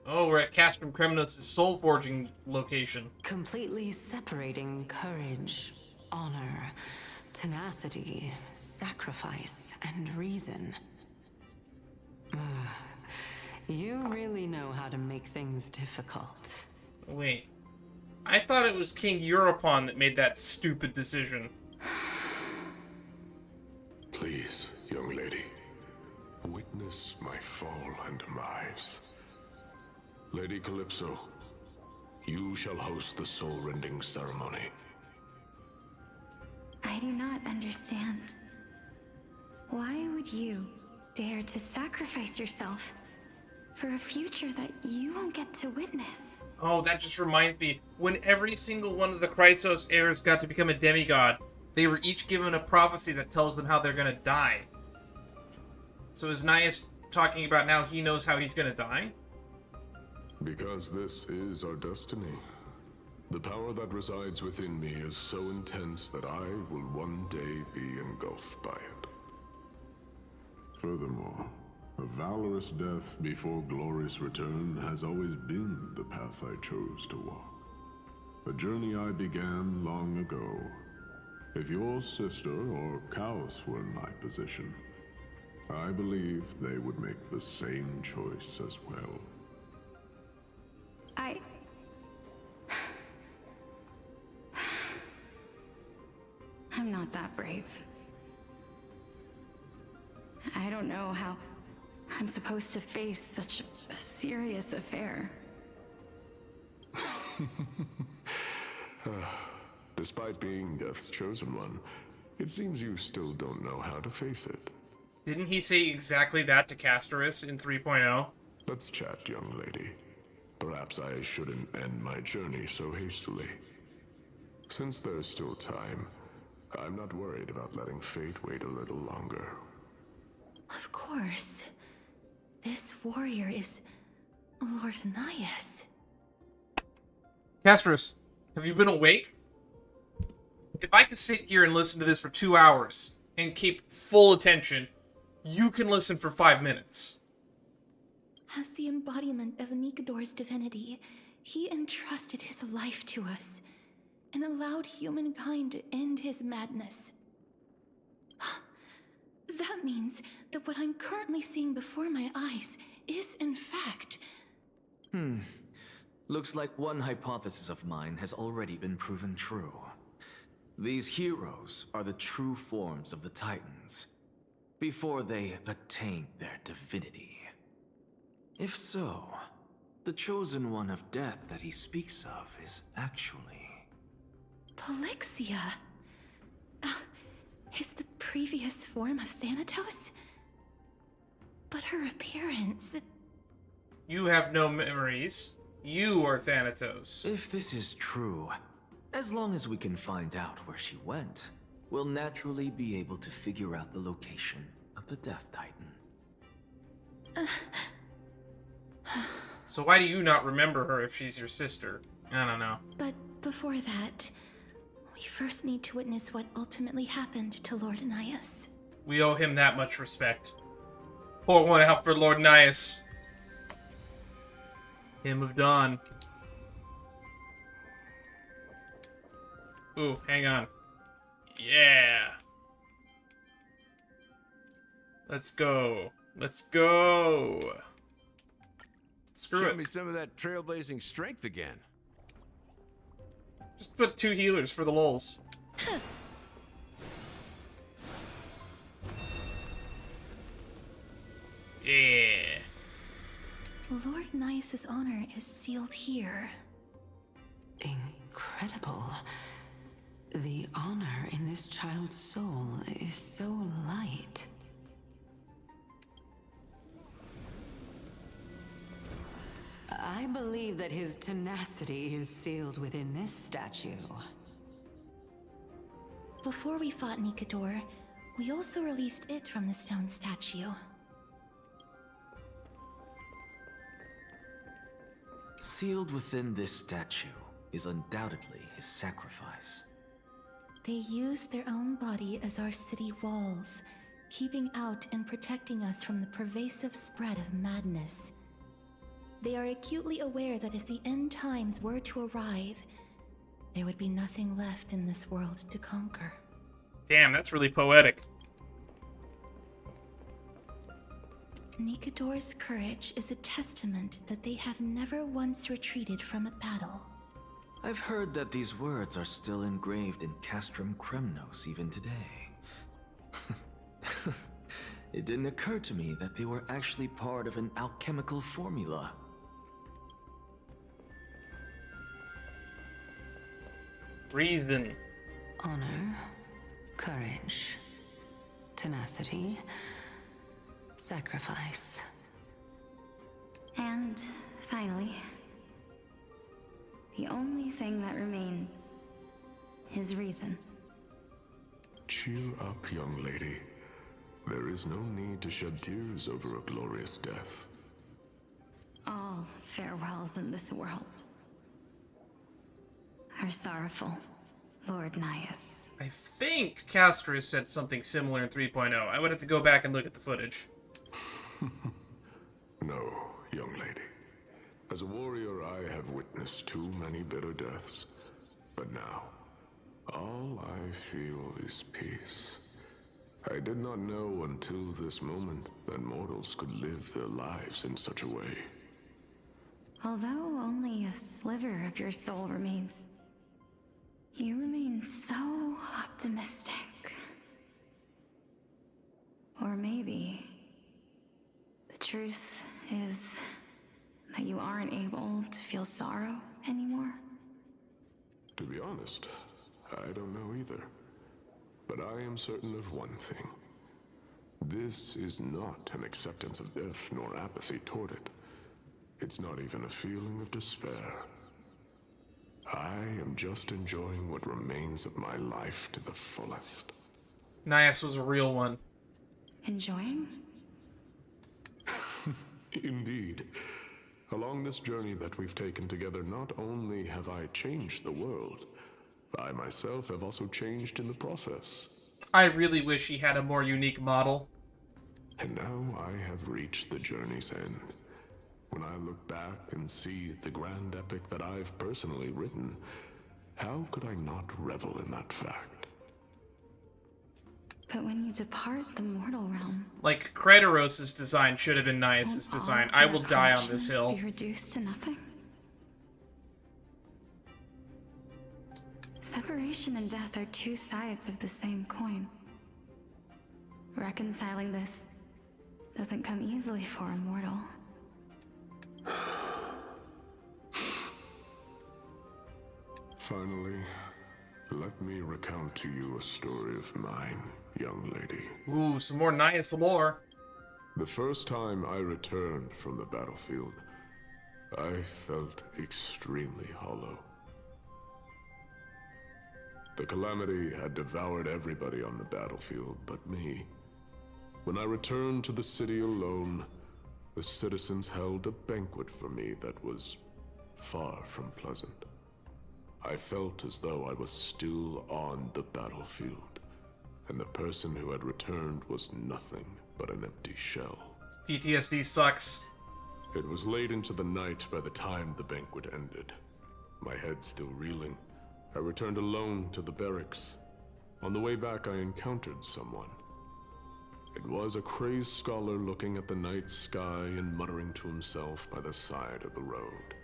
Oh, we're at Castrum Kremnos' soul forging location. Completely separating courage, honor, tenacity, sacrifice, and reason. You really know how to make things difficult. Wait. I thought it was King Europon that made that stupid decision. Please, young lady, witness my fall and demise. Lady Calypso, you shall host the soul-rending ceremony. I do not understand. Why would you dare to sacrifice yourself for a future that you won't get to witness? Oh, that just reminds me. When every single one of the Chrysos heirs got to become a demigod, they were each given a prophecy that tells them how they're gonna die. So is Nias talking about now he knows how he's gonna die? Because this is our destiny. The power that resides within me is so intense that I will one day be engulfed by it. Furthermore, a valorous death before glorious return has always been the path I chose to walk. A journey I began long ago. If your sister or Chaos were in my position, I believe they would make the same choice as well. I'm not that brave. I don't know how I'm supposed to face such a serious affair. Despite being Death's chosen one, it seems you still don't know how to face it. Didn't he say exactly that to Castorice in 3.0? Let's chat, young lady. Perhaps I shouldn't end my journey so hastily. Since there's still time, I'm not worried about letting fate wait a little longer. Of course. This warrior is Lord Anias. Castorice, have you been awake? If I can sit here and listen to this for 2 hours and keep full attention, you can listen for 5 minutes. As the embodiment of Nikador's divinity, he entrusted his life to us and allowed humankind to end his madness. That means that what I'm currently seeing before my eyes is, in fact... Looks like one hypothesis of mine has already been proven true. These heroes are the true forms of the Titans, before they attained their divinity. If so, the chosen one of death that he speaks of is actually... Polixia? Is the previous form of Thanatos? But her appearance... You have no memories. You are Thanatos. If this is true, as long as we can find out where she went, we'll naturally be able to figure out the location of the Death Titan. So why do you not remember her if she's your sister? I don't know. But before that, we first need to witness what ultimately happened to Lord Anias. We owe him that much respect. Pour one out for Lord Anias. Hymn of Dawn. Ooh, hang on. Yeah. Let's go. Let's go. Screw it. Show me some of that trailblazing strength again. Just put 2 healers for the lulz. Yeah. Lord Anias' honor is sealed here. Incredible. The honor in this child's soul is so light. I believe that his tenacity is sealed within this statue. Before we fought Nikador, we also released it from the stone statue. Sealed within this statue is undoubtedly his sacrifice. They used their own body as our city walls, keeping out and protecting us from the pervasive spread of madness. They are acutely aware that if the end times were to arrive, there would be nothing left in this world to conquer. Damn, that's really poetic. Nikador's courage is a testament that they have never once retreated from a battle. I've heard that these words are still engraved in Castrum Kremnos even today. It didn't occur to me that they were actually part of an alchemical formula. Reason. Honor, courage, tenacity, sacrifice. And finally, the only thing that remains is reason. Cheer up, young lady. There is no need to shed tears over a glorious death. All farewells in this world are sorrowful, Lord Anias. I think Castorice said something similar in 3.0. I would have to go back and look at the footage. No, young lady. As a warrior, I have witnessed too many bitter deaths. But now, all I feel is peace. I did not know until this moment that mortals could live their lives in such a way. Although only a sliver of your soul remains, you remain so optimistic. Or maybe the truth is that you aren't able to feel sorrow anymore. honest, I don't know either. But I am certain of one thing. This is not an acceptance of death nor apathy toward it. It's not even a feeling of despair. I am just enjoying what remains of my life to the fullest. Nias was a real one. Enjoying? Indeed. Along this journey that we've taken together, not only have I changed the world, I myself have also changed in the process. I really wish he had a more unique model. And now I have reached the journey's end. When I look back and see the grand epic that I've personally written, how could I not revel in that fact? But when you depart the mortal realm, Like, Crateros's design should have been Nias's design. I will die on this hill. be reduced to nothing. Separation and death are two sides of the same coin. Reconciling this doesn't come easily for a mortal. Finally, let me recount to you a story of mine, young lady. Ooh, some more Nias lore. The first time I returned from the battlefield, I felt extremely hollow. The calamity had devoured everybody on the battlefield but me. When I returned to the city alone, the citizens held a banquet for me that was far from pleasant. I felt as though I was still on the battlefield, and the person who had returned was nothing but an empty shell. PTSD sucks. It was late into the night by the time the banquet ended. My head still reeling, I returned alone to the barracks. On the way back, I encountered someone. It was a crazed scholar looking at the night sky and muttering to himself by the side of the road.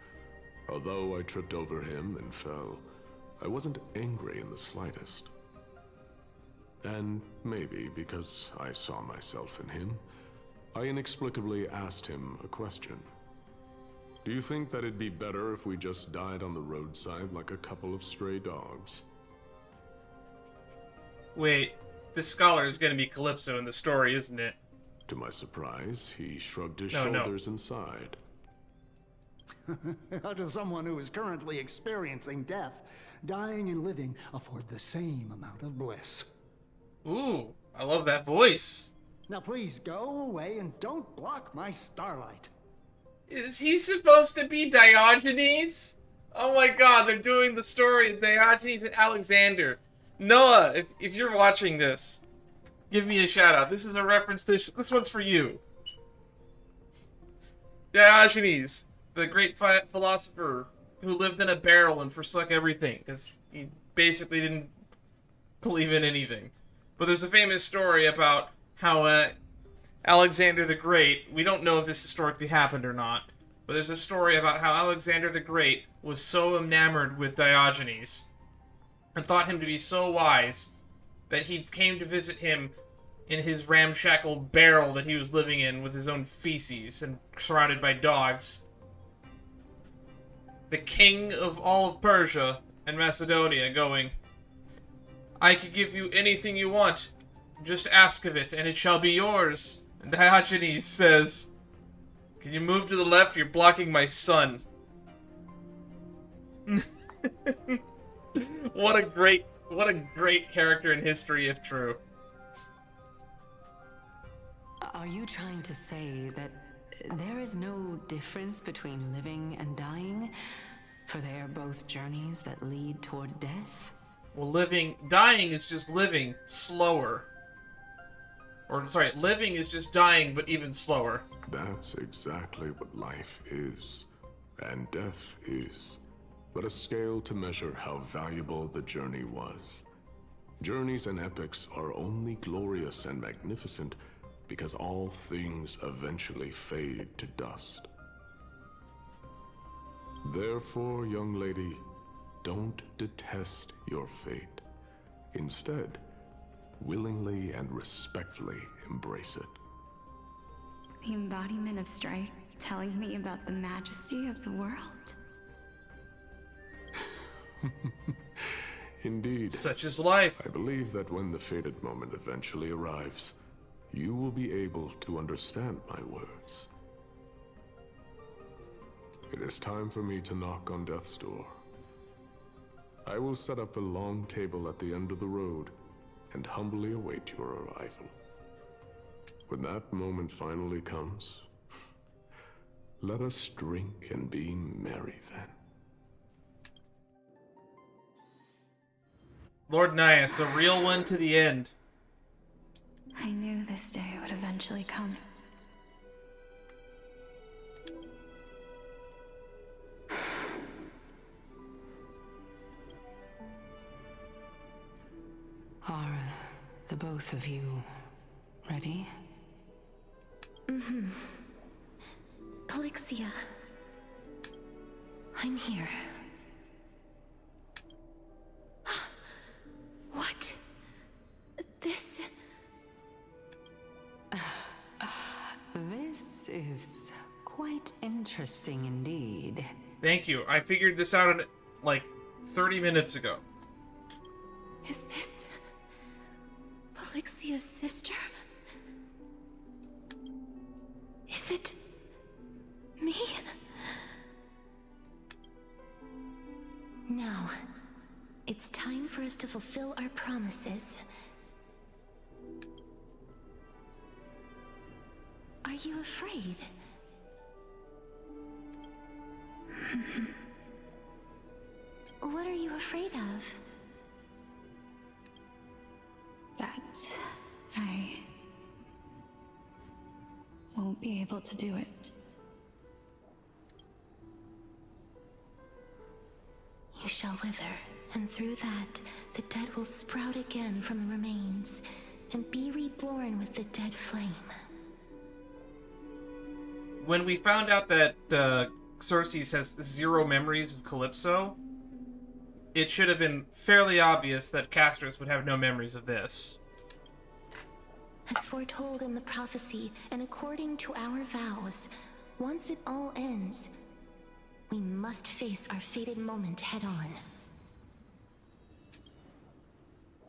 Although I tripped over him and fell, I wasn't angry in the slightest. And maybe because I saw myself in him, I inexplicably asked him a question. Do you think that it'd be better if we just died on the roadside like a couple of stray dogs? Wait, this scholar is gonna be Calypso in the story, isn't it? To my surprise, he shrugged his shoulders and sighed. How does someone who is currently experiencing death, dying and living, afford the same amount of bliss? Ooh, I love that voice. Now please go away and don't block my starlight. Is he supposed to be Diogenes? Oh my god, they're doing the story of Diogenes and Alexander. Noah, if you're watching this, give me a shout out. This is a reference to this one's for you. Diogenes, the great philosopher who lived in a barrel and forsook everything because he basically didn't believe in anything. But there's a famous story about how Alexander the Great, we don't know if this historically happened or not, but there's a story about how Alexander the Great was so enamored with Diogenes and thought him to be so wise that he came to visit him in his ramshackle barrel that he was living in with his own feces and surrounded by dogs. The king of all of Persia and Macedonia going, I could give you anything you want. Just ask of it, and it shall be yours. And Diogenes says, can you move to the left? You're blocking my sun. What a great character in history, if true. Are you trying to say that there is no difference between living and dying? For they are both journeys that lead toward death? Well, dying is just living slower. Or, sorry, living is just dying, but even slower. That's exactly what life is, and death is, but a scale to measure how valuable the journey was. Journeys and epics are only glorious and magnificent because all things eventually fade to dust. Therefore, young lady, don't detest your fate. Instead, willingly and respectfully embrace it. The embodiment of strife telling me about the majesty of the world. Indeed. Such is life. I believe that when the fated moment eventually arrives, you will be able to understand my words. It is time for me to knock on death's door. I will set up a long table at the end of the road and humbly await your arrival. When that moment finally comes, let us drink and be merry then. Lord Nias, a real one to the end. I knew this day would eventually come. Are the both of you ready? Mm-hmm. Polixia. I'm here. What? This... This is quite interesting indeed. Thank you. I figured this out in, like, 30 minutes ago. Is this... Polixia's sister? Is it... me? Now, it's time for us to fulfill our promises. Are you afraid? What are you afraid of? That I won't be able to do it. You shall wither, and through that, the dead will sprout again from the remains, and be reborn with the dead flame. When we found out that Castorice has 0 memories of Calypso, it should have been fairly obvious that Castorice would have no memories of this. As foretold in the prophecy, and according to our vows, once it all ends, we must face our fated moment head-on.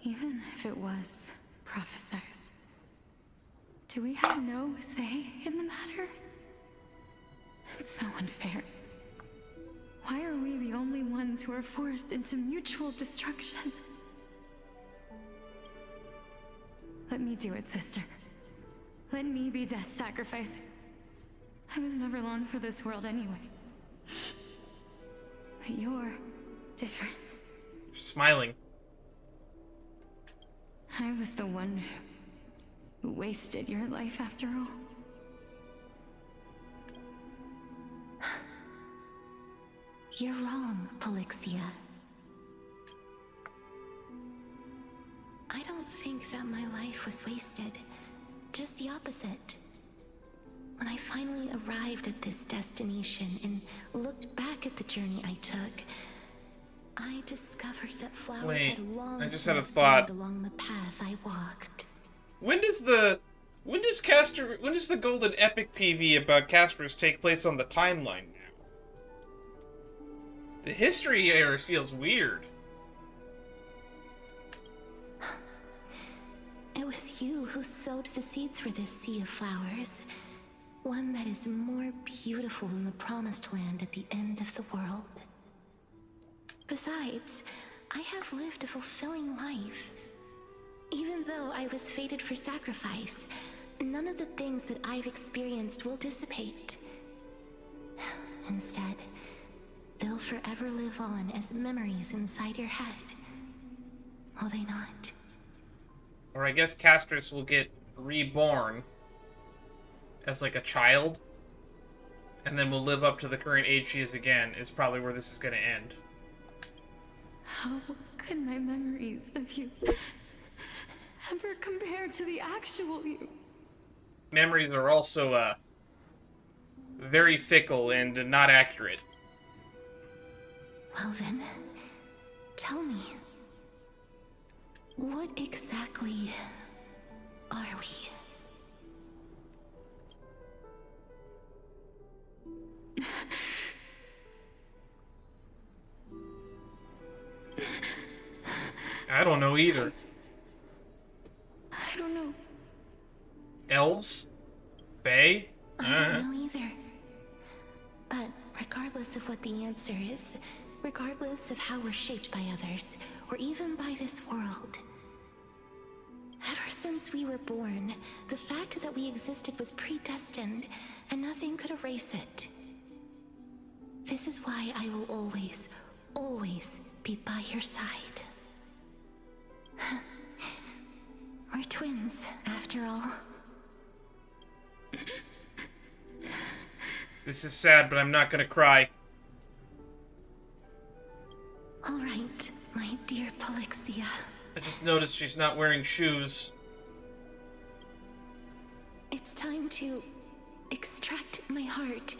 Even if it was prophesized, do we have no say in the matter? It's so unfair. Why are we the only ones who are forced into mutual destruction? Let me do it, sister. Let me be death's sacrifice. I was never long for this world anyway. But you're different. You're smiling. I was the one who wasted your life after all. You're wrong, Polixia. I don't think that my life was wasted. Just the opposite. When I finally arrived at this destination and looked back at the journey I took, I discovered that flowers had long I just had a since thought. died along the path I walked. When does the golden epic PV about Castorice take place on the timeline now? The history error feels weird. It was you who sowed the seeds for this sea of flowers. One that is more beautiful than the promised land at the end of the world. Besides, I have lived a fulfilling life. Even though I was fated for sacrifice, none of the things that I've experienced will dissipate. Instead, they'll forever live on as memories inside your head. Will they not? Or I guess Castorice will get reborn as like a child, and then will live up to the current age she is again, is probably where this is going to end. How could my memories of you ever compare to the actual you? Memories are also, very fickle and not accurate. Well then, tell me, what exactly are we? I don't know either. I don't know. Elves? Fae? I don't know either. But regardless of what the answer is, regardless of how we're shaped by others, or even by this world, ever since we were born, the fact that we existed was predestined, and nothing could erase it. This is why I will always, always be by your side. We're twins, after all. This is sad, but I'm not gonna cry. All right, my dear Polixia. I just noticed she's not wearing shoes. It's time to extract my heart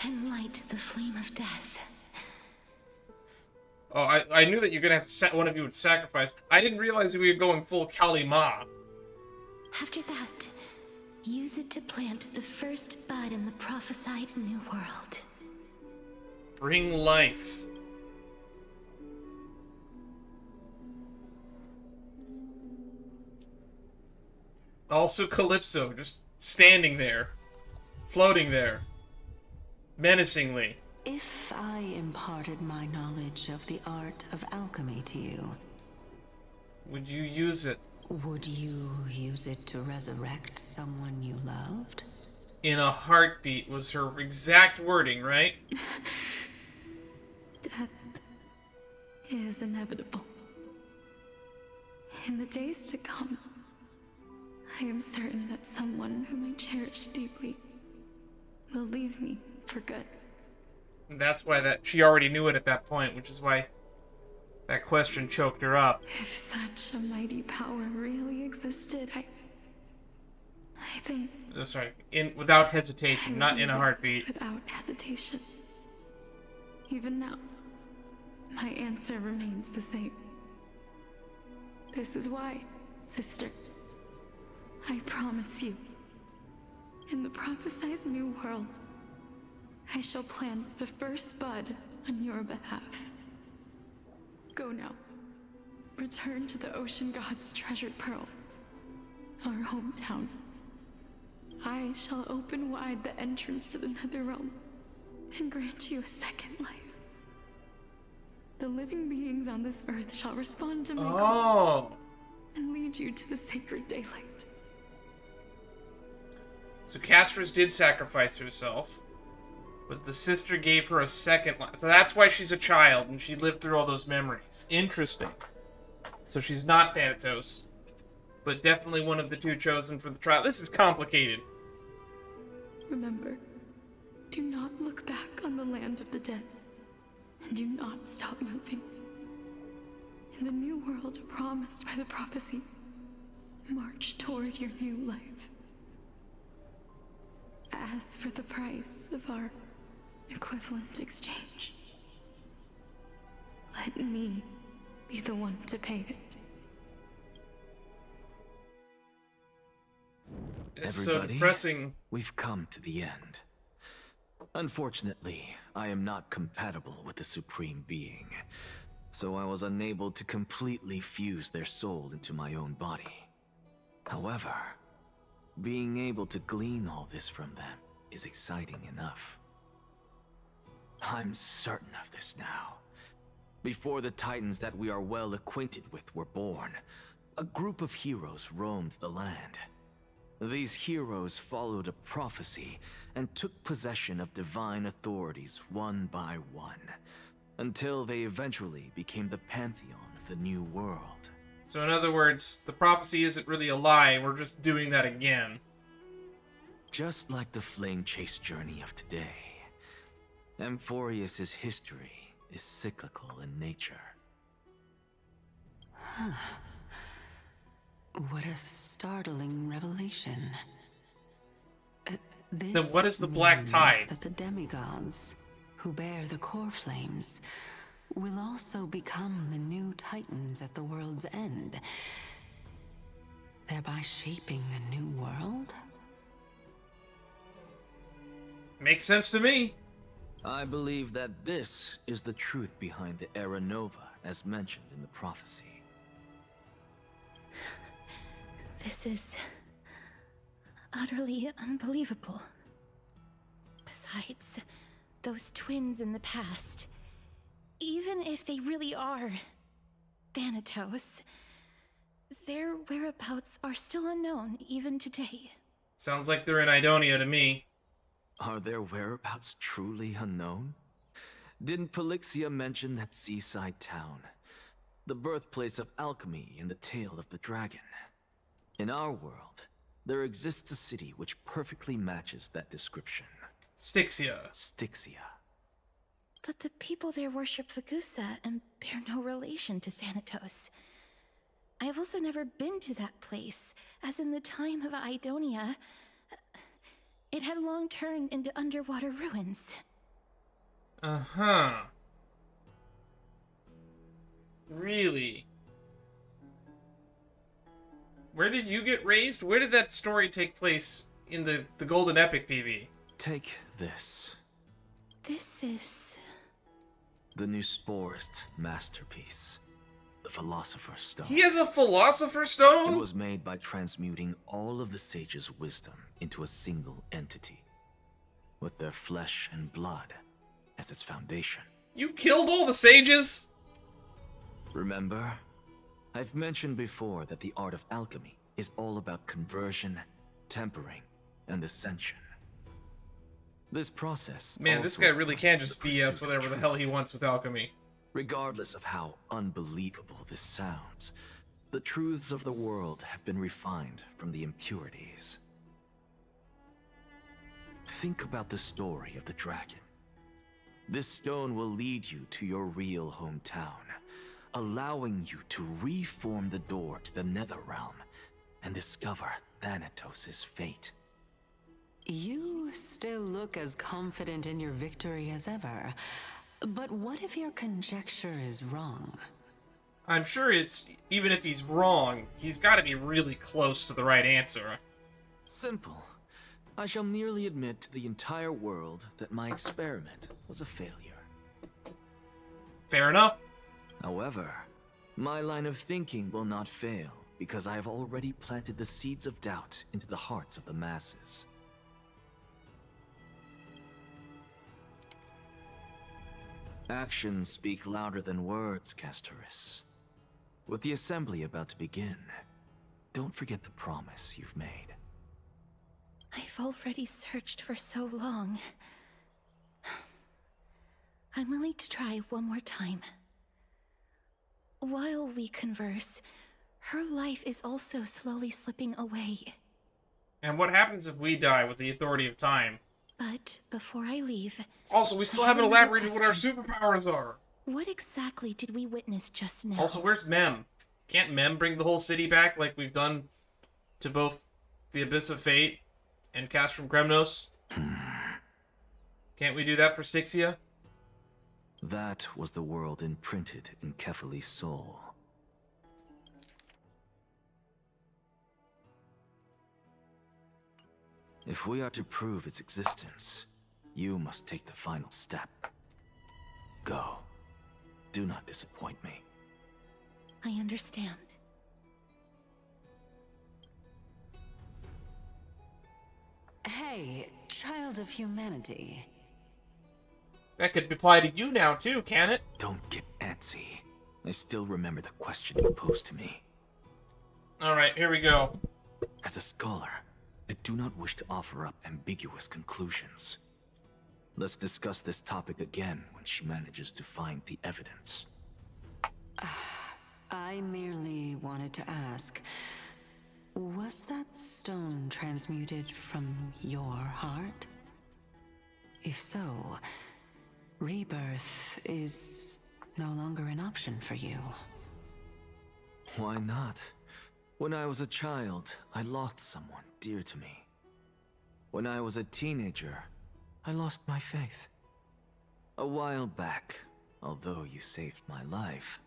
and light the flame of death. Oh, I knew that you're gonna have to one of you would sacrifice. I didn't realize we were going full Kali Ma. After that, use it to plant the first bud in the prophesied new world. Bring life. Also Calypso, just standing there. Floating there. Menacingly. If I imparted my knowledge of the art of alchemy to you, would you use it? Would you use it to resurrect someone you loved? In a heartbeat was her exact wording, right? Death is inevitable. In the days to come, I am certain that someone whom I cherish deeply will leave me for good. And that's why she already knew it at that point, which is why that question choked her up. If such a mighty power really existed, I think... Oh, sorry, without hesitation, not in a heartbeat. Without hesitation. Even now, my answer remains the same. This is why, sister, I promise you, in the prophesied new world, I shall plant the first bud on your behalf. Go now. Return to the ocean god's treasured pearl, our hometown. I shall open wide the entrance to the nether realm and grant you a second life. The living beings on this earth shall respond to my call and lead you to the sacred daylight. So Castorice did sacrifice herself, but the sister gave her a second life. So that's why she's a child, and she lived through all those memories. Interesting. So she's not Thanatos, but definitely one of the two chosen for the trial. This is complicated. Remember, do not look back on the land of the dead, and do not stop moving. In the new world promised by the prophecy, march toward your new life. As for the price of our equivalent exchange, let me be the one to pay it. It's Everybody, so depressing. We've come to the end. Unfortunately, I am not compatible with the Supreme Being, so I was unable to completely fuse their soul into my own body. However, being able to glean all this from them is exciting enough. I'm certain of this now. Before the Titans that we are well acquainted with were born, a group of heroes roamed the land. These heroes followed a prophecy and took possession of divine authorities one by one, until they eventually became the pantheon of the new world. So in other words, the prophecy isn't really a lie, we're just doing that again. Just like the flame chase journey of today, Amphorius's history is cyclical in nature. Huh. What a startling revelation. This Then what is the Black means Tide? that the demigods, who bear the core flames, will also become the new Titans at the world's end, thereby shaping a new world? Makes sense to me. I believe that this is the truth behind the Era Nova, as mentioned in the prophecy. This is utterly unbelievable. Besides, those twins in the past, even if they really are Thanatos, their whereabouts are still unknown even today. Sounds like they're in Idonia to me. Are their whereabouts truly unknown? Didn't Polixia mention that seaside town? The birthplace of alchemy in the tale of the dragon. In our world, there exists a city which perfectly matches that description. Styxia. Styxia. But the people there worship Vagusa and bear no relation to Thanatos. I have also never been to that place, as in the time of Idonia, it had long turned into underwater ruins. Uh-huh. Really? Where did you get raised? Where did that story take place in the Golden Epic PV? Take this. This is... the new Sporist masterpiece. The Philosopher's Stone. He has a Philosopher's Stone? It was made by transmuting all of the sages' wisdom into a single entity, with their flesh and blood as its foundation. You killed all the sages? Remember? I've mentioned before that the art of alchemy is all about conversion, tempering, and ascension. This process... Man, this guy really can just BS whatever the hell he wants with alchemy. Regardless of how unbelievable this sounds, the truths of the world have been refined from the impurities. Think about the story of the dragon. This stone will lead you to your real hometown, allowing you to reform the door to the Netherrealm and discover Thanatos' fate. You still look as confident in your victory as ever. But what if your conjecture is wrong? I'm sure it's... even if he's wrong, he's got to be really close to the right answer. Simple. I shall merely admit to the entire world that my experiment was a failure. Fair enough. However, my line of thinking will not fail, because I have already planted the seeds of doubt into the hearts of the masses. Actions speak louder than words, Castorice. With the assembly about to begin, don't forget the promise you've made. I've already searched for so long. I'm willing to try one more time. While we converse, her life is also slowly slipping away. And what happens if we die with the authority of time? But before I leave... Also, we still haven't elaborated what our superpowers are. What exactly did we witness just now? Also, where's Mem? Can't Mem bring the whole city back like we've done to both the Abyss of Fate and Cast from Kremnos? Can't we do that for Styxia? That was the world imprinted in Kefali's soul. If we are to prove its existence, you must take the final step. Go. Do not disappoint me. I understand. Hey, child of humanity. That could apply to you now, too, can it? Don't get antsy. I still remember the question you posed to me. Alright, here we go. As a scholar, I do not wish to offer up ambiguous conclusions. Let's discuss this topic again when she manages to find the evidence. I merely wanted to ask, was that stone transmuted from your heart? If so, rebirth is no longer an option for you. Why not? When I was a child, I lost someone dear to me. When I was a teenager, I lost my faith. A while back, although you saved my life,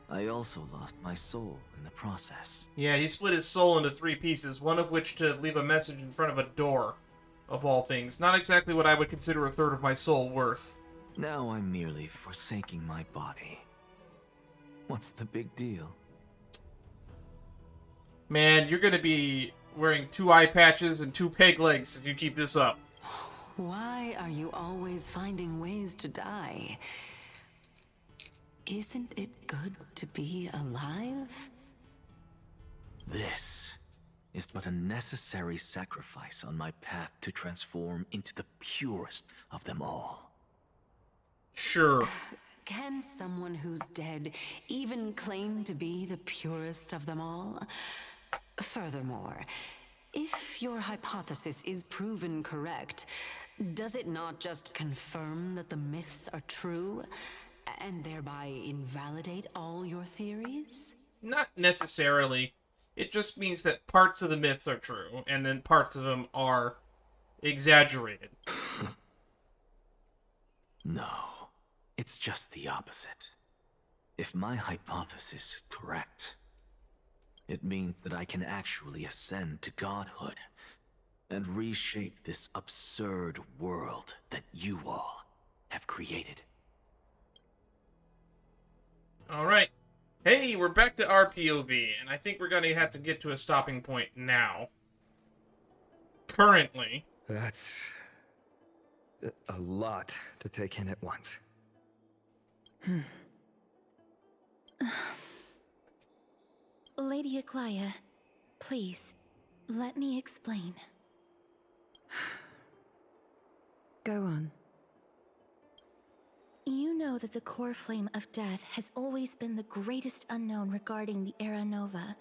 I also lost my soul in the process. Yeah, he split his soul into 3 pieces, one of which to leave a message in front of a door, of all things. Not exactly what I would consider a third of my soul worth. Now I'm merely forsaking my body. What's the big deal? Man, you're gonna be wearing 2 eye patches and 2 peg legs if you keep this up. Why are you always finding ways to die? Isn't it good to be alive? This is but a necessary sacrifice on my path to transform into the purest of them all. Sure. Can someone who's dead even claim to be the purest of them all? Furthermore, if your hypothesis is proven correct, does it not just confirm that the myths are true, and thereby invalidate all your theories? Not necessarily. It just means that parts of the myths are true, and then parts of them are exaggerated. No, it's just the opposite. If my hypothesis is correct, it means that I can actually ascend to godhood and reshape this absurd world that you all have created. Alright. Hey, we're back to our POV, and I think we're gonna have to get to a stopping point now. Currently. That's a lot to take in at once. Lady Aglaia, please, let me explain. Go on. You know that the core flame of death has always been the greatest unknown regarding the Era Nova,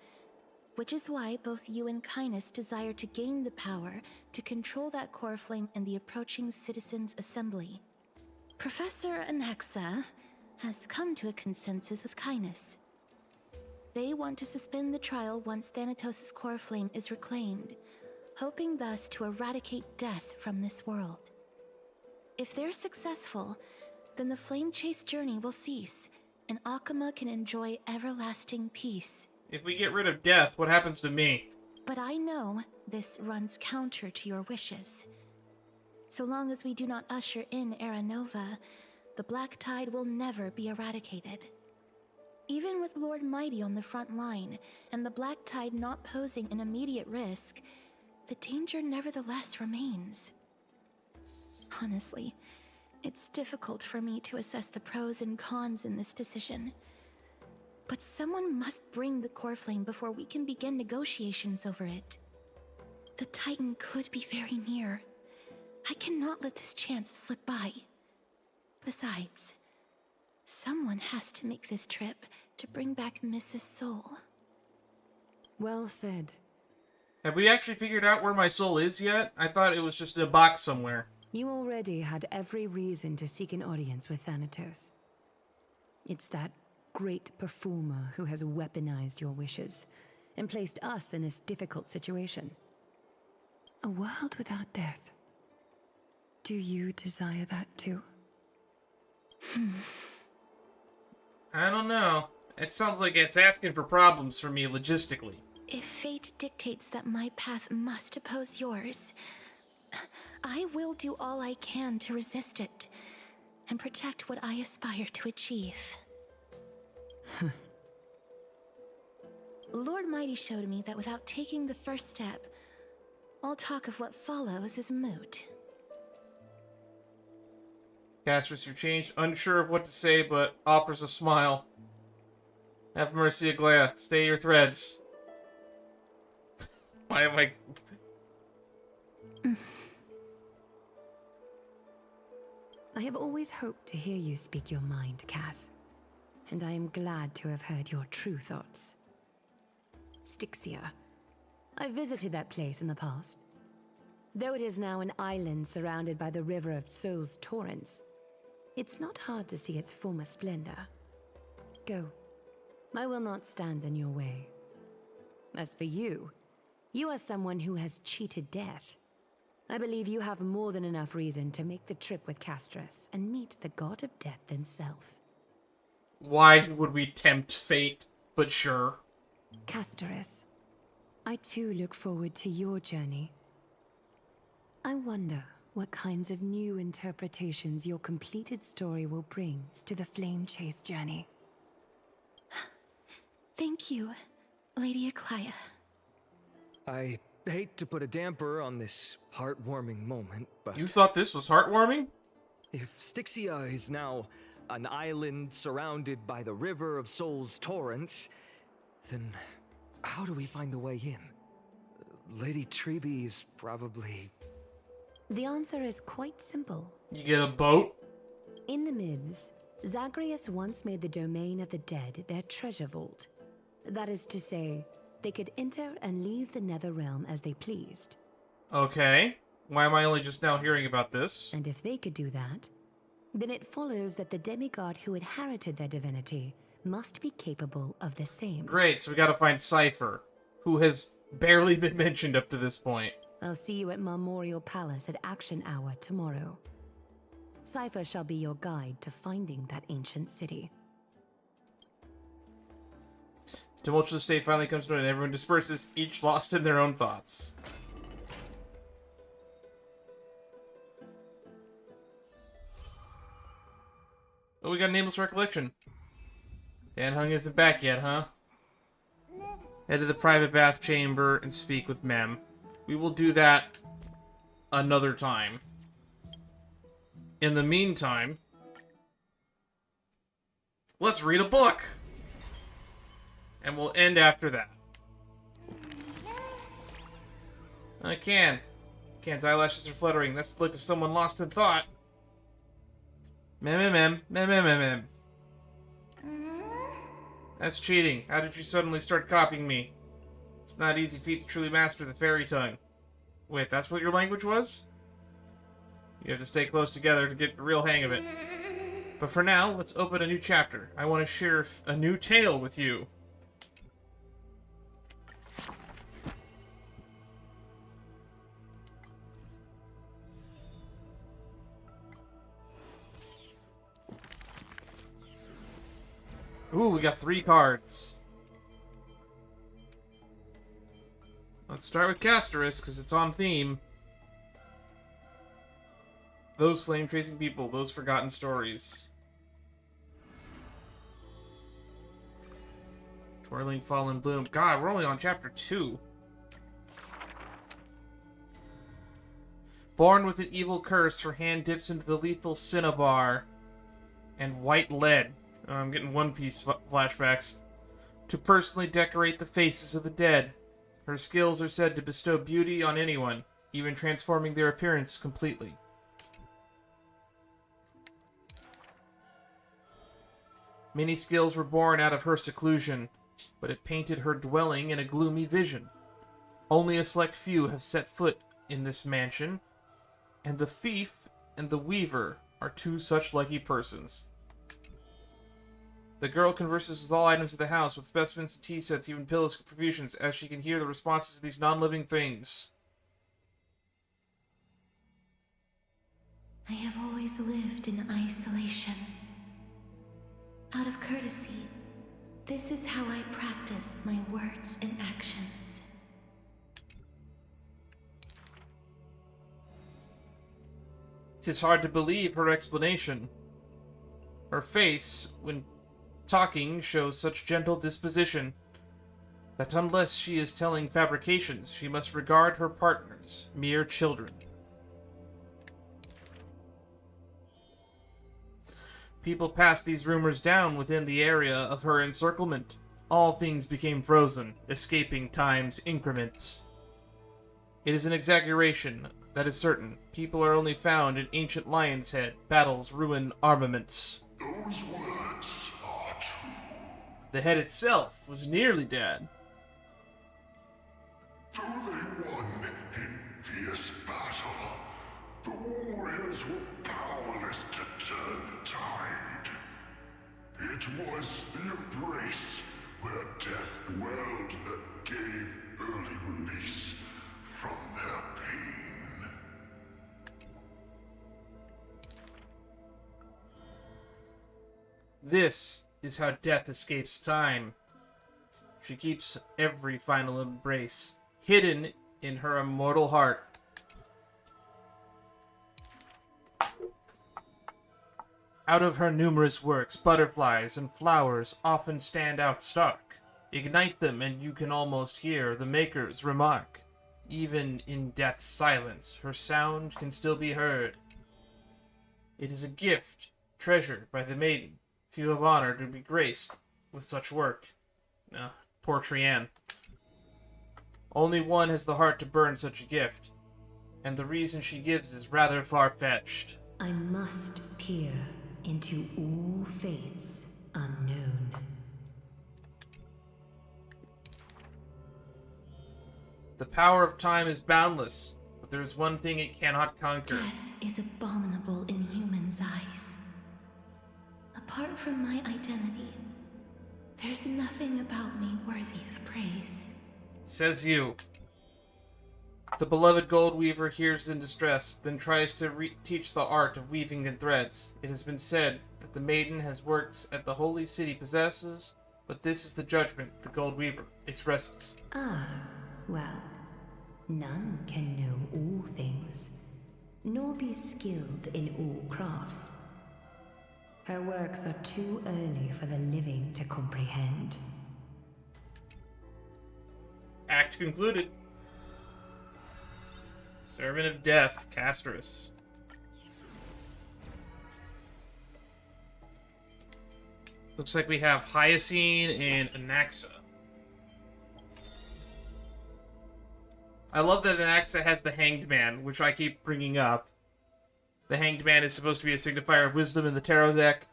which is why both you and Kindness desire to gain the power to control that core flame in the approaching Citizens' Assembly. Professor Anaxa has come to a consensus with Kindness. They want to suspend the trial once Thanatos' core flame is reclaimed, hoping thus to eradicate death from this world. If they're successful, then the flame chase journey will cease, and Akama can enjoy everlasting peace. If we get rid of death, what happens to me? But I know this runs counter to your wishes. So long as we do not usher in Era Nova, the Black Tide will never be eradicated. Even with Lord Mighty on the front line, and the Black Tide not posing an immediate risk, the danger nevertheless remains. Honestly, it's difficult for me to assess the pros and cons in this decision. But someone must bring the core flame before we can begin negotiations over it. The Titan could be very near. I cannot let this chance slip by. Besides, someone has to make this trip to bring back Mrs. Soul. Well said. Have we actually figured out where my soul is yet? I thought it was just in a box somewhere. You already had every reason to seek an audience with Thanatos. It's that great performer who has weaponized your wishes and placed us in this difficult situation. A world without death. Do you desire that too? I don't know. It sounds like it's asking for problems for me logistically. If fate dictates that my path must oppose yours, I will do all I can to resist it and protect what I aspire to achieve. Lord Mighty showed me that without taking the first step, all talk of what follows is moot. Castorice, you're changed, unsure of what to say, but offers a smile. Have mercy, Aglaia. Stay your threads. Why am I... I have always hoped to hear you speak your mind, Cass. And I am glad to have heard your true thoughts. Styxia. I visited that place in the past. Though it is now an island surrounded by the river of Soul's torrents, it's not hard to see its former splendor. Go. I will not stand in your way. As for you, you are someone who has cheated death. I believe you have more than enough reason to make the trip with Castorice and meet the god of death himself. Why would we tempt fate? But sure. Castorice, I too look forward to your journey. I wonder what kinds of new interpretations your completed story will bring to the Flame Chase journey. Thank you, Lady Aglaia. I hate to put a damper on this heartwarming moment, but... You thought this was heartwarming? If Styxia is now an island surrounded by the River of Souls torrents, then how do we find a way in? Lady Treby is probably... The answer is quite simple. You get a boat? In the myths, Zagreus once made the domain of the dead their treasure vault. That is to say, they could enter and leave the nether realm as they pleased. Okay. Why am I only just now hearing about this? And if they could do that, then it follows that the demigod who inherited their divinity must be capable of the same. Great, so we gotta find Cypher, who has barely been mentioned up to this point. I'll see you at Memorial Palace at Action Hour tomorrow. Cypher shall be your guide to finding that ancient city. Tumultuous state finally comes to an end. Everyone disperses, each lost in their own thoughts. Oh, we got a nameless recollection. Dan Hung isn't back yet, huh? Head to the private bath chamber and speak with Mem. We will do that another time. In the meantime, let's read a book! And we'll end after that. I can. Can's eyelashes are fluttering. That's the look of someone lost in thought. Mem. That's cheating. How did you suddenly start copying me? It's not an easy feat to truly master the fairy tongue. Wait, that's what your language was? You have to stay close together to get the real hang of it. But for now, let's open a new chapter. I want to share a new tale with you. Ooh, we got 3 cards. Let's start with Castorice, because it's on theme. Those flame-chasing people, those forgotten stories. Twirling Fallen Bloom. God, we're only on chapter 2. Born with an evil curse, her hand dips into the lethal cinnabar and white lead. Oh, I'm getting One Piece flashbacks. To personally decorate the faces of the dead. Her skills are said to bestow beauty on anyone, even transforming their appearance completely. Many skills were born out of her seclusion, but it painted her dwelling in a gloomy vision. Only a select few have set foot in this mansion, and the thief and the weaver are 2 such lucky persons. The girl converses with all items of the house, with specimens and tea sets, even pillows and provisions, as she can hear the responses of these non-living things. I have always lived in isolation. Out of courtesy, this is how I practice my words and actions. Tis hard to believe her explanation. Her face, when talking, shows such gentle disposition that unless she is telling fabrications, she must regard her partners mere children. People passed these rumors down within the area of her encirclement. All things became frozen, escaping time's increments. It is an exaggeration, that is certain. People are only found in ancient Lion's Head, battles, ruin, armaments. Those words are true. The head itself was nearly dead. Though they won in fierce battle, the warriors were powerless to turn the tide. It was the embrace where death dwelled that gave early release from their pain. This is how death escapes time. She keeps every final embrace hidden in her immortal heart. Out of her numerous works, butterflies and flowers often stand out stark. Ignite them and you can almost hear the maker's remark. Even in death's silence, her sound can still be heard. It is a gift treasured by the maiden. Few have honor to be graced with such work. Poor Trianne. Only one has the heart to burn such a gift, and the reason she gives is rather far-fetched. I must peer into all fates unknown. The power of time is boundless, but there is one thing it cannot conquer. Death is abominable in humans' eyes. Apart from my identity, there's nothing about me worthy of praise. Says you. The beloved gold weaver hears in distress, then tries to teach the art of weaving in threads. It has been said that the maiden has works that the holy city possesses, but this is the judgment the gold weaver expresses. Ah, well, none can know all things, nor be skilled in all crafts. Her works are too early for the living to comprehend. Act concluded. Servant of Death, Castorice. Looks like we have Hyacine and Anaxa. I love that Anaxa has the Hanged Man, which I keep bringing up. The Hanged Man is supposed to be a signifier of wisdom in the tarot deck,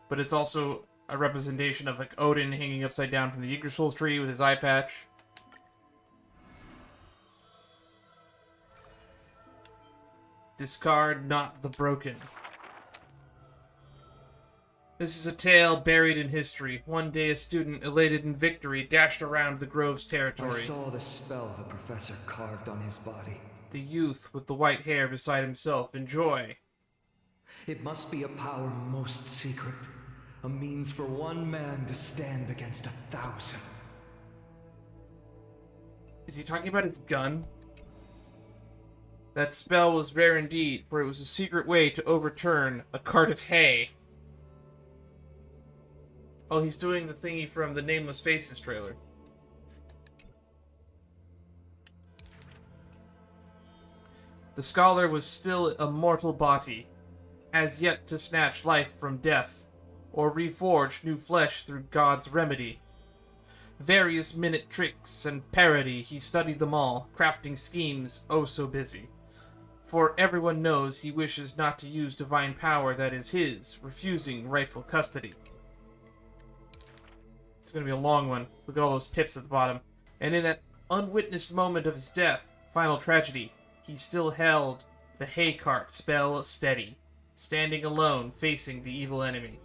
but it's also a representation of like Odin hanging upside down from the Yggdrasil tree with his eye patch. Discard not the broken. This is a tale buried in history. One day a student, elated in victory, dashed around the grove's territory. I saw the spell the professor carved on his body. The youth with the white hair beside himself in joy. It must be a power most secret. A means for one man to stand against 1,000. Is he talking about his gun? That spell was rare indeed, for it was a secret way to overturn a cart of hay. Oh, he's doing the thingy from the Nameless Faces trailer. The scholar was still a mortal body, as yet to snatch life from death, or reforge new flesh through God's remedy. Various minute tricks and parody, he studied them all, crafting schemes oh so busy. For everyone knows he wishes not to use divine power that is his, refusing rightful custody. It's gonna be a long one. Look at all those pips at the bottom. And in that unwitnessed moment of his death, final tragedy, he still held the hay cart spell steady, standing alone, facing the evil enemy.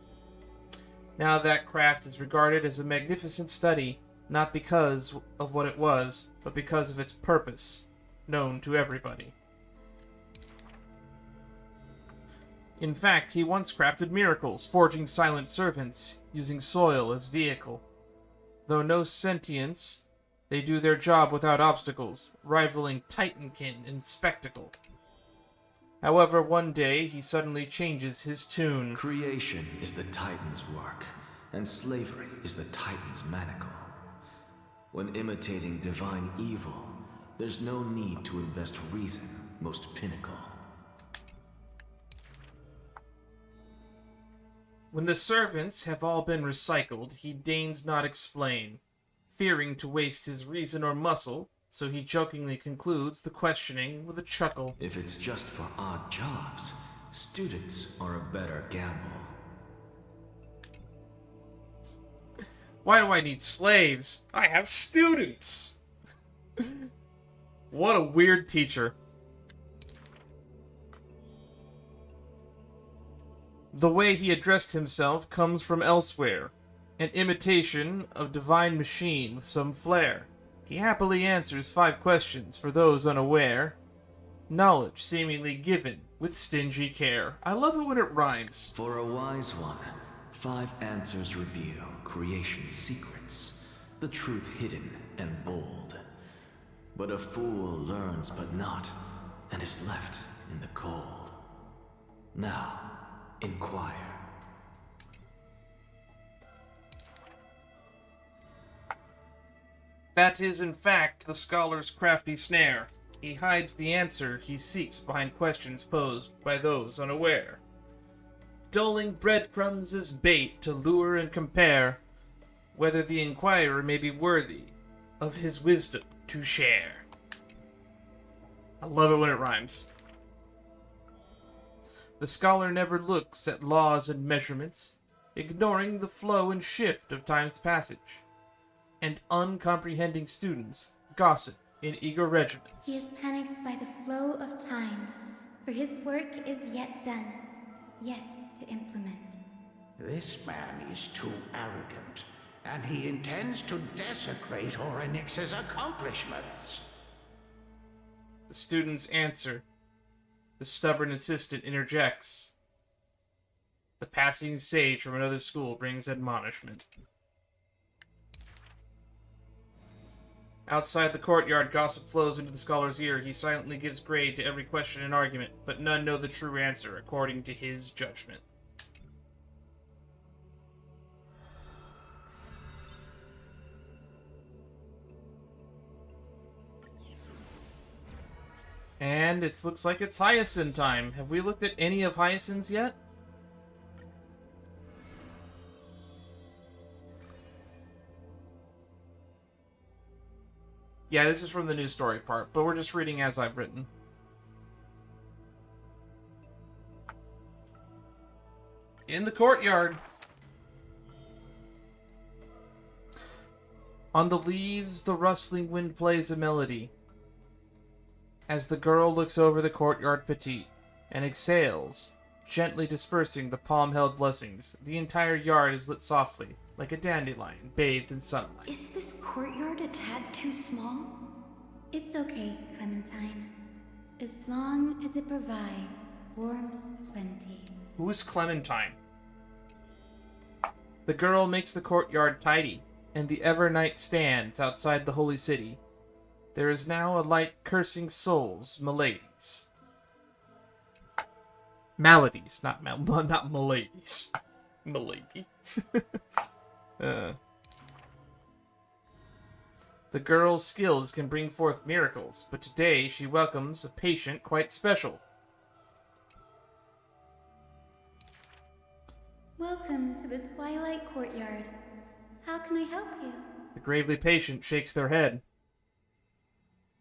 Now that craft is regarded as a magnificent study, not because of what it was, but because of its purpose, known to everybody. In fact, he once crafted miracles, forging silent servants, using soil as vehicle. Though no sentience, they do their job without obstacles, rivaling Titankin in spectacle. However, one day, he suddenly changes his tune. Creation is the Titan's work, and slavery is the Titan's manacle. When imitating divine evil, there's no need to invest reason, most pinnacle. When the servants have all been recycled, he deigns not explain, fearing to waste his reason or muscle, so he jokingly concludes the questioning with a chuckle. If it's just for odd jobs, students are a better gamble. Why do I need slaves? I have students! What a weird teacher. The way he addressed himself comes from elsewhere, an imitation of divine machine with some flair. He happily answers 5 questions for those unaware, knowledge seemingly given with stingy care. I love it when it rhymes. For a wise one, 5 answers reveal creation's secrets, the truth hidden and bold. But a fool learns but not, and is left in the cold. Now, inquire. That is, in fact, the scholar's crafty snare. He hides the answer he seeks behind questions posed by those unaware, doling breadcrumbs as bait to lure and compare whether the inquirer may be worthy of his wisdom to share. I love it when it rhymes. The scholar never looks at laws and measurements, ignoring the flow and shift of time's passage, and uncomprehending students gossip in eager regiments. He is panicked by the flow of time, for his work is yet done, yet to implement. This man is too arrogant, and he intends to desecrate Orynyx's accomplishments. The students answer. The stubborn assistant interjects. The passing sage from another school brings admonishment. Outside the courtyard, gossip flows into the scholar's ear. He silently gives grade to every question and argument, but none know the true answer according to his judgment. And it looks like it's Hyacine time. Have we looked at any of Hyacine's yet? Yeah, this is from the news story part, but we're just reading as I've written. In the courtyard. On the leaves, the rustling wind plays a melody. As the girl looks over the courtyard petite and exhales, gently dispersing the palm-held blessings, the entire yard is lit softly, like a dandelion bathed in sunlight. Is this courtyard a tad too small? It's okay, Clementine. As long as it provides warmth plenty. Who is Clementine? The girl makes the courtyard tidy, and the Evernight stands outside the holy city. There is now a light cursing souls, maladies. Maladies, not maladies. Malady. The girl's skills can bring forth miracles, but today she welcomes a patient quite special. Welcome to the Twilight Courtyard. How can I help you? The gravely patient shakes their head.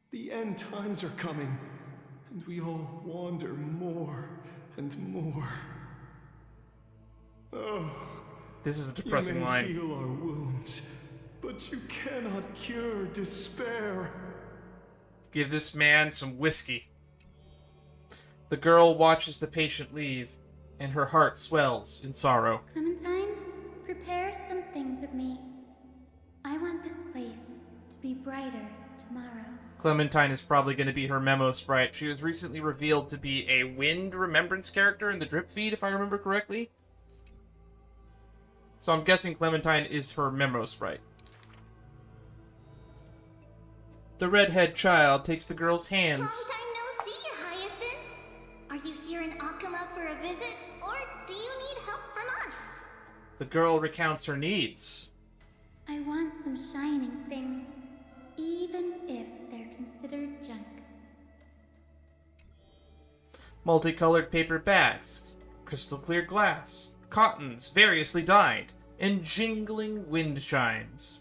The end times are coming, and we all wander more and more. Oh, this is a depressing you may line. Heal our wounds, but you cannot cure despair. Give this man some whiskey. The girl watches the patient leave, and her heart swells in sorrow. Clementine, prepare some things of me. I want this place to be brighter tomorrow. Clementine is probably going to be her memo sprite. She was recently revealed to be a wind remembrance character in the drip feed, if I remember correctly. So I'm guessing Clementine is her memo sprite. The redhead child takes the girl's hands. Long time no see, Hyacine. Are you here in Akama for a visit, or do you need help from us? The girl recounts her needs. I want some shining things, even if they're considered junk. Multicolored paper bags, crystal clear glass, cottons variously dyed, and jingling wind chimes.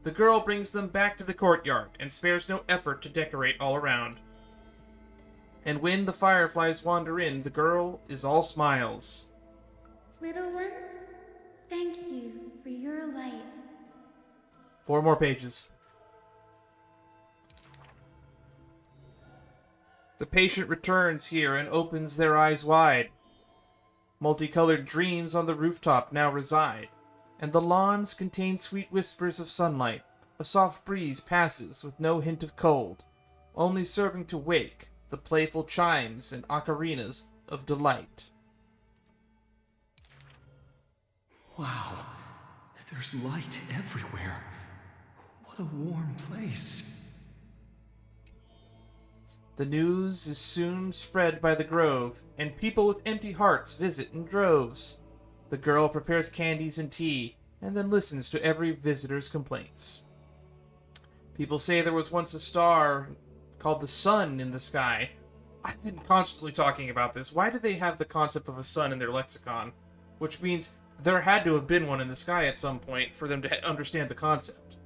The girl brings them back to the courtyard and spares no effort to decorate all around. And when the fireflies wander in, the girl is all smiles. Little ones, thank you for your light. 4 more pages. The patient returns here and opens their eyes wide. Multicolored dreams on the rooftop now reside, and the lawns contain sweet whispers of sunlight. A soft breeze passes with no hint of cold, only serving to wake the playful chimes and ocarinas of delight. Wow, there's light everywhere. What a warm place. The news is soon spread by the grove, and people with empty hearts visit in droves. The girl prepares candies and tea, and then listens to every visitor's complaints. People say there was once a star called the sun in the sky. I've been constantly talking about this. Why do they have the concept of a sun in their lexicon? Which means there had to have been one in the sky at some point for them to understand the concept.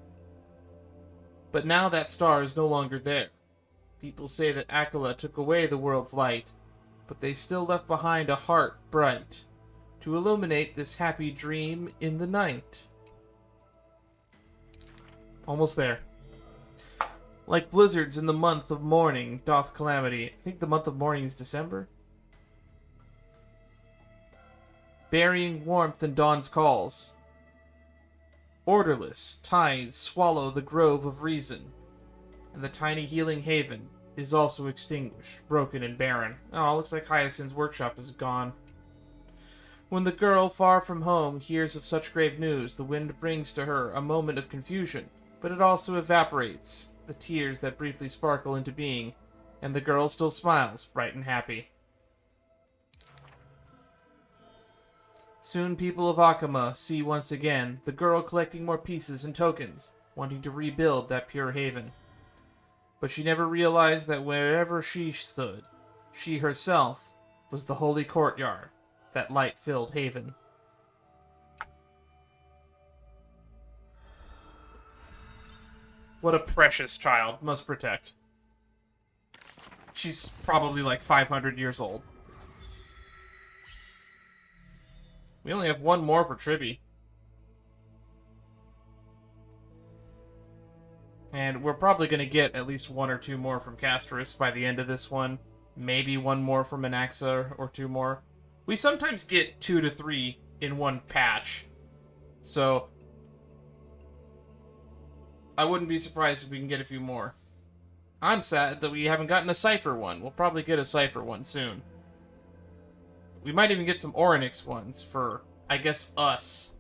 But now that star is no longer there. People say that Aquila took away the world's light, but they still left behind a heart bright to illuminate this happy dream in the night. Almost there. Like blizzards in the month of mourning doth calamity. I think the month of mourning is December. Burying warmth in dawn's calls. Orderless tides swallow the grove of reason, and the tiny healing haven is also extinguished, broken and barren. Oh, looks like Hyacine's workshop is gone. When the girl far from home hears of such grave news, the wind brings to her a moment of confusion, but it also evaporates the tears that briefly sparkle into being, and the girl still smiles, bright and happy. Soon people of Akama see once again the girl collecting more pieces and tokens, wanting to rebuild that pure haven. But she never realized that wherever she stood, she herself was the holy courtyard, that light-filled haven. What a precious child. Must protect. She's probably like 500 years old. We only have one more for Tribby. And we're probably going to get at least one or two more from Castorice by the end of this one. Maybe one more from Anaxa or two more. We sometimes get 2 to 3 in one patch. So I wouldn't be surprised if we can get a few more. I'm sad that we haven't gotten a Cypher one. We'll probably get a Cypher one soon. We might even get some Orynyx ones for, I guess, us.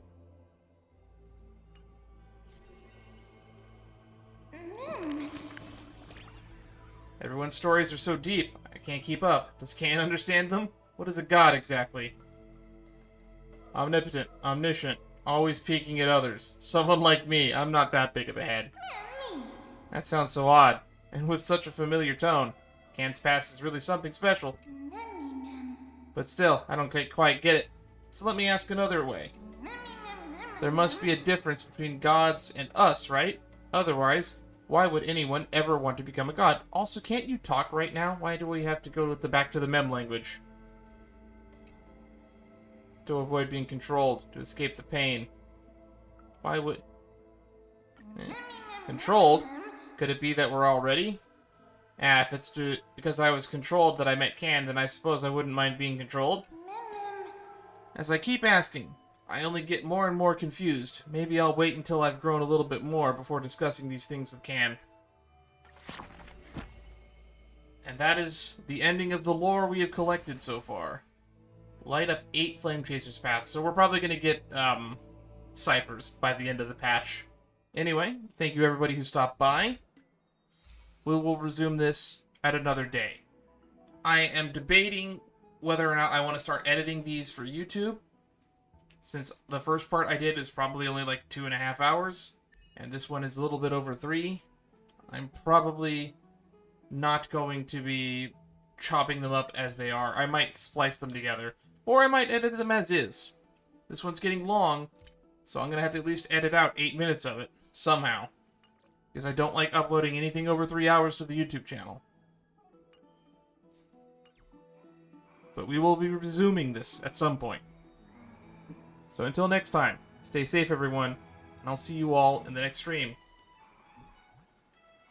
Everyone's stories are so deep, I can't keep up. Does Can understand them? What is a god exactly? Omnipotent, omniscient, always peeking at others. Someone like me, I'm not that big of a head. That sounds so odd, and with such a familiar tone. Can's past is really something special. But still, I don't quite get it. So let me ask another way. There must be a difference between gods and us, right? Otherwise, why would anyone ever want to become a god? Also, can't you talk right now? Why do we have to go with back to the mem language? To avoid being controlled, to escape the pain. Why would... Controlled? Could it be that we're already? If it's because I was controlled that I met Can, then I suppose I wouldn't mind being controlled. As I keep asking, I only get more and more confused. Maybe I'll wait until I've grown a little bit more before discussing these things with Can. And that is the ending of the lore we have collected so far. Light up 8 Flame Chasers paths, so we're probably going to get ciphers by the end of the patch. Anyway, thank you everybody who stopped by. We will resume this at another day. I am debating whether or not I want to start editing these for YouTube, since the first part I did is probably only like 2.5 hours, and this one is a little bit over 3. I'm probably not going to be chopping them up as they are. I might splice them together, or I might edit them as is. This one's getting long, so I'm going to have to at least edit out 8 minutes of it, somehow. Because I don't like uploading anything over 3 hours to the YouTube channel. But we will be resuming this at some point. So until next time, stay safe everyone, and I'll see you all in the next stream.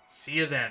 See you then.